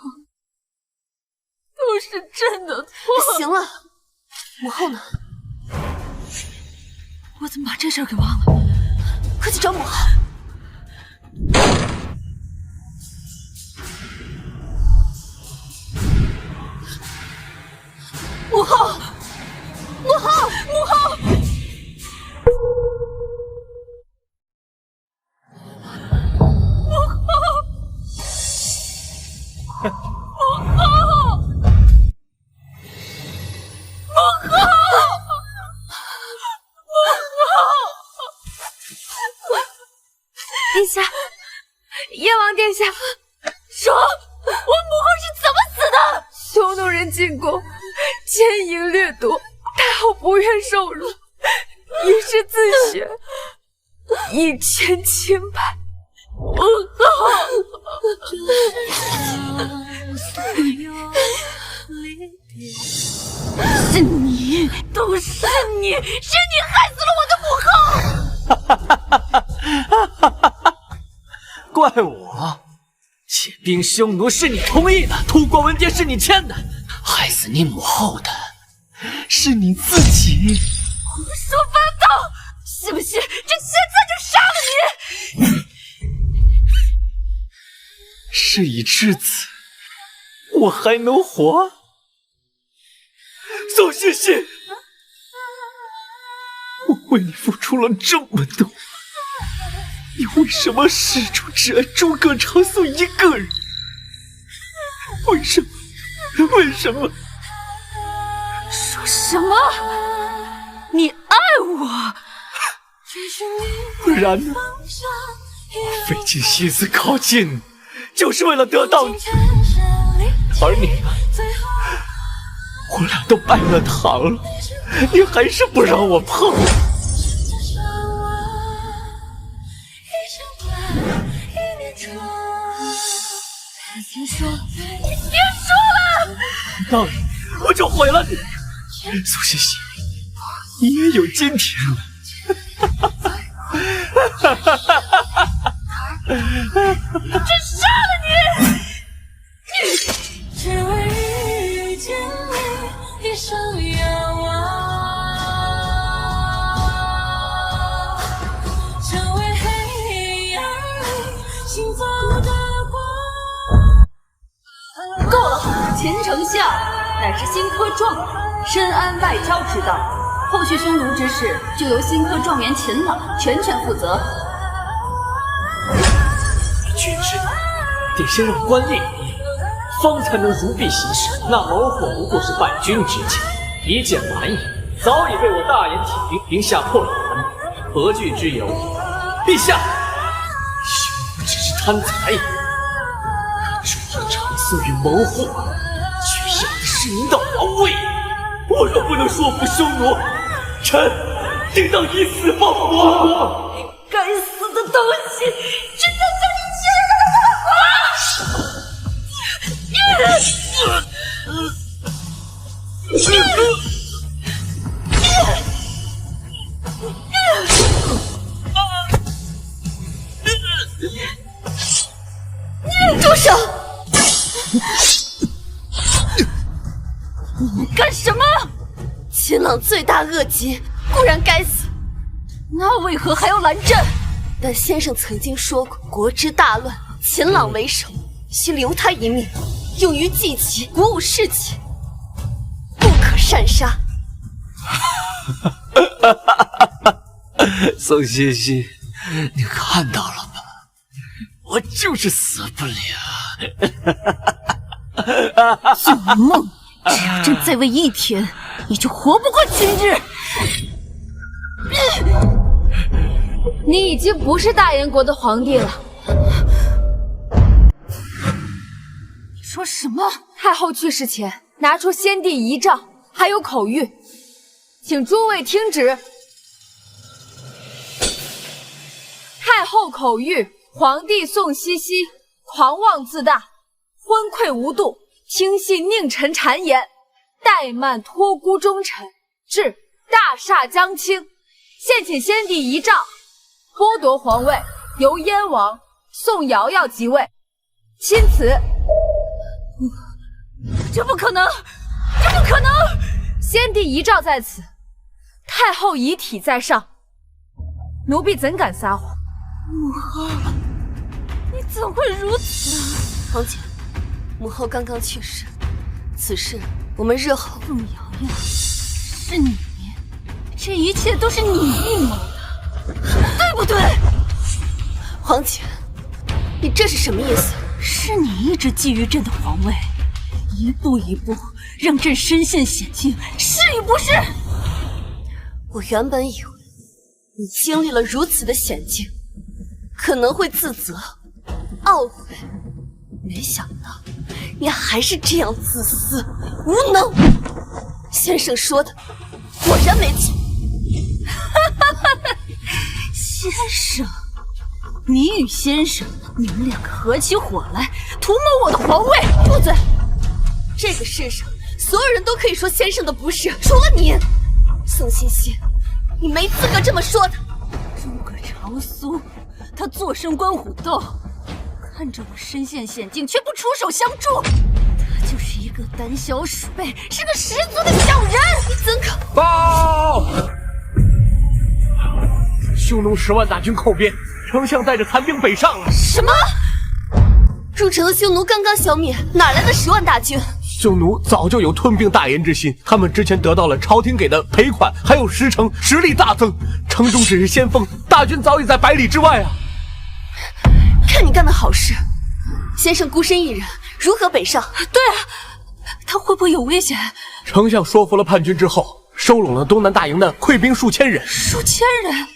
都是朕的错。行了，母后呢？我怎么把这事儿给忘了？快去找母后。母后，母后，母后！殿下，燕王殿下，说，我母后是怎么死的？匈奴人进宫，奸淫掠夺，太后不愿受辱，于是自血，以全清白。母后，是你，都是你，是你害死了我的母后！怪我，起兵匈奴是你同意的，吐国文牒是你签的，害死你母后的是你自己。胡说八道！信不信朕现在就杀了你？事已至此，我还能活？宋欣欣，我为你付出了这么多，你为什么始终只爱诸葛长苏一个人？为什么？为什么？说什么？你爱我？不然呢？我费尽心思靠近你，就是为了得到你，而你，我俩都拜了堂了，你还是不让我碰。别说了，你别说了！到你，我就毁了你。苏欣欣，你也有今天了。朕杀了你！只为遇见你，一生遥望。只为黑夜里行走的光。够了！秦丞相乃是新科状元，深谙外交之道，后续匈奴之事就由新科状元秦朗全权负责。君知道，得先让官吏方才能如臂行事。那谋火不过是败军之计，一介蛮夷，早已被我大言铁兵并下破了门。何惧之有？陛下，匈奴只是贪财，可诸葛长苏与谋火，却要的是您的皇位。我若不能说服匈奴，臣定当以死报国。该死的东西！朕要将你切了个住手！你干什么？秦朗罪大恶极，固然该死，那为何还要拦朕？但先生曾经说过，国之大乱，秦朗为首，需留他一命，用于祭旗，鼓舞士气，不可擅杀。宋茜茜，你看到了吗？我就是死不了。做梦！只要朕在位一天，你就活不过今日。你已经不是大燕国的皇帝了。你说什么？太后去世前，拿出先帝遗诏，还有口谕，请诸位听旨。太后口谕：皇帝宋茜茜狂妄自大，昏聩无度，听信佞臣谗言，怠慢托孤忠臣，致大厦将倾。现请先帝遗诏，剥夺皇位，由燕王宋瑶瑶即位。钦此。这不可能！这不可能！先帝遗诏在此，太后遗体在上，奴婢怎敢撒谎？母后，你怎会如此？皇姐，母后刚刚去世，此事我们日后。宋瑶瑶，是你，这一切都是你预谋的，对不对？皇姐，你这是什么意思？是你一直觊觎朕的皇位，一步一步让朕身陷险境，是与不是？我原本以为你经历了如此的险境，可能会自责、懊悔，没想到你还是这样自私、无能。先生说的果然没错。先生，你与先生，你们两个合起伙来图谋我的皇位。住嘴！这个世上所有人都可以说先生的不是，除了你。宋茜茜，你没资格这么说他。诸葛长苏，他坐生关虎斗，看着我身陷险境却不出手相助，他就是一个胆小鼠辈，是个十足的小人。你怎可报！匈奴10万大军寇边，丞相带着残兵北上了。什么？入城的匈奴刚刚消灭，哪来的10万大军？匈奴早就有吞并大燕之心，他们之前得到了朝廷给的赔款，还有10城，实力大增。城中只是先锋，大军早已在100里之外啊！看你干的好事，先生孤身一人，如何北上？对啊，他会不会有危险？丞相说服了叛军之后，收拢了东南大营的溃兵数千人。数千人？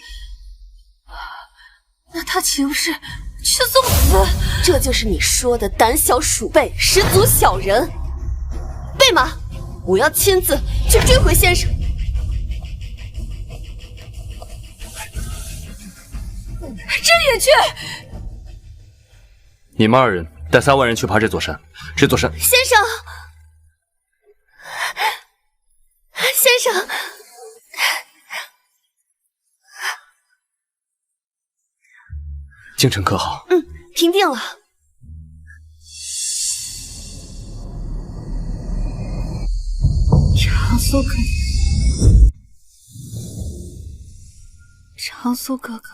那他岂不是去送死？这就是你说的胆小鼠辈，十足小人。备马，我要亲自去追回先生。朕也去。你们2人带3万人去爬这座山。这座山，先生，先生，京城可好？平定了。长苏哥哥，长苏哥哥，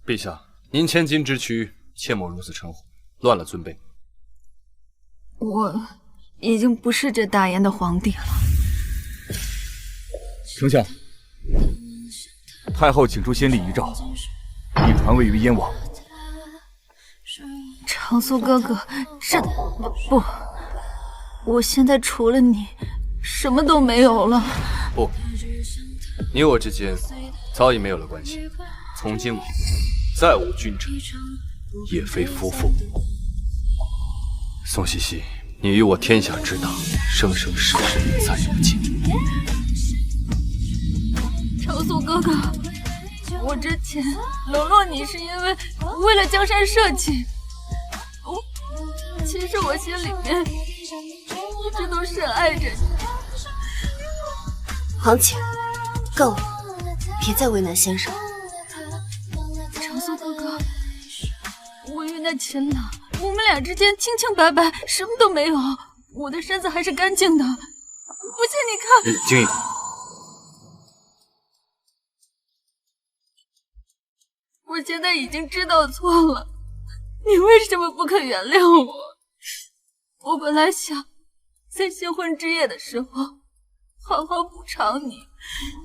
陛下，您千金之躯，切莫如此称呼，乱了尊卑。我已经不是这大燕的皇帝了。丞相，太后请出先帝遗诏，已传位于燕王。长苏哥哥，这不，我现在除了你，什么都没有了。不，你我之间早已没有了关系。从今往后，再无君臣，也非夫妇。宋茜茜，你与我天下之大，生生世世再不见。长苏哥哥，我之前冷落你是因为了江山社稷。其实我心里面一直都深爱着你。皇姐，够了，别再为难先生。长苏哥哥，我与那秦朗，我们俩之间清清白白，什么都没有，我的身子还是干净的。不信你看。静怡，现在已经知道错了，你为什么不肯原谅我？我本来想在新婚之夜的时候好好补偿你。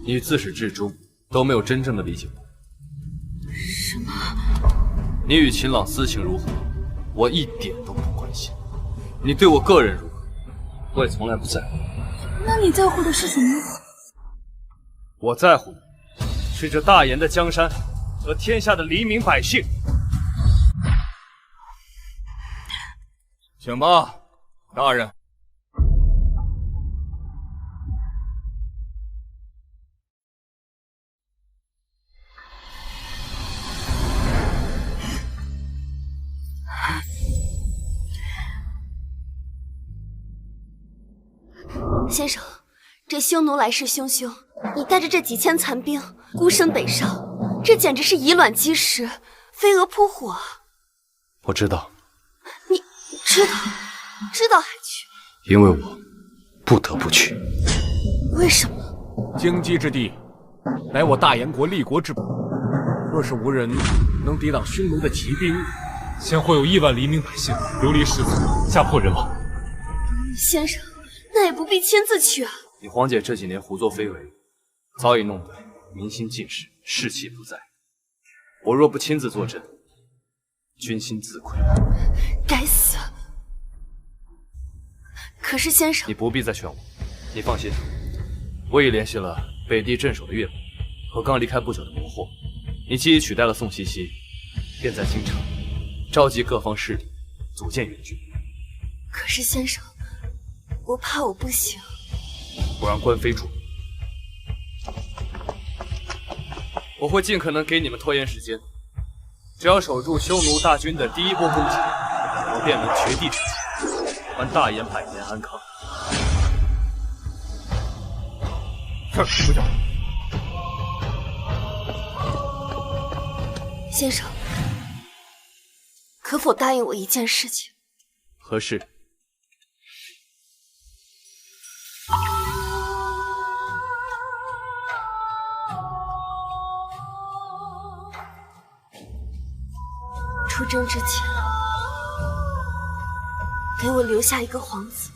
你自始至终都没有真正的理解我。什么？你与秦朗私情如何，我一点都不关心。你对我个人如何，我也从来不在乎。那你在乎的是什么？我在乎的是这大炎的江山和天下的黎民百姓。请吧，大人。先生，这匈奴来势汹汹，你带着这几千残兵孤身北上，这简直是以卵击石，飞蛾扑火。我知道，你知道还去？因为我不得不去。为什么？荆棘之地，乃我大燕国立国之本。若是无人能抵挡匈奴的骑兵，先会有1万黎民百姓流离失所，家破人亡。先生。那也不必亲自去啊！你黄姐这几年胡作非为，早已弄得民心尽失，士气不在。我若不亲自坐镇，军心自溃。该死！可是先生，你不必再劝我。你放心，我已联系了北地镇守的岳母和刚离开不久的魔霍。你既已取代了宋西西，便在京城召集各方势力，组建援军。可是先生。我怕我不行，我让官妃住。我会尽可能给你们拖延时间，只要守住匈奴大军的第一波攻击，我便能绝地反击，还大燕百年安康。是，部长。先生，可否答应我一件事情？何事？出征之前，给我留下一个皇子。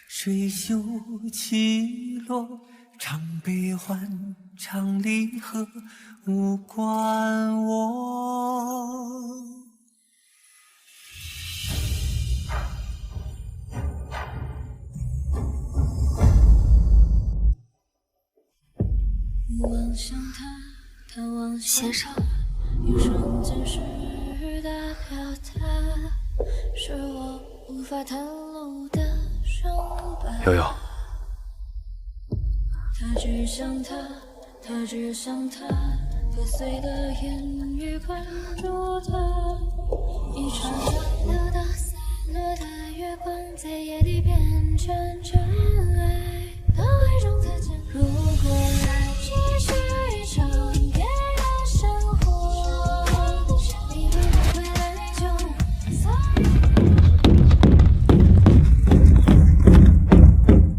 水袖起落，唱悲欢，唱离合，无关我。先生，瑶瑶，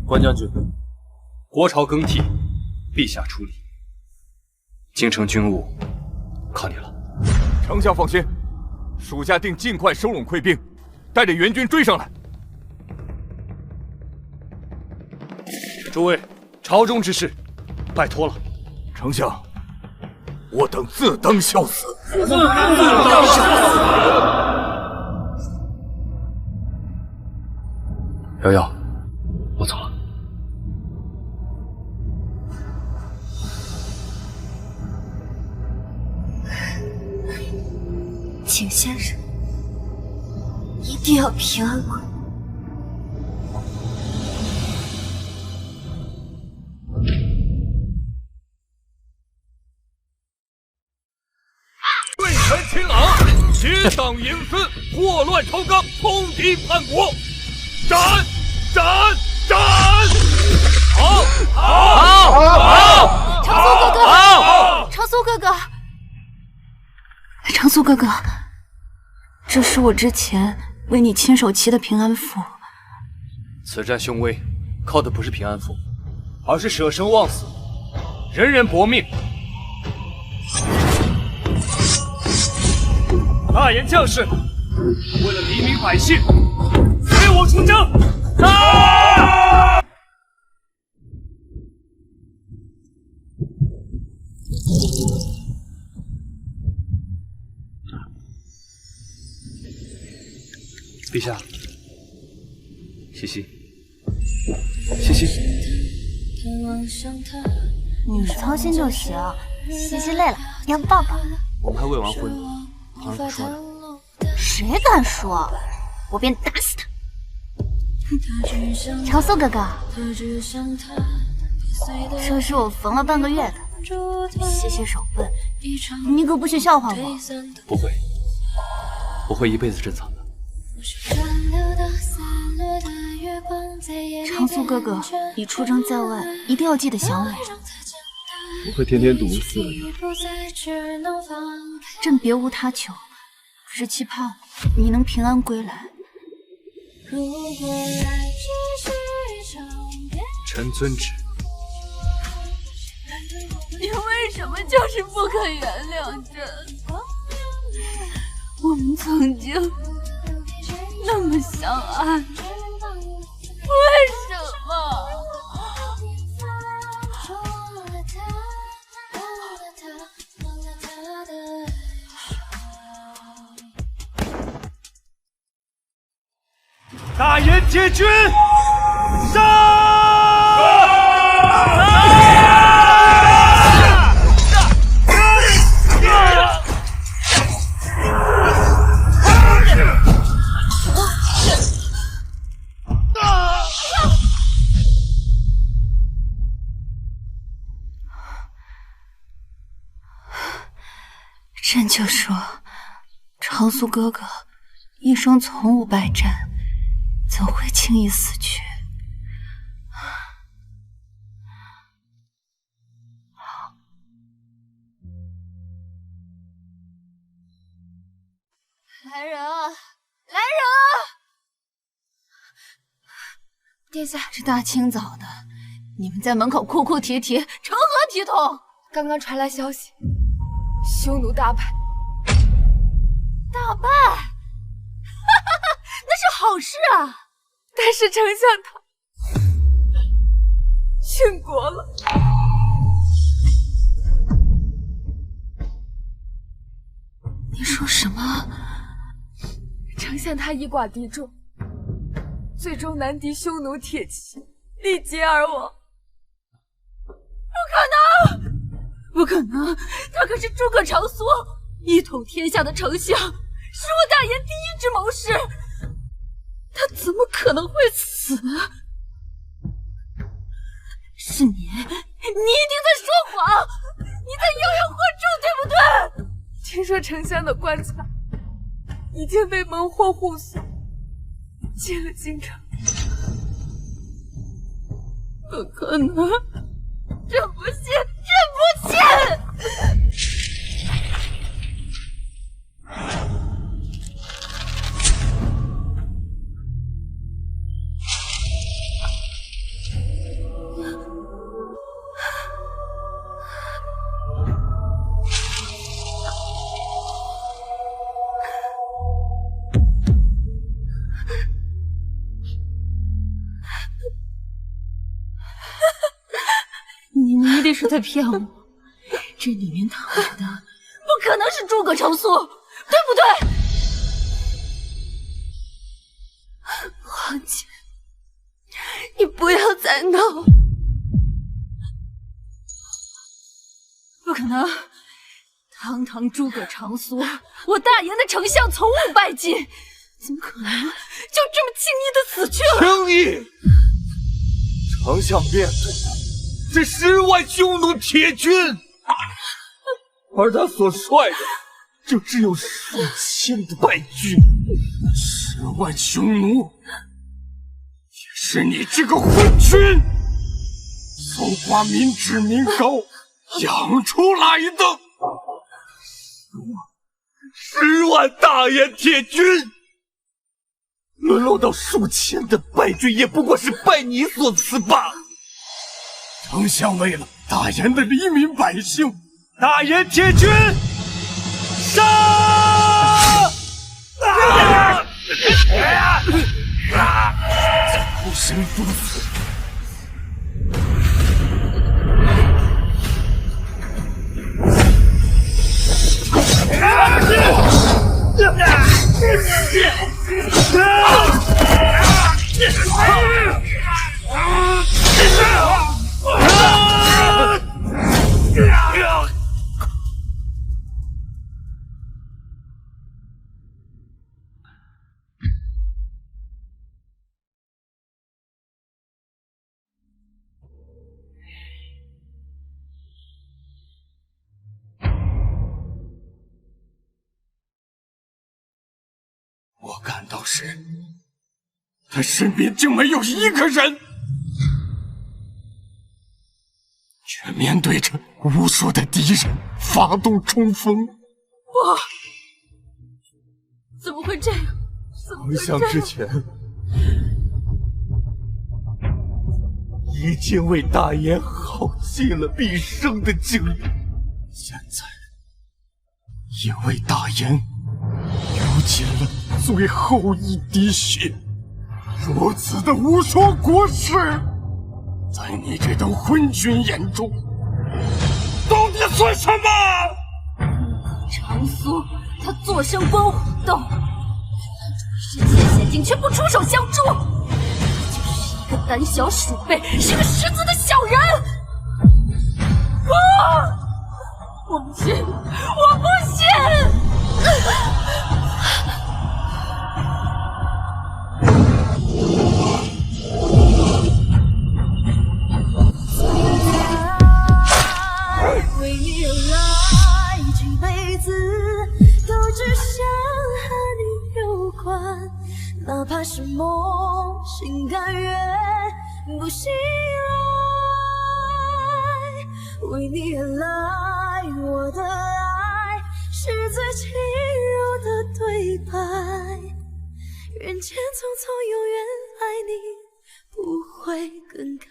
关将军，国朝更替，陛下出力，京城军务靠你了。丞相放心，属下定尽快收拢溃兵，带着援军追上来。诸位，朝中之事，拜托了。丞相，我等自当效死。自当效死。瑶瑶，我走了。请先生一定要平安归。对臣秦朗，结党营私，祸乱朝纲，通敌叛国，斩！好！长苏哥哥，长苏哥哥，长苏哥哥。这是我之前为你亲手骑的平安符。此战凶危，靠的不是平安符，而是舍生忘死，人人搏命。大言将士，为了黎民百姓，随我出征！啊！陛下，西西，西西，你操心就行。西西累了，要抱抱。我们还未完婚，旁人说的。谁敢说？我便打死他！长苏哥哥，这是我缝了半个月的，西西手笨，你可不许笑话我。不会，我会一辈子珍藏的。长苏哥哥，你出征在外，一定要记得想我。我会天天毒死你。朕别无他求，只期盼你能平安归来。臣遵旨。你为什么就是不肯原谅朕？我们曾经那么相爱，为什么？大燕铁军上！朕就说，长苏哥哥一生从无败战，怎会轻易死去？来人啊！来人啊！殿下，这大清早的，你们在门口哭哭啼啼，成何体统？刚刚传来消息，匈奴大败。大败？那是好事啊！但是丞相他殉国了。你说什么？丞相他以寡敌众，最终难敌匈奴铁骑，力竭而亡。不可能！不可能！他可是诸葛长苏，一统天下的丞相，是我大燕第一只谋士。他怎么可能会死？是你，你一定在说谎，你在妖言惑众，对不对？听说丞相的官差已经被蒙混护送进了京城。不可能！朕不信！朕不信！你一定是在骗我，这里面躺着的不可能是诸葛长苏，对不对？皇姐，你不要再闹！不可能！堂堂诸葛长苏，我大燕的丞相从无败绩，怎么可能就这么轻易的死去了？轻易！丞相面对的是10万匈奴铁军，而他所率的就只有数千的败军。10万匈奴，也是你这个混群搜刮民脂民膏养出来的。10万大燕铁军，沦落到数千的败军，也不过是拜你所赐罢了。丞相为了大燕的黎民百姓，大燕铁军杀！不生不死。我赶到时，他身边竟没有一个人，却面对着无数的敌人发动冲锋。不，怎么会这样？丞相之前已经为大燕耗尽了毕生的精力，现在也为大燕流尽了最后一滴血。如此的无说国事，在你这等昏君眼中，到底算什么？长苏，他坐山观虎斗，身陷险境却不出手相助，他就是一个胆小鼠辈，是个失足的小人。不，我不信，我不信！为你而来，这辈子都只想和你有关，哪怕是梦，心甘愿不醒来。为你而来，我的爱是最轻柔的对白，人间匆匆，永远爱你，不会更改。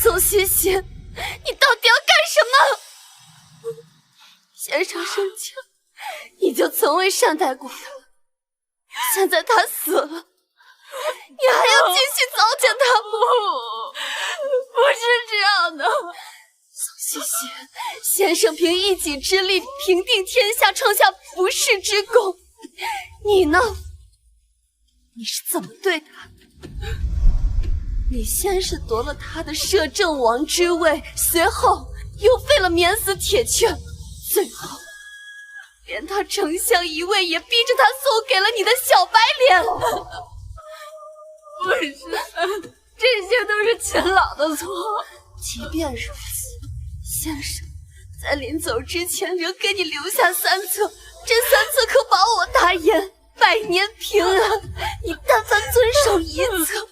宋茜茜，你到底要干什么？先生生前，你就从未善待过他，现在他死了，你还要继续糟践他吗？不是这样的，宋茜茜，先生凭一己之力平定天下，创下不世之功，你呢？你是怎么对他的？你先是夺了他的摄政王之位，随后又废了免死铁券，最后连他丞相一位也逼着他送给了你的小白脸。不是，这些都是秦老的错。即便如此，先生在临走之前仍给你留下3册，这3册可保我大燕100年平安。你但凡遵守1册，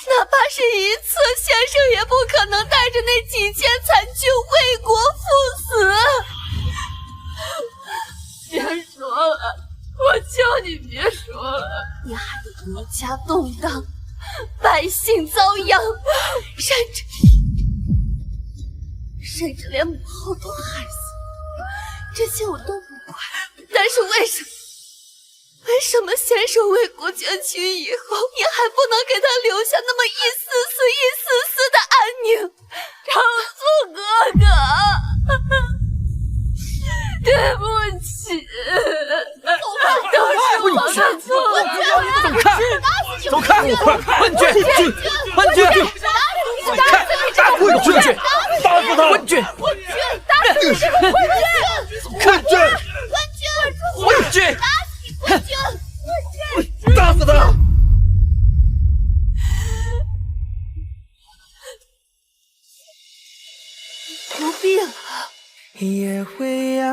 哪怕是1册，先生也不可能带着那几千残军为国赴死。别说了，我求你别说了。你害得国家动荡，百姓遭殃，甚至连母后都害死，这些我都不怪。但是为什么先生为国捐躯以后，你还不能给他留下那么一丝丝的安宁？长苏哥哥，对不起，都是我的错。走开！昏君！昏君！昏君！打死他！昏君！打死你这个昏君！昏君！昏君！打死他！不必了。夜未央，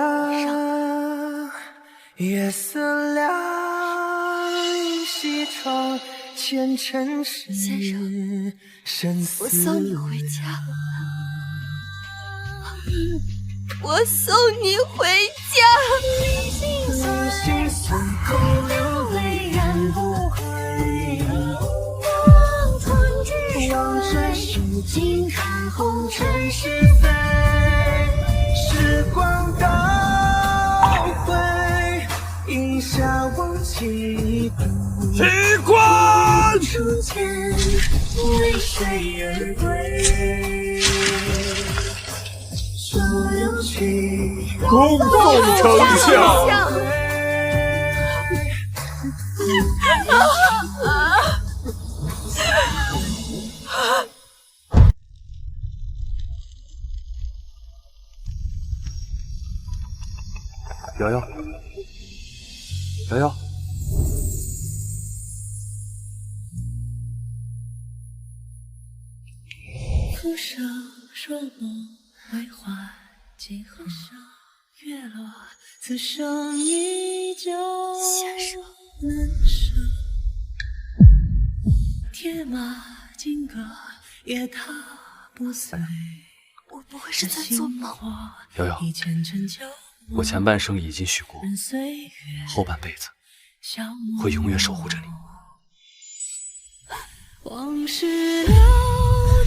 月色凉，西窗前尘世，先生，我送你回家。我送你回家。心随后流，泪染不回。望穿数尽看红尘是非，时光倒回，一下忘记奇观初见，为谁而归？所有情恭送丞相。瑶瑶，瑶瑶，浮生若梦，为花几何伤？月落，此生依旧难舍。铁马金戈，也踏不碎。我不会是在做梦。瑶瑶，我前半生已经许过，后半辈子会永远守护着你。往事流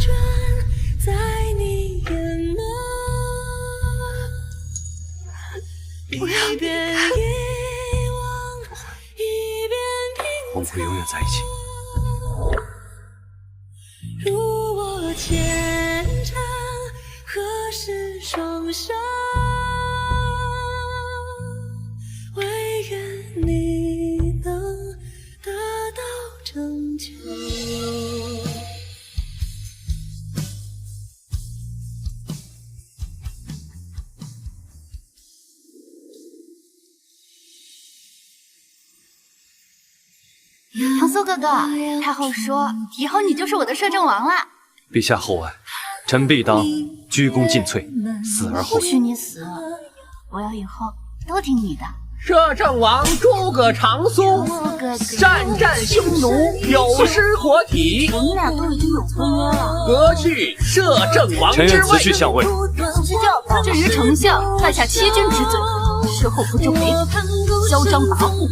转在你眼眸，一边遗忘，一边拼。我们会永远在一起。如我前尘，何时双手？唯愿你能得到拯救。长苏哥哥，太后说以后你就是我的摄政王了。陛下厚爱，臣必当鞠躬尽瘁，死而后不许你死，我要以后都听你的。摄政王诸葛长苏，善战匈奴，有失国体。你俩都已经有婚约了，革去摄政王之位。臣愿辞去相位。赐教吧。至于丞相犯下欺君之罪，事后不正为嚣张跋扈，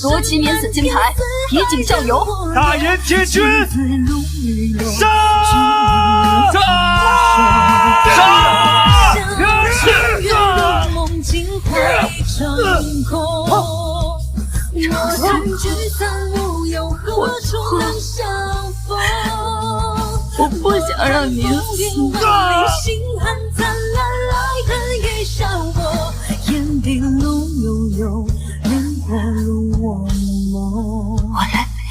夺其免死金牌，以儆效尤。大言铁军，杀！我不想让你死。我来陪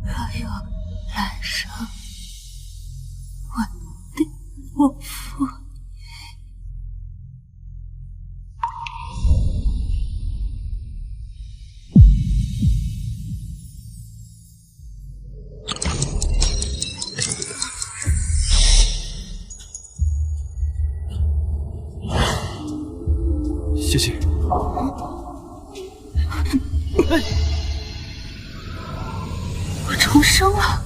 若有来生，我定不负。谢谢。我重生了。